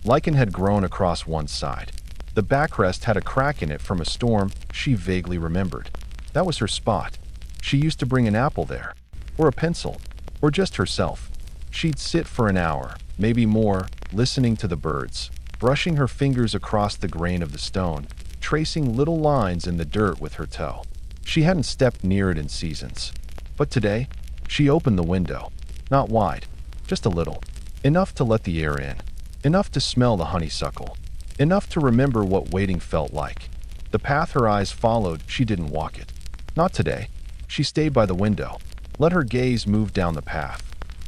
Lichen had grown across one side. The backrest had a crack in it from a storm she vaguely remembered. That was her spot. She used to bring an apple there, or a pencil, or just herself. She'd sit for an hour, maybe more, listening to the birds, brushing her fingers across the grain of the stone, tracing little lines in the dirt with her toe. She hadn't stepped near it in seasons. But today, she opened the window. Not wide, just a little. Enough to let the air in. Enough to smell the honeysuckle. Enough to remember what waiting felt like. The path her eyes followed, she didn't walk it. Not today. She stayed by the window. Let her gaze move down the path.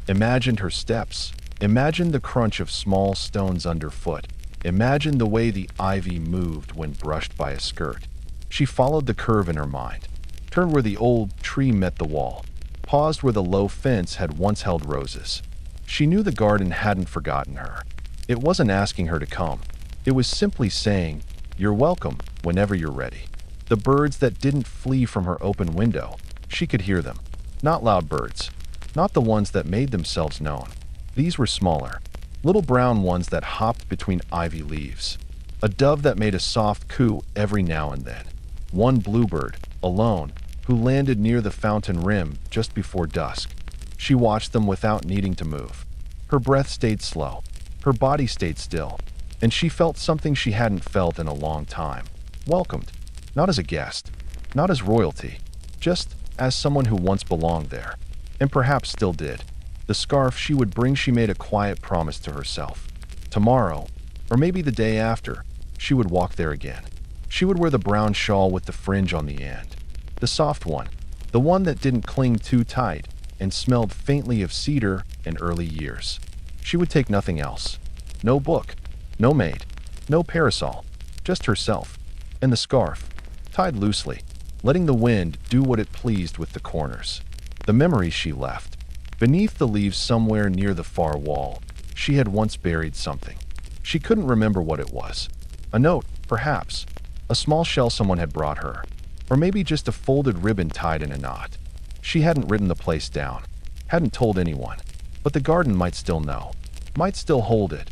Imagined her steps. Imagined the crunch of small stones underfoot. Imagined the way the ivy moved when brushed by a skirt. She followed the curve in her mind. turned where the old tree met the wall, paused where the low fence had once held roses. She knew the garden hadn't forgotten her. It wasn't asking her to come. It was simply saying, "You're welcome whenever you're ready." The birds that didn't flee from her open window, she could hear them. Not loud birds, not the ones that made themselves known. These were smaller, little brown ones that hopped between ivy leaves. A dove that made a soft coo every now and then. One bluebird, alone, who landed near the fountain rim just before dusk. She watched them without needing to move. Her breath stayed slow. Her body stayed still. And she felt something she hadn't felt in a long time. Welcomed. Not as a guest. Not as royalty. Just as someone who once belonged there. And perhaps still did. The scarf she would bring, she made a quiet promise to herself. Tomorrow, or maybe the day after, she would walk there again. She would wear the brown shawl with the fringe on the end. The soft one. The one that didn't cling too tight and smelled faintly of cedar and early years. She would take nothing else. No book. No maid. No parasol. Just herself. And the scarf, tied loosely, letting the wind do what it pleased with the corners. The memories she left. Beneath the leaves somewhere near the far wall, she had once buried something. She couldn't remember what it was. A note, perhaps. A small shell someone had brought her. Or maybe just a folded ribbon tied in a knot. She hadn't written the place down. Hadn't told anyone. But the garden might still know. Might still hold it.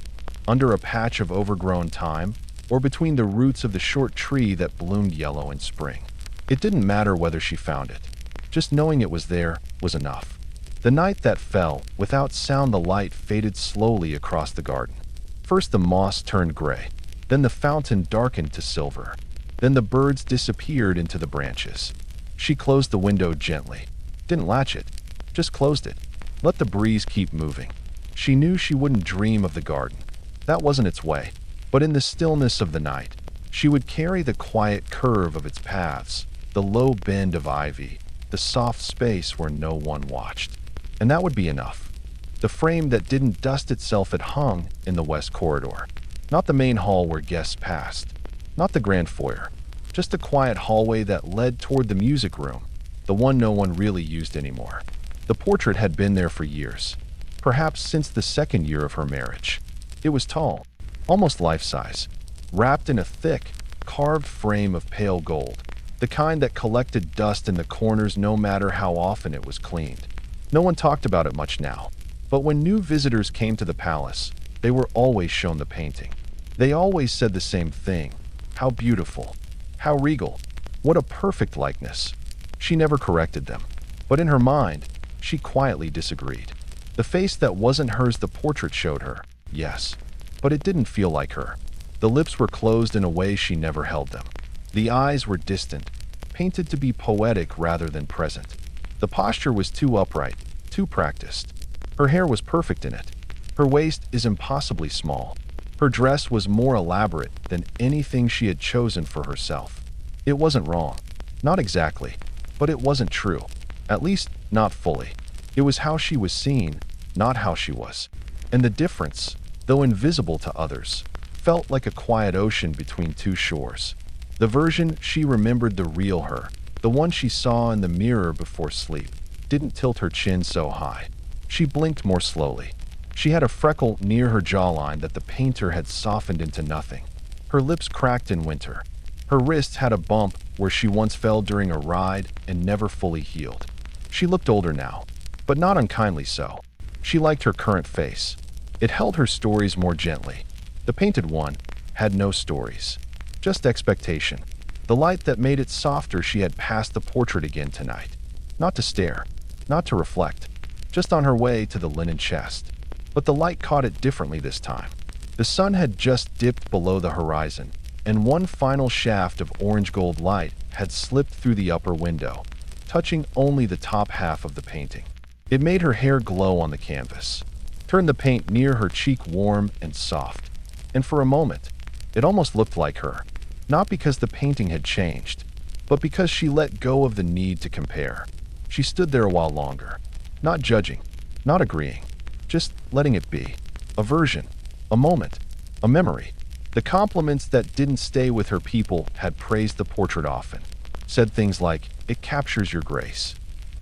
Under a patch of overgrown thyme, or between the roots of the short tree that bloomed yellow in spring. It didn't matter whether she found it. Just knowing it was there was enough. The night that fell, without sound, the light faded slowly across the garden. First the moss turned gray. Then the fountain darkened to silver. Then the birds disappeared into the branches. She closed the window gently. Didn't latch it. Just closed it. Let the breeze keep moving. She knew she wouldn't dream of the garden. That wasn't its way. But in the stillness of the night, she would carry the quiet curve of its paths, the low bend of ivy, the soft space where no one watched. And that would be enough. The frame that didn't dust itself had hung in the west corridor. Not the main hall where guests passed. Not the grand foyer. Just a quiet hallway that led toward the music room, the one no one really used anymore. The portrait had been there for years. Perhaps since the second year of her marriage. It was tall, almost life-size, wrapped in a thick, carved frame of pale gold, the kind that collected dust in the corners no matter how often it was cleaned. No one talked about it much now, but when new visitors came to the palace, they were always shown the painting. They always said the same thing. How beautiful. How regal. What a perfect likeness. She never corrected them, but in her mind, she quietly disagreed. The face that wasn't hers the portrait showed her, yes, but it didn't feel like her. The lips were closed in a way she never held them. The eyes were distant, painted to be poetic rather than present. The posture was too upright, too practiced. Her hair was perfect in it. Her waist is impossibly small. Her dress was more elaborate than anything she had chosen for herself. It wasn't wrong. Not exactly. But it wasn't true. At least, not fully. It was how she was seen, not how she was. And the difference, though invisible to others, felt like a quiet ocean between two shores. The version she remembered, the real her, the one she saw in the mirror before sleep, didn't tilt her chin so high. She blinked more slowly. She had a freckle near her jawline that the painter had softened into nothing. Her lips cracked in winter. Her wrist had a bump where she once fell during a ride and never fully healed. She looked older now, but not unkindly so. She liked her current face. It held her stories more gently. The painted one had no stories, just expectation. The light that made it softer. She had passed the portrait again tonight. Not to stare, not to reflect, just on her way to the linen chest. But the light caught it differently this time. The sun had just dipped below the horizon, and one final shaft of orange-gold light had slipped through the upper window, touching only the top half of the painting. It made her hair glow on the canvas, turned the paint near her cheek warm and soft. And for a moment, it almost looked like her, not because the painting had changed, but because she let go of the need to compare. She stood there a while longer, not judging, not agreeing, just letting it be. A version, a moment, a memory. The compliments that didn't stay with her people had praised the portrait often. said things like, "It captures your grace.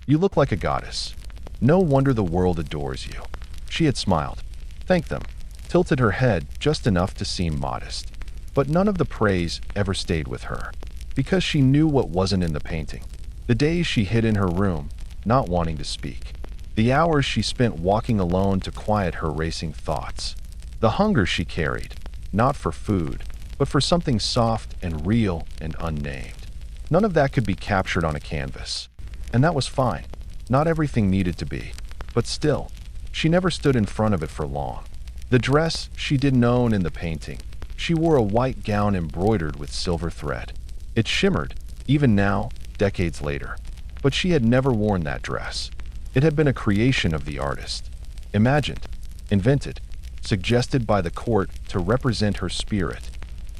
You look like a goddess. No wonder the world adores you." She had smiled, thanked them, tilted her head just enough to seem modest. But none of the praise ever stayed with her, because she knew what wasn't in the painting. The days she hid in her room, not wanting to speak. The hours she spent walking alone to quiet her racing thoughts. The hunger she carried, not for food, but for something soft and real and unnamed. None of that could be captured on a canvas. And that was fine. Not everything needed to be. But still, she never stood in front of it for long. The dress she didn't own in the painting. She wore a white gown embroidered with silver thread. It shimmered, even now, decades later. But she had never worn that dress. It had been a creation of the artist. Imagined, invented, suggested by the court to represent her spirit.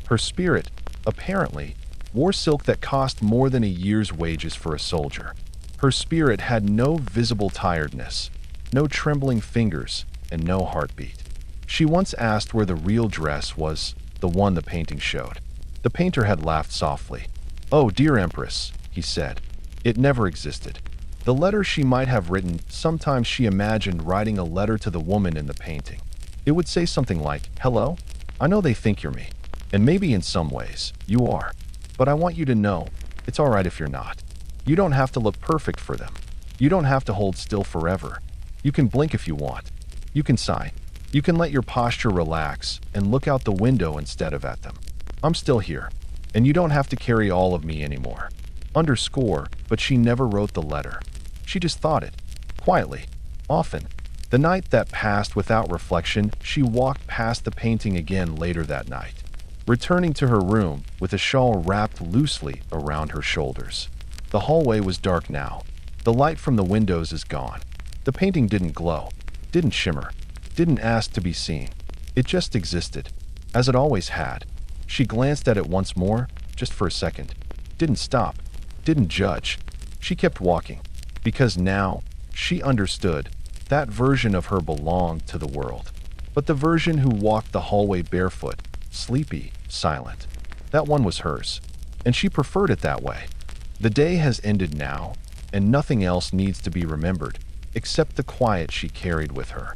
Her spirit, apparently, wore silk that cost more than a year's wages for a soldier. Her spirit had no visible tiredness, no trembling fingers, and no heartbeat. She once asked where the real dress was, the one the painting showed. The painter had laughed softly. "Oh, dear Empress," he said, "it never existed." The letter she might have written, sometimes she imagined writing a letter to the woman in the painting. It would say something like, "Hello, I know they think you're me, and maybe in some ways, you are. But I want you to know, it's all right if you're not. You don't have to look perfect for them. You don't have to hold still forever. You can blink if you want. You can sigh. You can let your posture relax and look out the window instead of at them. I'm still here, and you don't have to carry all of me anymore." Underscore, but she never wrote the letter. She just thought it, quietly, often. The night that passed without reflection, she walked past the painting again later that night, returning to her room with a shawl wrapped loosely around her shoulders. The hallway was dark now. The light from the windows is gone. The painting didn't glow, didn't shimmer, didn't ask to be seen. It just existed, as it always had. She glanced at it once more, just for a second. Didn't stop, didn't judge. She kept walking, because now she understood that version of her belonged to the world. But the version who walked the hallway barefoot, sleepy, silent, that one was hers, and she preferred it that way. The day has ended now, and nothing else needs to be remembered, except the quiet she carried with her.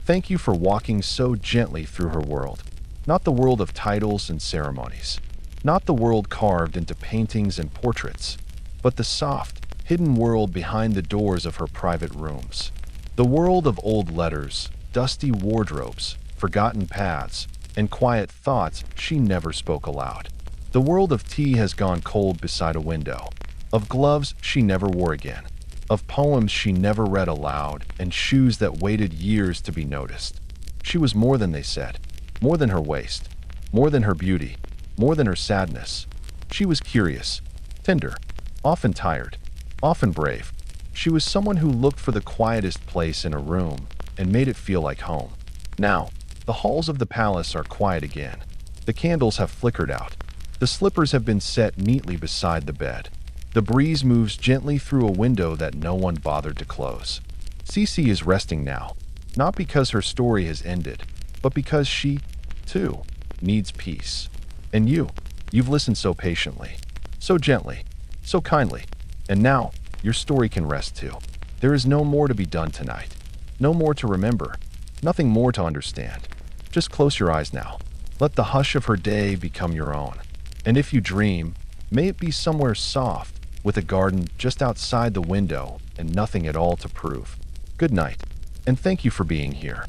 Thank you for walking so gently through her world. Not the world of titles and ceremonies. Not the world carved into paintings and portraits, but the soft, hidden world behind the doors of her private rooms. The world of old letters, dusty wardrobes, forgotten paths, and quiet thoughts she never spoke aloud. The world of tea has gone cold beside a window, of gloves she never wore again, of poems she never read aloud, and shoes that waited years to be noticed. She was more than they said, more than her waist, more than her beauty, more than her sadness. She was curious, tender, often tired, often brave. She was someone who looked for the quietest place in a room and made it feel like home. Now, the halls of the palace are quiet again. The candles have flickered out. The slippers have been set neatly beside the bed. The breeze moves gently through a window that no one bothered to close. Sisi is resting now, not because her story has ended, but because she, too, needs peace. And you've listened so patiently, so gently, so kindly, and now your story can rest too. There is no more to be done tonight, no more to remember, nothing more to understand. Just close your eyes now. Let the hush of her day become your own. And if you dream, may it be somewhere soft, with a garden just outside the window and nothing at all to prove. Good night, and thank you for being here.